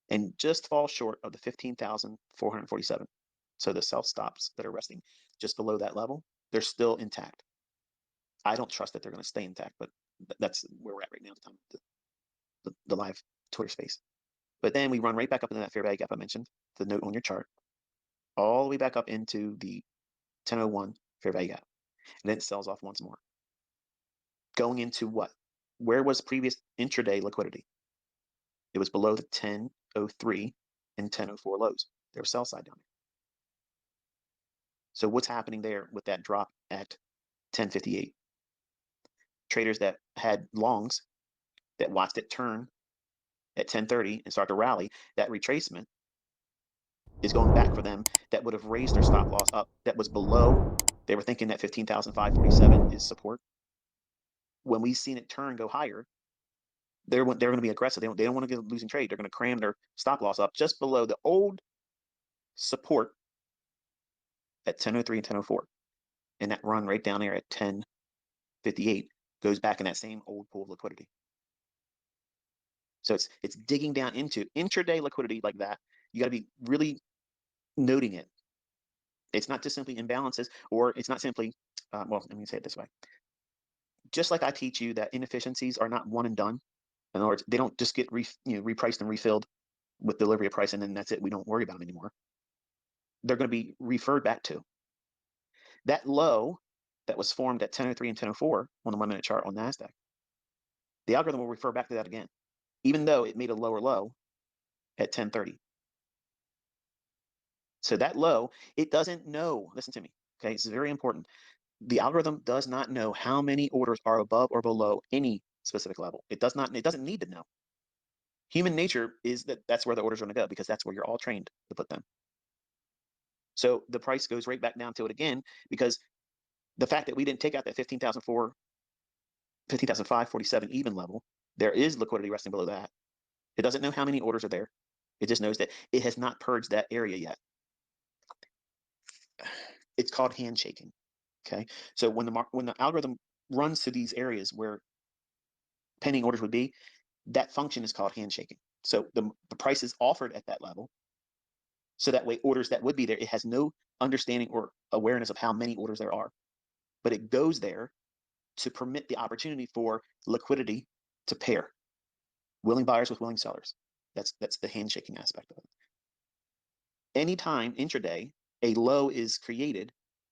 and just falls short of the 15,447. So the self stops that are resting just below that level, they're still intact. I don't trust that they're going to stay intact, but that's where we're at right now at the time of the live Twitter space. But then we run right back up into that fair value gap I mentioned, the note on your chart, all the way back up into the 10:01 fair value gap. And then it sells off once more. Going into what? Where was previous intraday liquidity? It was below the 10:03 and 10:04 lows. There was sell side down there. So what's happening there with that drop at 10:58? Traders that had longs that watched it turn at 10:30 and start to rally, that retracement is going back for them that would have raised their stop loss up that was below. They were thinking that 15,547 is support. When we've seen it turn go higher, they're going to be aggressive. They don't want to get a losing trade. They're going to cram their stop loss up just below the old support at 10:03 and 10:04. And that run right down there at 10:58 goes back in that same old pool of liquidity. So it's digging down into intraday liquidity like that. You got to be really noting it. It's not just simply imbalances, or it's not simply, well, let me say it this way. Just like I teach you that inefficiencies are not one and done. In other words, they don't just get repriced and refilled with delivery of price, and then that's it. We don't worry about them anymore. They're going to be referred back to. That low that was formed at 10:03 and 10:04 on the 1 minute chart on NASDAQ, the algorithm will refer back to that again, even though it made a lower low at 10:30. So that low, it doesn't know. Listen to me. Okay, it's very important. The algorithm does not know how many orders are above or below any specific level. It doesn't need to know. Human nature is that's where the orders are going to go because that's where you're all trained to put them. So the price goes right back down to it again because the fact that we didn't take out that 15,547 even level, there is liquidity resting below that. It doesn't know how many orders are there. It just knows that it has not purged that area yet. It's called handshaking. Okay. So when the algorithm runs to these areas where pending orders would be, that function is called handshaking. So the price is offered at that level. So that way, orders that would be there, it has no understanding or awareness of how many orders there are, but it goes there to permit the opportunity for liquidity to pair willing buyers with willing sellers. That's the handshaking aspect of it. Anytime intraday a low is created,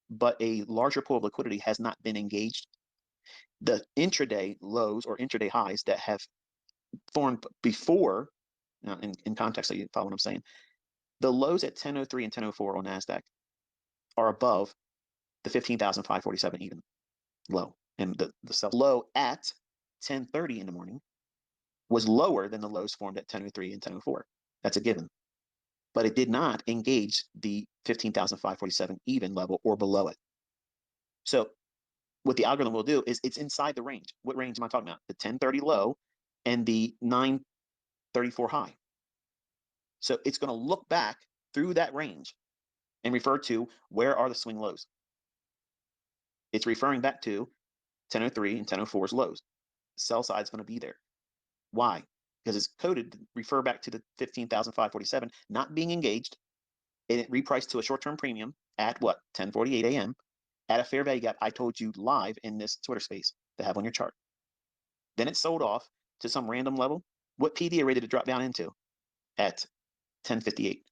but a larger pool of liquidity has not been engaged, the intraday lows or intraday highs that have formed before, now in context, so you follow what I'm saying, the lows at 1003 and 1004 on NASDAQ are above the 15,547 even low. And the sell low at 10:30 in the morning was lower than the lows formed at 1003 and 1004. That's a given. But it did not engage the 15,547 even level or below it. So what the algorithm will do is it's inside the range. What range am I talking about? The 1030 low and the 934 high. So it's going to look back through that range and refer to where are the swing lows. It's referring back to 1003 and 1004's lows. Sell side is going to be there. Why? Because it's coded to refer back to the 15,547 not being engaged, and it repriced to a short-term premium at what? 10:48 a.m. at a fair value gap I told you live in this Twitter space to have on your chart. Then it sold off to some random level. What PD are ready to drop down into at 10:58?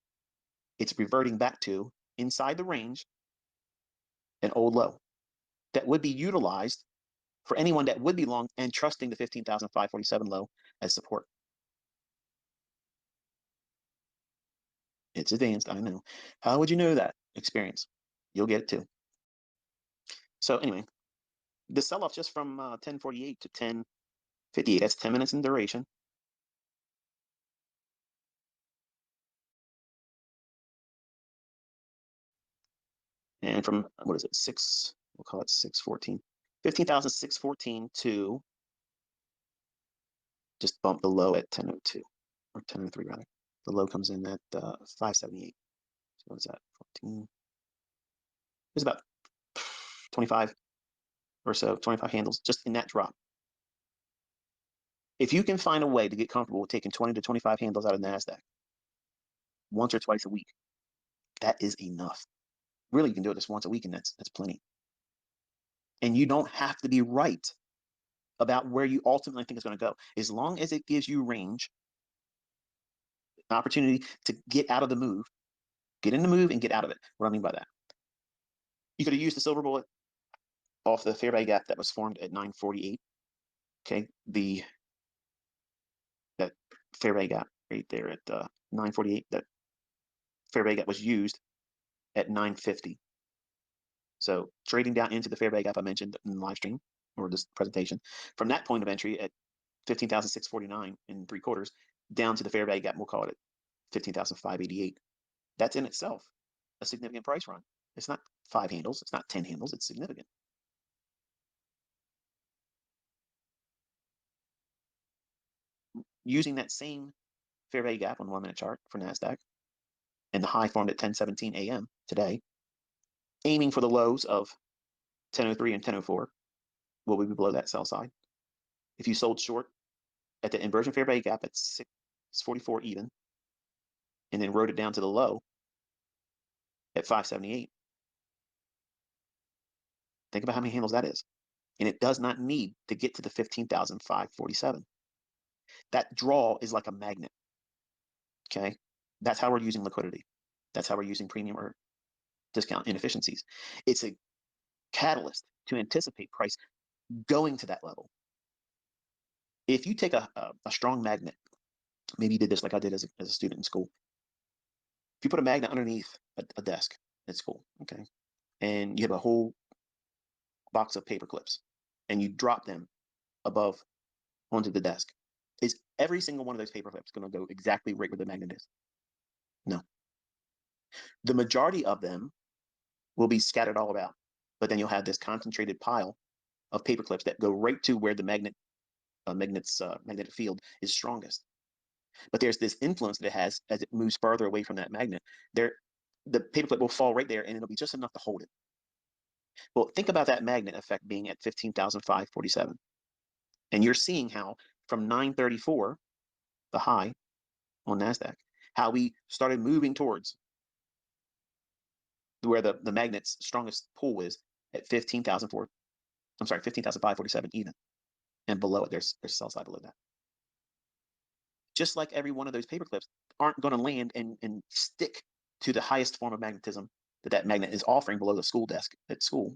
It's reverting back to inside the range an old low that would be utilized for anyone that would be long and trusting the 15,547 low as support. It's advanced, I know. How would you know that? Experience. You'll get it too. So anyway, the sell-off just from 10:48 to 10:58, that's 10 minutes in duration. And from, what is it, we'll call it 614, 15,614 to just bump the low at 10:02, or 10:03 rather. The low comes in at 578. So what is that, 14? There's about 25 or so, 25 handles just in that drop. If you can find a way to get comfortable with taking 20 to 25 handles out of NASDAQ once or twice a week, that is enough. Really, you can do it just once a week, and that's plenty. And you don't have to be right about where you ultimately think it's going to go. As long as it gives you range, opportunity to get out of the move, get in the move and get out of it. What do I mean by that? You could have used the silver bullet off the fair value gap that was formed at 948. Okay, that fair value gap right there at 948. That fair value gap was used at 950. So trading down into the fair value gap I mentioned in the live stream or this presentation, from that point of entry at 15,649 and 3/4 down to the fair value gap, we'll call it 15,588. That's in itself a significant price run. It's not 5 handles, it's not 10 handles, it's significant. Using that same fair value gap on the 1-minute chart for NASDAQ and the high formed at 10:17 a.m. today, aiming for the lows of 10:03 and 10:04, will we be below that sell side? If you sold short at the inversion fair value gap at 644 even, and then rode it down to the low at 578, think about how many handles that is. And it does not need to get to the 15,547. That draw is like a magnet. Okay. That's how we're using liquidity. That's how we're using premium or discount inefficiencies. It's a catalyst to anticipate price going to that level. If you take a strong magnet, maybe you did this like I did as a student in school. If you put a magnet underneath a desk at school, okay, and you have a whole box of paper clips and you drop them above onto the desk, is every single one of those paper clips going to go exactly right where the magnet is? No. The majority of them will be scattered all about, but then you'll have this concentrated pile of paper clips that go right to where the magnetic field is strongest. But there's this influence that it has as it moves farther away from that magnet. The paperclip will fall right there, and it'll be just enough to hold it. Well, think about that magnet effect being at 15,547. And you're seeing how from 934, the high on NASDAQ, how we started moving towards where the magnet's strongest pull is at 15,004. I'm sorry, 15,547 even. And below it, there's sell side below that. Just like every one of those paper clips aren't going to land and stick to the highest form of magnetism that magnet is offering below the school desk at school.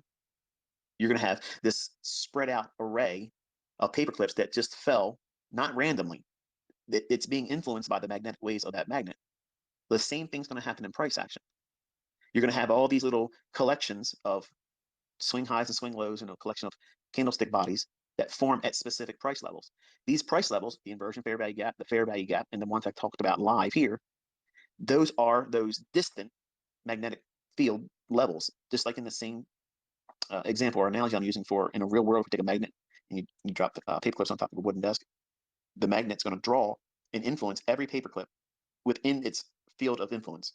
You're going to have this spread out array of paper clips that just fell, not randomly. It's being influenced by the magnetic waves of that magnet. The same thing's going to happen in price action. You're going to have all these little collections of swing highs and swing lows, and a collection of candlestick bodies that form at specific price levels. These price levels, the inversion fair value gap, the fair value gap, and the ones I talked about live here, those are those distant magnetic field levels, just like in the same example or analogy I'm using for in a real world. If you take a magnet and you drop the paper clips on top of a wooden desk, the magnet's going to draw and influence every paper clip within its field of influence.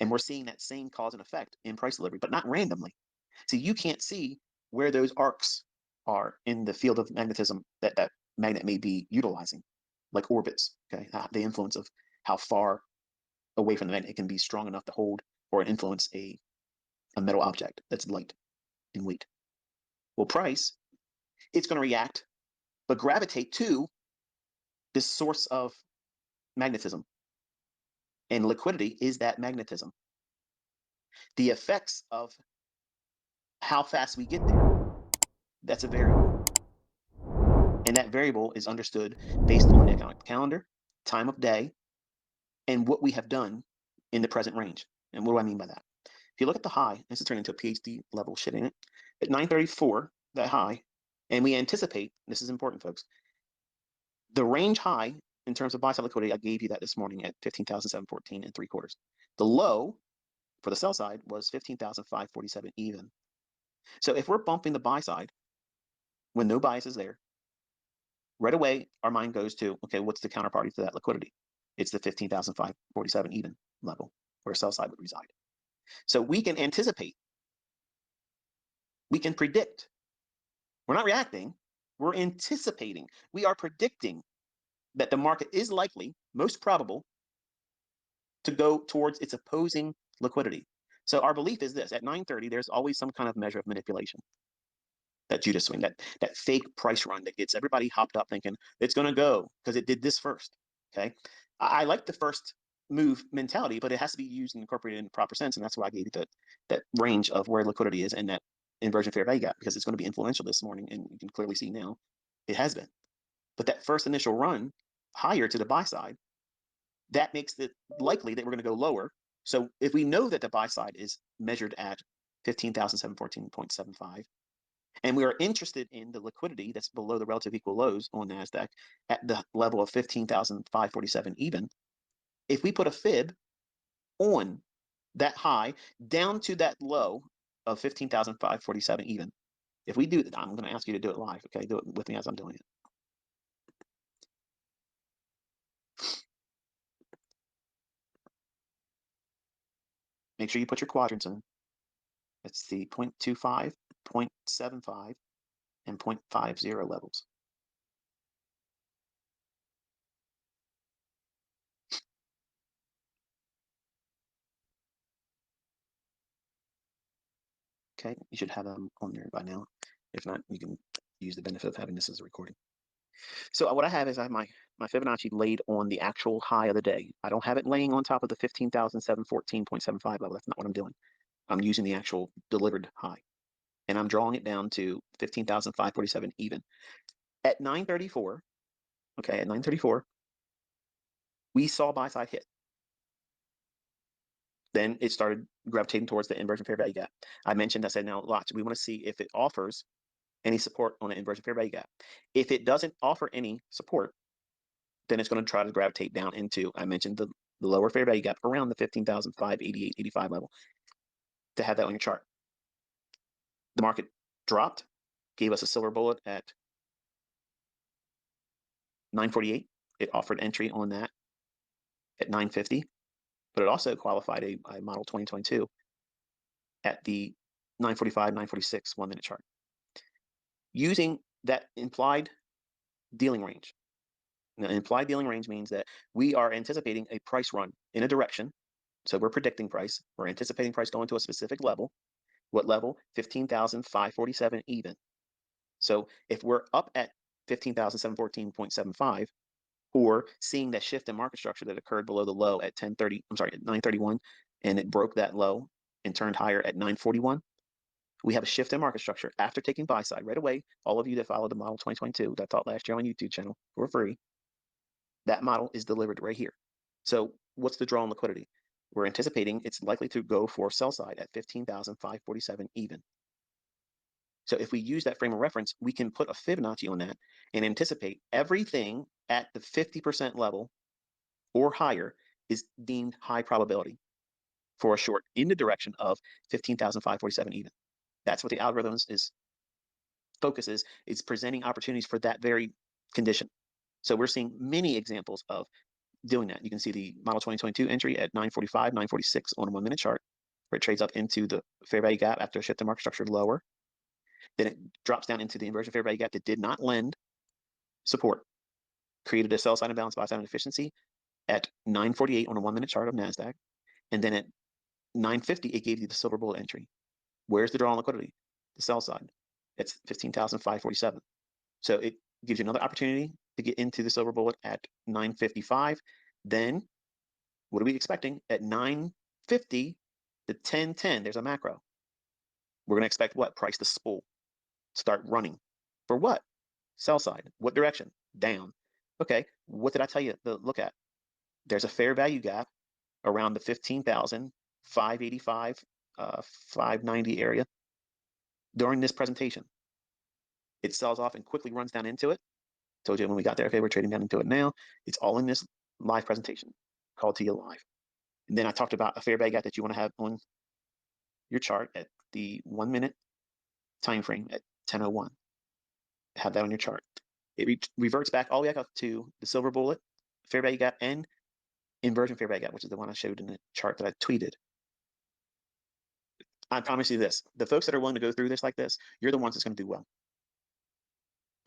And we're seeing that same cause and effect in price delivery, but not randomly. So you can't see where those arcs are in the field of magnetism that that magnet may be utilizing, like orbits, okay? The influence of how far away from the magnet it can be strong enough to hold or influence a metal object that's light in weight. Well, price, it's going to react, but gravitate to this source of magnetism. And liquidity is that magnetism. The effects of how fast we get there, that's a variable. And that variable is understood based on the economic calendar, time of day, and what we have done in the present range. And what do I mean by that? If you look at the high, this is turning into a PhD level shit, ain't it? At 934, that high, and we anticipate, this is important, folks, the range high in terms of buy side liquidity, I gave you that this morning at 15,714 and 3/4. The low for the sell side was 15,547 even. So if we're bumping the buy side when no bias is there, right away our mind goes to, okay, what's the counterparty to that liquidity? It's the 15,547 even level where sell side would reside. So we can anticipate, we can predict. We're not reacting, we're anticipating. We are predicting that the market is likely, most probable, to go towards its opposing liquidity. So our belief is this: at 9:30, there's always some kind of measure of manipulation. That Judas swing, that fake price run that gets everybody hopped up thinking it's going to go because it did this first. Okay, I like the first move mentality, but it has to be used and incorporated in the proper sense, and that's why I gave you that range of where liquidity is and that inversion fair value gap, because it's going to be influential this morning, and you can clearly see now it has been. But that first initial run higher to the buy side, that makes it likely that we're going to go lower. So if we know that the buy side is measured at 15,714.75, and we are interested in the liquidity that's below the relative equal lows on NASDAQ at the level of 15,547 even, if we put a fib on that high down to that low of 15,547 even, if we do that, I'm going to ask you to do it live, okay? Do it with me as I'm doing it. Make sure you put your quadrants in. It's the 0.25, 0.75, and 0.50 levels. Okay, you should have them on there by now. If not, you can use the benefit of having this as a recording. So what I have is I have my Fibonacci laid on the actual high of the day. I don't have it laying on top of the 15,714.75 level. That's not what I'm doing. I'm using the actual delivered high. And I'm drawing it down to 15,547 even. At 934, okay, at 934, we saw buy side hit. Then it started gravitating towards the inversion fair value gap. I said, now watch, we want to see if it offers any support on the inversion fair value gap. If it doesn't offer any support, then it's going to try to gravitate down into, I mentioned the lower fair value gap around the 15,588.85 level to have that on your chart. The market dropped, gave us a silver bullet at 948. It offered entry on that at 950, but it also qualified a model 2022 at the 945, 946 1 minute chart. Using that implied dealing range. Now, implied dealing range means that we are anticipating a price run in a direction. So we're predicting price. We're anticipating price going to a specific level. What level? 15,547 even. So if we're up at 15,714.75, or seeing that shift in market structure that occurred below the low at 10:30, I'm sorry, at 9:31, and it broke that low and turned higher at 9:41, we have a shift in market structure after taking buy side right away. All of you that followed the model 2022 that I taught last year on YouTube channel for free, that model is delivered right here. So what's the draw on liquidity? We're anticipating it's likely to go for sell side at 15,547 even. So if we use that frame of reference, we can put a Fibonacci on that and anticipate everything at the 50% level or higher is deemed high probability for a short in the direction of 15,547 even. That's what the algorithms is focuses. It's presenting opportunities for that very condition. So we're seeing many examples of doing that. You can see the model 2022 entry at 945, 946 on a 1 minute chart, where it trades up into the fair value gap after a shift in market structure lower. Then it drops down into the inversion fair value gap that did not lend support, created a sell side imbalance, buy side inefficiency at 948 on a 1 minute chart of NASDAQ. And then at 950, it gave you the silver bullet entry. Where's the draw on liquidity? The sell side. It's 15,547. So it gives you another opportunity to get into the silver bullet at 955. Then what are we expecting? At 950 to 1010, there's a macro. We're going to expect what? Price to spool. Start running. For what? Sell side. What direction? Down. Okay, what did I tell you to look at? There's a fair value gap around the 15,585, 590 area during this presentation. It sells off and quickly runs down into it. Told you when we got there, okay, we're trading down into it now. It's all in this live presentation called to you live. And then I talked about a fair value gap that you want to have on your chart at the 1 minute time frame at 10:01. Have that on your chart. It reverts back all the way up to the silver bullet, fair value gap, and inversion fair value gap, which is the one I showed in the chart that I tweeted. I promise you this, the folks that are willing to go through this like this, you're the ones that's going to do well.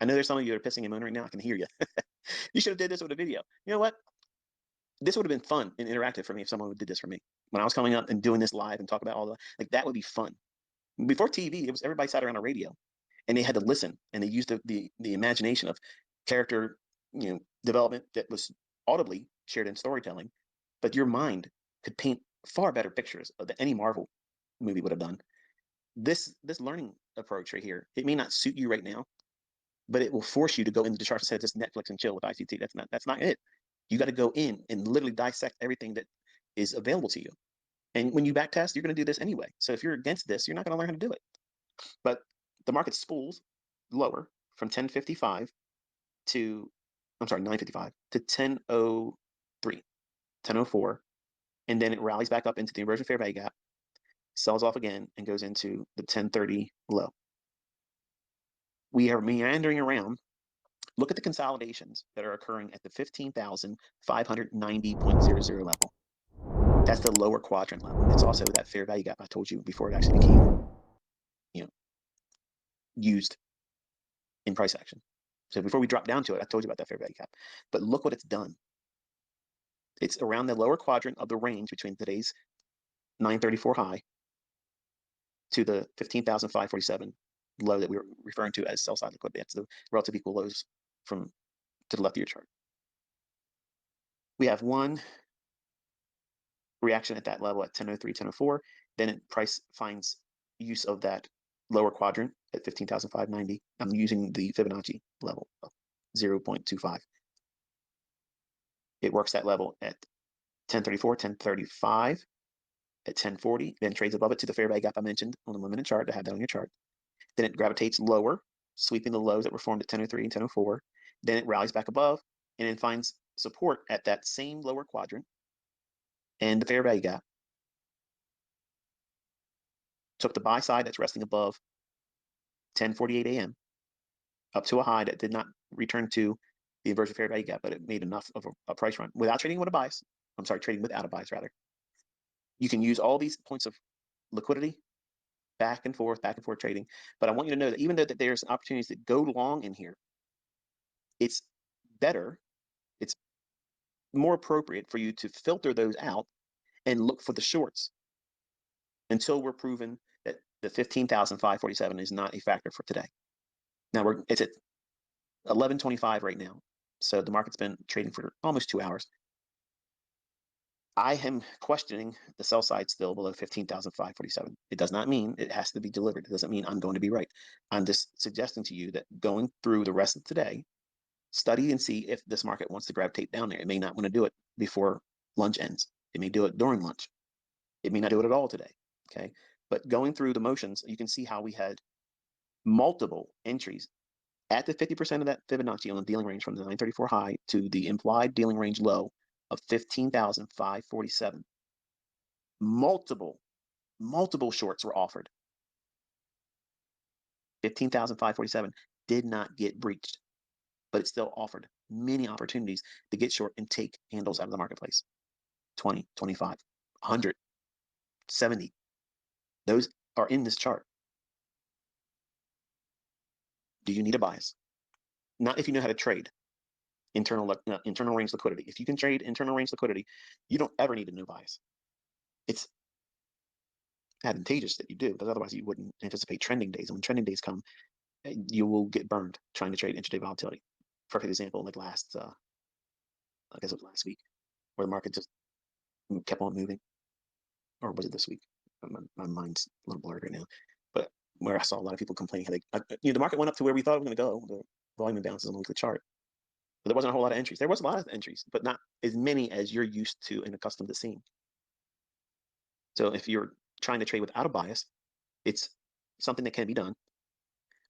I know there's some of you that are pissing and moaning right now. I can hear you. You should have did this with a video. You know what? This would have been fun and interactive for me if someone did this for me. When I was coming up and doing this live and talk about all the, like, that would be fun. Before TV, it was everybody sat around a radio and they had to listen, and they used the imagination of character, development that was audibly shared in storytelling, but your mind could paint far better pictures than any Marvel movie would have done. This learning approach right here, it may not suit you right now, but it will force you to go into the charts and say just Netflix and chill with ICT. That's not it. You got to go in and literally dissect everything that is available to you. And when you backtest, you're going to do this anyway. So if you're against this, you're not going to learn how to do it. But the market spools lower from 1055 to, I'm sorry, 955 to 1003, 1004, and then it rallies back up into the inversion fair value gap, sells off again, and goes into the 1030 low. We are meandering around. Look at the consolidations that are occurring at the 15,590.00 level. That's the lower quadrant level. It's also that fair value gap I told you before it actually became, used in price action. So before we drop down to it, I told you about that fair value gap. But look what it's done. It's around the lower quadrant of the range between today's 934 high to the 15,547 low that we were referring to as sell side liquidity. That's the relative equal lows from to the left of your chart. We have one reaction at that level at 1003, 1004. Then price finds use of that lower quadrant at 15,590. I'm using the Fibonacci level of 0.25. It works that level at 1034, 1035, at 1040, then trades above it to the fair value gap I mentioned on the 1 minute chart to have that on your chart. Then it gravitates lower, sweeping the lows that were formed at 1003 and 1004. Then it rallies back above and then finds support at that same lower quadrant and the fair value gap. Took the buy side that's resting above 10:48 a.m. up to a high that did not return to the inversion fair value gap, but it made enough of a price run without trading with a bias. I'm sorry, trading without a bias rather. You can use all these points of liquidity back and forth trading. But I want you to know that even though that there's opportunities that go long in here, it's better, it's more appropriate for you to filter those out and look for the shorts until we're proven that the 15,547 is not a factor for today. Now it's at 11:25 right now. So the market's been trading for almost 2 hours. I am questioning the sell side still below 15,547. It does not mean it has to be delivered. It doesn't mean I'm going to be right. I'm just suggesting to you that going through the rest of today, study and see if this market wants to gravitate down there. It may not want to do it before lunch ends. It may do it during lunch. It may not do it at all today. Okay. But going through the motions, you can see how we had multiple entries at the 50% of that Fibonacci on the dealing range from the 934 high to the implied dealing range low of 15,547. Multiple shorts were offered. 15,547 did not get breached, but it still offered many opportunities to get short and take handles out of the marketplace. 20, 25, 100, 70. Those are in this chart. Do you need a bias? Not if you know how to trade internal range liquidity. If you can trade internal range liquidity, you don't ever need a no bias. It's advantageous that you do, because otherwise you wouldn't anticipate trending days. And when trending days come, you will get burned trying to trade intraday volatility. Perfect example, like I guess it was last week, where the market just kept on moving. Or was it this week? My mind's a little blurred right now. But where I saw a lot of people complaining, the market went up to where we thought it was going to go. The volume imbalances on the weekly chart. But there wasn't a whole lot of entries. There was a lot of entries, but not as many as you're used to and accustomed to seeing. So if you're trying to trade without a bias, it's something that can be done.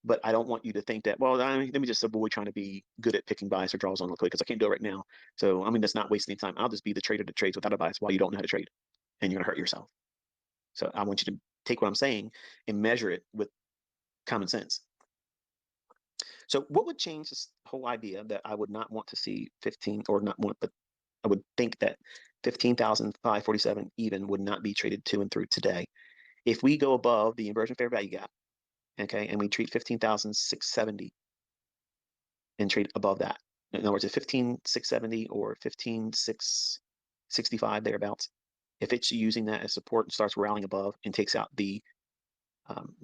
But I don't want you to think that, well, let me just avoid trying to be good at picking bias or draws on liquidity because I can't do it right now. So, I mean, that's not wasting time. I'll just be the trader that trades without a bias while you don't know how to trade, and you're going to hurt yourself. So I want you to take what I'm saying and measure it with common sense. So what would change this whole idea that I would not want to see 15 or not want, but I would think that 15,547 even would not be traded to and through today. If we go above the inversion fair value gap, okay, and we treat 15,670 and trade above that. In other words, at 15,670 or 15,665 thereabouts, if it's using that as support and starts rallying above and takes out the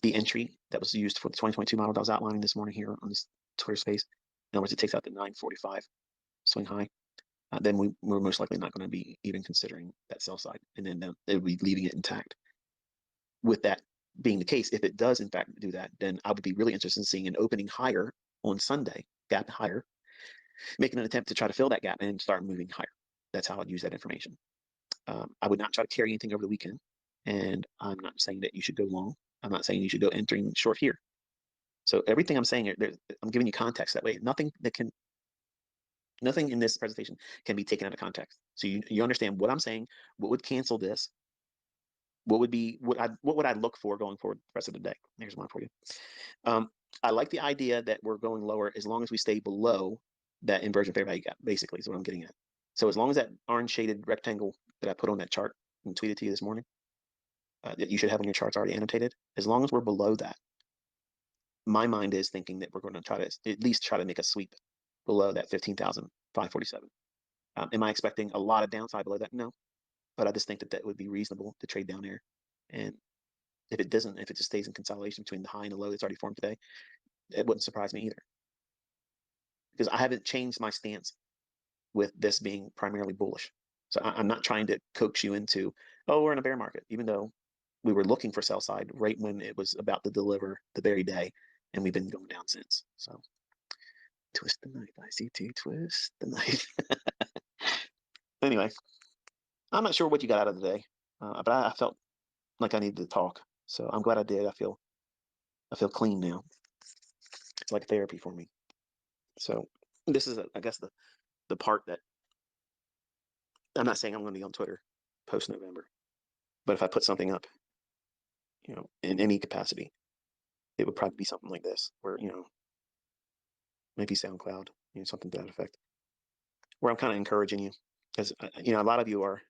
entry that was used for the 2022 model that I was outlining this morning here on this Twitter space. In other words, it takes out the 945 swing high. Then we're most likely not going to be even considering that sell side, and then it would be leaving it intact. With that being the case, if it does in fact do that, then I would be really interested in seeing an opening higher on Sunday, gap higher, making an attempt to try to fill that gap and start moving higher. That's how I'd use that information. I would not try to carry anything over the weekend, and I'm not saying that you should go long. I'm not saying you should go entering short here. So everything I'm saying, I'm giving you context that way. Nothing in this presentation can be taken out of context. So you understand what I'm saying, what would cancel this, what would I look for going forward the rest of the day. Here's one for you. I like the idea that we're going lower as long as we stay below that inversion fair value gap, basically, is what I'm getting at. So as long as that orange shaded rectangle that I put on that chart and tweeted to you this morning, that you should have on your charts already annotated, as long as we're below that, my mind is thinking that we're going to try to at least try to make a sweep below that 15,547. Am I expecting a lot of downside below that? No, but I just think that would be reasonable to trade down there. And if it doesn't, if it just stays in consolidation between the high and the low that's already formed today, it wouldn't surprise me either. Because I haven't changed my stance with this being primarily bullish. So I'm not trying to coax you into, oh, we're in a bear market, even though we were looking for sell side right when it was about to deliver the very day, and we've been going down since. So twist the knife, ICT, twist the knife. Anyway, I'm not sure what you got out of the day, but I felt like I needed to talk. So I'm glad I did. I feel clean now. It's like therapy for me. So this is, I guess, the part that I'm not saying I'm going to be on Twitter post November, but if I put something up, in any capacity, it would probably be something like this, where maybe SoundCloud, something to that effect, where I'm kind of encouraging you, because a lot of you are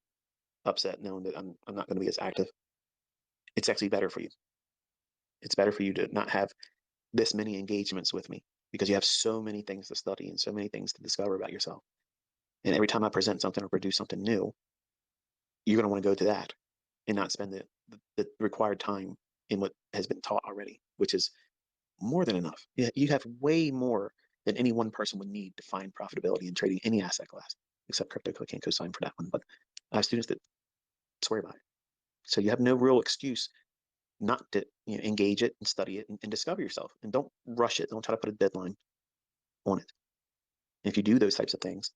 upset knowing that I'm not going to be as active. It's actually better for you. It's better for you to not have this many engagements with me because you have so many things to study and so many things to discover about yourself. And every time I present something or produce something new, you're going to want to go to that and not spend the required time in what has been taught already, which is more than enough. You have way more than any one person would need to find profitability in trading any asset class, except crypto. I can't co-sign for that one, but I have students that swear by it. So you have no real excuse not to engage it and study it and discover yourself. And don't rush it. Don't try to put a deadline on it. And if you do those types of things,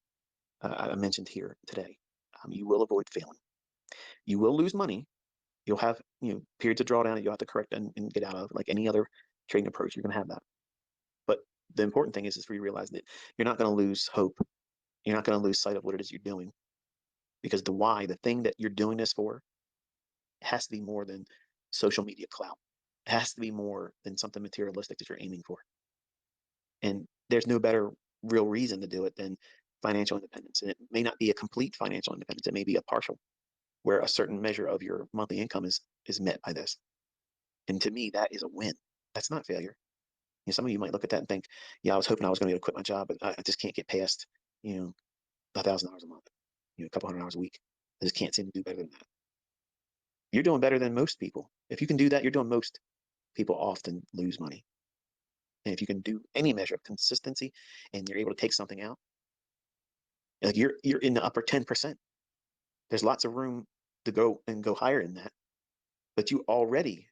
I mentioned here today, you will avoid failing. You will lose money. You'll have periods of drawdown that you'll have to correct and get out of, like any other trading approach. You're going to have that. But the important thing is for you to realize that you're not going to lose hope. You're not going to lose sight of what it is you're doing, because the why, the thing that you're doing this for, has to be more than social media clout. It has to be more than something materialistic that you're aiming for. And there's no better real reason to do it than financial independence. And it may not be a complete financial independence. It may be a partial, where a certain measure of your monthly income is met by this. And to me, that is a win. That's not failure. Some of you might look at that and think, yeah, I was hoping I was going to be able to quit my job, but I just can't get past, $1,000 a month, a couple $100 a week. I just can't seem to do better than that. You're doing better than most people. If you can do that, you're doing most people often lose money. And if you can do any measure of consistency and you're able to take something out, like you're in the upper 10%. There's lots of room to go higher in that, but you already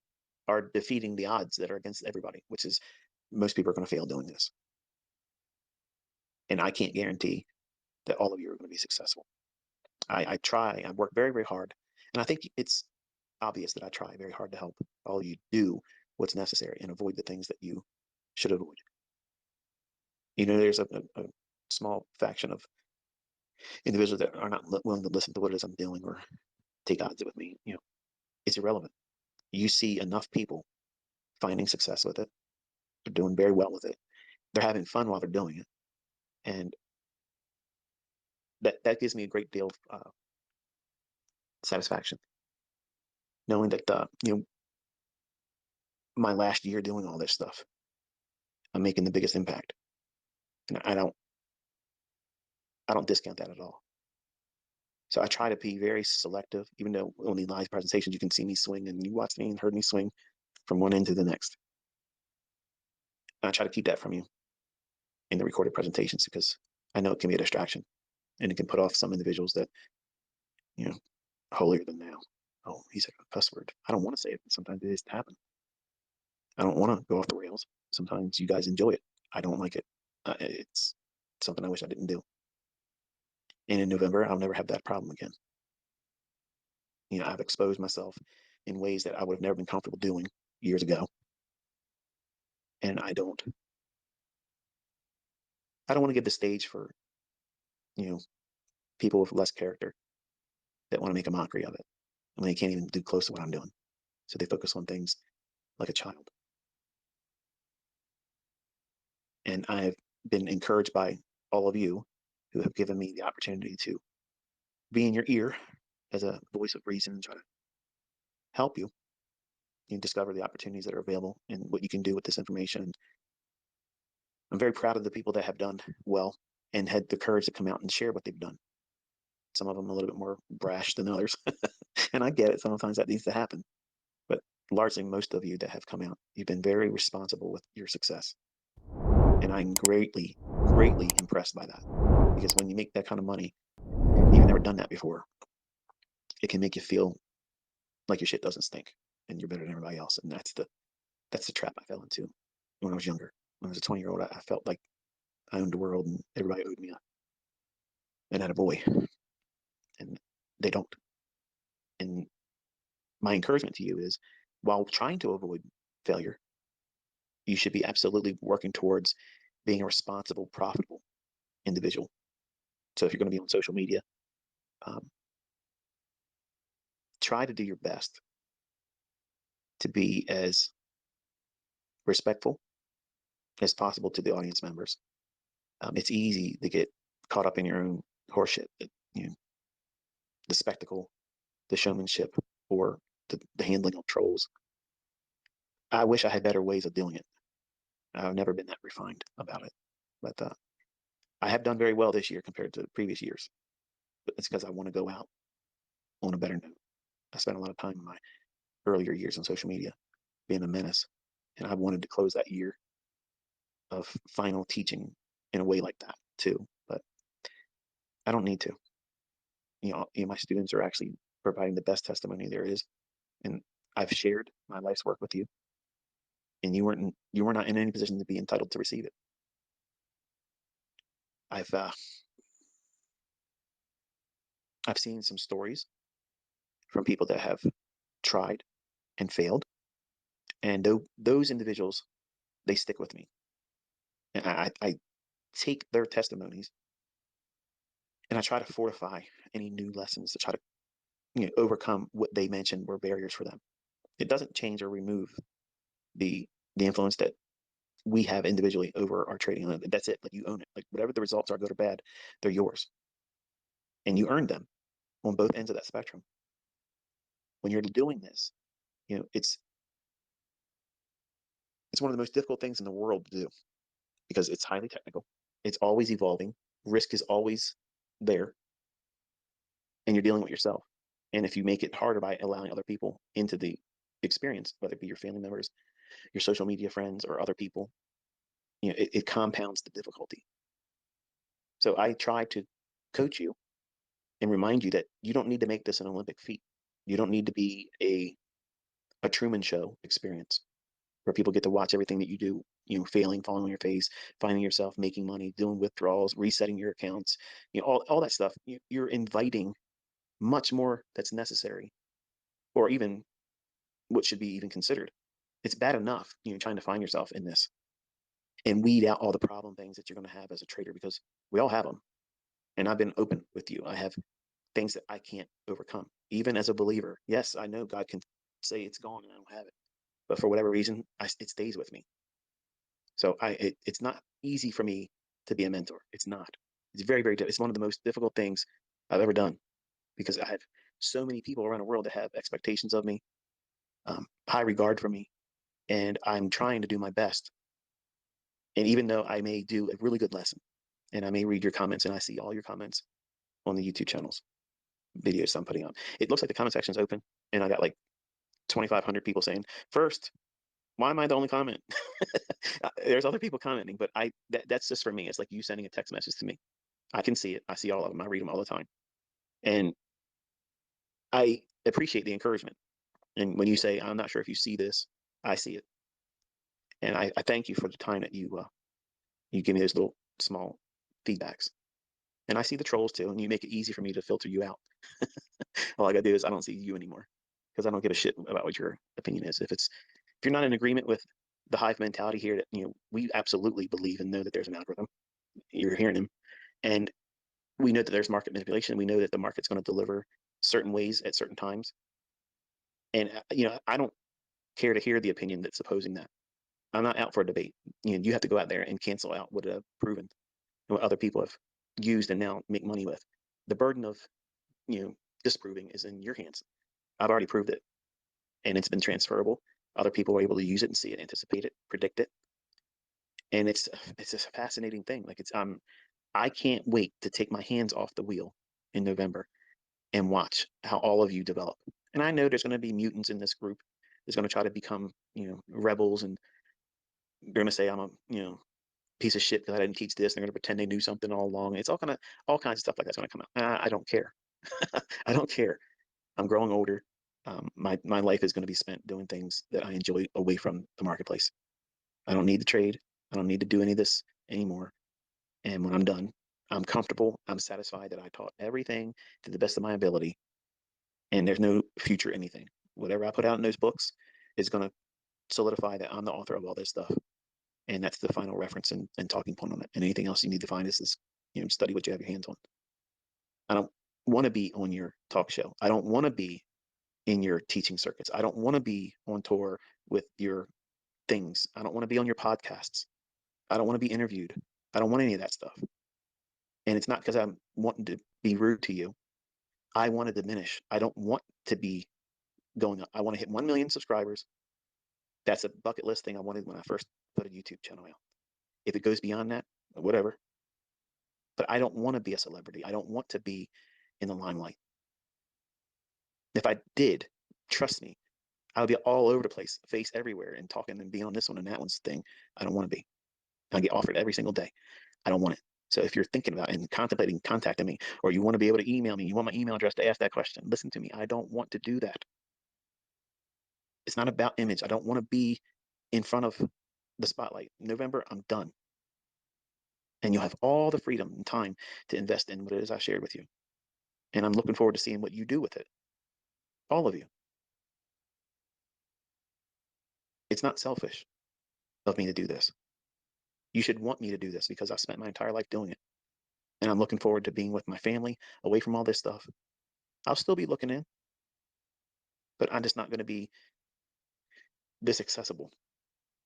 are defeating the odds that are against everybody, which is most people are going to fail doing this. And I can't guarantee that all of you are going to be successful. I try, I work very, very hard. And I think it's obvious that I try very hard to help all of you do what's necessary and avoid the things that you should avoid. There's a small faction of individuals that are not willing to listen to what it is I'm doing or take odds with me. It's irrelevant. You see enough people finding success with it. They're doing very well with it. They're having fun while they're doing it. And that gives me a great deal of satisfaction, knowing that my last year doing all this stuff, I'm making the biggest impact. And I don't discount that at all. So I try to be very selective, even though on the live presentations you can see me swing and you watched me and heard me swing from one end to the next. And I try to keep that from you in the recorded presentations because I know it can be a distraction and it can put off some individuals that, holier than thou. Oh, he's a cuss word. I don't want to say it. Sometimes it is to happen. I don't want to go off the rails. Sometimes you guys enjoy it. I don't like it. It's something I wish I didn't do. And in November, I'll never have that problem again. I've exposed myself in ways that I would have never been comfortable doing years ago. And I don't want to give the stage for, people with less character that want to make a mockery of it. I mean, they can't even do close to what I'm doing. So they focus on things like a child. And I've been encouraged by all of you who have given me the opportunity to be in your ear as a voice of reason and try to help you discover the opportunities that are available and what you can do with this information. I'm very proud of the people that have done well and had the courage to come out and share what they've done. Some of them a little bit more brash than others. And I get it. Sometimes that needs to happen. But largely, most of you that have come out, you've been very responsible with your success. And I'm greatly, greatly impressed by that. Because when you make that kind of money, you've never done that before, it can make you feel like your shit doesn't stink and you're better than everybody else. And that's the trap I fell into when I was younger. When I was a 20-year-old, I felt like I owned the world and everybody owed me up. And I had a boy. And they don't. And my encouragement to you is, while trying to avoid failure, you should be absolutely working towards being a responsible, profitable individual. So if you're going to be on social media, try to do your best to be as respectful as possible to the audience members. It's easy to get caught up in your own horseshit, the spectacle, the showmanship, or the handling of trolls. I wish I had better ways of doing it. I've never been that refined about it, but I have done very well this year compared to previous years. But it's because I want to go out on a better note. I spent a lot of time in my earlier years on social media being a menace, and I wanted to close that year of final teaching in a way like that too. But I don't need to. My students are actually providing the best testimony there is, and I've shared my life's work with you, and you were not in any position to be entitled to receive it. I've uh, I've seen some stories from people that have tried and failed, and those individuals, they stick with me, and I take their testimonies and I try to fortify any new lessons to try to overcome what they mentioned were barriers for them. It doesn't change or remove the the influence that we have individually over our trading limit. That's it. Like, you own it. Like, whatever the results are, good or bad, they're yours, and you earned them on both ends of that spectrum. When you're doing this, it's one of the most difficult things in the world to do because it's highly technical. It's always evolving. Risk is always there, and you're dealing with yourself. And if you make it harder by allowing other people into the experience, whether it be your family members, your social media friends, or other people, it compounds the difficulty. So I try to coach you and remind you that you don't need to make this an Olympic feat. You don't need to be a Truman Show experience where people get to watch everything that you do, failing, falling on your face, finding yourself making money, doing withdrawals, resetting your accounts, all that stuff. You're inviting much more that's necessary, or even what should be even considered. It's bad enough, trying to find yourself in this and weed out all the problem things that you're going to have as a trader, because we all have them. And I've been open with you. I have things that I can't overcome, even as a believer. Yes, I know God can say it's gone and I don't have it, but for whatever reason, it stays with me. So it's not easy for me to be a mentor. It's not. It's very, very. It's one of the most difficult things I've ever done because I have so many people around the world that have expectations of me, high regard for me, and I'm trying to do my best. And even though I may do a really good lesson, and I may read your comments, and I see all your comments on the YouTube channels, videos I'm putting on, it looks like the comment section is open, and I got like 2,500 people saying, "First, why am I the only comment?" There's other people commenting, but that's just for me. It's like you sending a text message to me. I can see it. I see all of them. I read them all the time, and I appreciate the encouragement. And when you say, "I'm not sure if you see this," I see it, and I thank you for the time that you give me those little small feedbacks. And I see the trolls too, and you make it easy for me to filter you out. All I gotta do is I don't see you anymore because I don't give a shit about what your opinion is. If you're not in agreement with the hive mentality here, that we absolutely believe and know that there's an algorithm. You're hearing him, and we know that there's market manipulation. We know that the market's going to deliver certain ways at certain times. And I don't care to hear the opinion that's opposing that. I'm not out for a debate. You have to go out there and cancel out what I've proven and what other people have used and now make money with. The burden of disproving is in your hands. I've already proved it, and it's been transferable. Other people are able to use it and see it, anticipate it, predict it, and it's a fascinating thing. Like, I can't wait to take my hands off the wheel in November and watch how all of you develop. And I know there's going to be mutants in this group that's going to try to become rebels, and they're going to say I'm a piece of shit because I didn't teach this. And they're going to pretend they knew something all along. It's all kinds of stuff like that's going to come out. I don't care. I don't care. I'm growing older. My life is going to be spent doing things that I enjoy away from the marketplace. I don't need to trade. I don't need to do any of this anymore. And when I'm done, I'm comfortable. I'm satisfied that I taught everything to the best of my ability. And there's no future anything. Whatever I put out in those books is going to solidify that I'm the author of all this stuff. And that's the final reference and talking point on it. And anything else you need to find is study what you have your hands on. I don't want to be on your talk show. I don't want to be in your teaching circuits. I don't want to be on tour with your things. I don't want to be on your podcasts. I don't want to be interviewed. I don't want any of that stuff. And it's not because I'm wanting to be rude to you. I want to diminish. I don't want to be going up. I want to hit 1 million subscribers. That's a bucket list thing I wanted when I first put a YouTube channel out. If it goes beyond that, whatever. But I don't want to be a celebrity. I don't want to be in the limelight. If I did, trust me, I would be all over the place, face everywhere, and talking and being on this one and that one's thing. I don't want to be. I get offered every single day. I don't want it. So if you're thinking about and contemplating contacting me, or you want to be able to email me, you want my email address to ask that question, listen to me. I don't want to do that. It's not about image. I don't want to be in front of the spotlight. November, I'm done. And you'll have all the freedom and time to invest in what it is I shared with you. And I'm looking forward to seeing what you do with it. All of you. It's not selfish of me to do this. You should want me to do this because I've spent my entire life doing it. And I'm looking forward to being with my family, away from all this stuff. I'll still be looking in, but I'm just not going to be this accessible.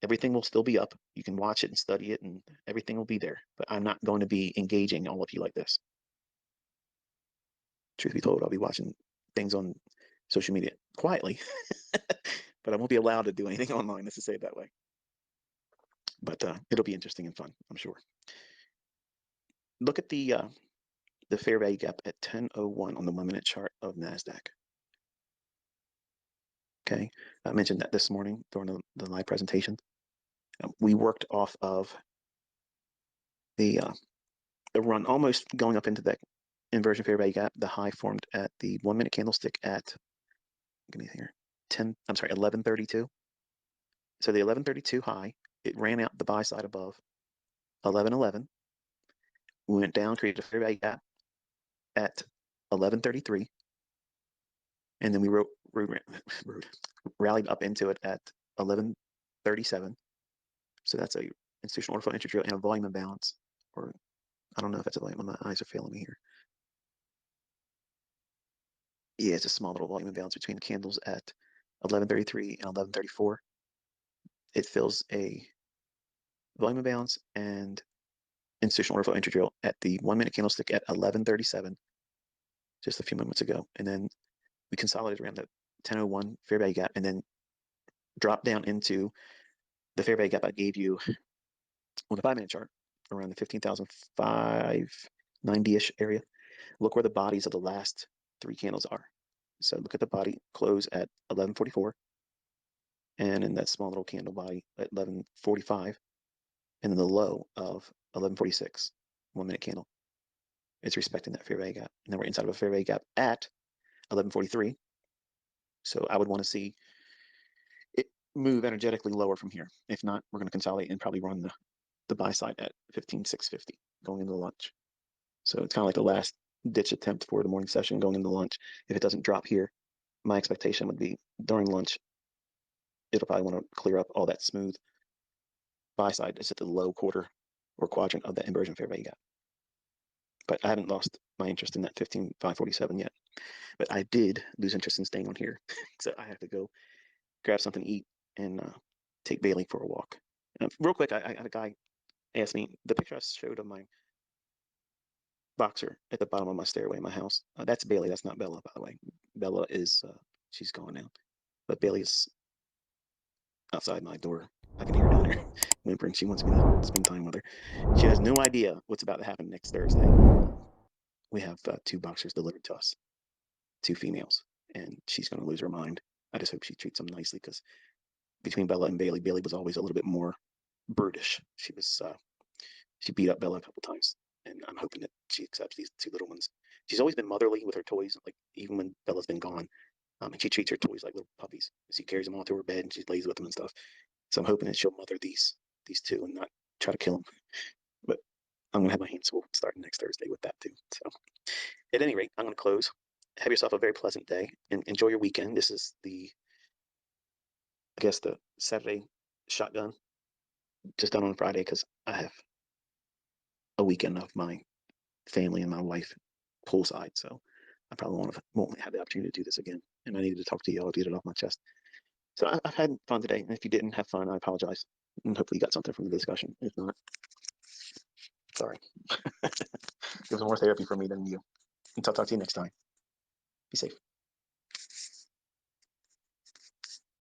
Everything will still be up. You can watch it and study it, and everything will be there. But I'm not going to be engaging all of you like this. Truth be told, I'll be watching things on social media quietly, but I won't be allowed to do anything online. Let's just say it that way. But it'll be interesting and fun, I'm sure. Look at the fair value gap at 10:01 on the 1 minute chart of NASDAQ. Okay, I mentioned that this morning during the live presentation. We worked off of the run almost going up into that inversion fair value gap. The high formed at the 1 minute candlestick at, give me here, 11:32. So the 11:32 high, it ran out the buy side above 11:11. We went down, created a fair value gap at 11:33, and then we rallied up into it at 11:37. So that's a institutional order flow entry drill and a volume imbalance, or I don't know if that's a volume. My eyes are failing me here. Yeah, it's a small little volume imbalance between the candles at 11:33 and 11:34. It fills a volume imbalance and institutional order flow entry drill at the 1 minute candlestick at 11:37, just a few moments ago. And then we consolidated around the 10:01 fair value gap and then dropped down into the fair value gap I gave you on the 5 minute chart around the 15,590-ish area. Look where the bodies of the last three candles are. So look at the body close at 11:44, and in that small little candle body at 11:45, and then the low of 11:46, 1 minute candle. It's respecting that fair value gap. And then we're inside of a fair value gap at 11:43. So I would want to see it move energetically lower from here. If not, we're going to consolidate and probably run the buy side at 15,650 going into lunch. So it's kind of like the last ditch attempt for the morning session going into lunch. If it doesn't drop here, my expectation would be during lunch, it'll probably want to clear up all that smooth buy side. It's at the low quarter or quadrant of that inversion fair value gap. But I haven't lost my interest in that 15,547 yet. But I did lose interest in staying on here. So I have to go grab something to eat and take Bailey for a walk. Real quick, I had a guy ask me the picture I showed of my boxer at the bottom of my stairway in my house. That's Bailey. That's not Bella, by the way. Bella is she's gone now, but Bailey is outside my door. I can hear her down there whimpering. She wants me to spend time with her. She has no idea what's about to happen next Thursday. We have two boxers delivered to us, two females, and she's going to lose her mind. I just hope she treats them nicely because between Bella and Bailey, Bailey was always a little bit more brutish. She beat up Bella a couple times, and I'm hoping that she accepts these two little ones. She's always been motherly with her toys, like even when Bella's been gone. And she treats her toys like little puppies. She carries them all to her bed and she plays with them and stuff. So I'm hoping that she'll mother these two and not try to kill them. But I'm gonna have my hands full starting next Thursday with that too. So at any rate, I'm gonna close. Have yourself a very pleasant day and enjoy your weekend. This is I guess the Saturday shotgun, just done on Friday because I have a weekend of my family and my wife poolside. So I probably won't have the opportunity to do this again. And I needed to talk to y'all to get it off my chest. So I've had fun today. And if you didn't have fun, I apologize. And hopefully you got something from the discussion. If not, sorry. It was more therapy for me than you. Until I'll talk to you next time. Be safe.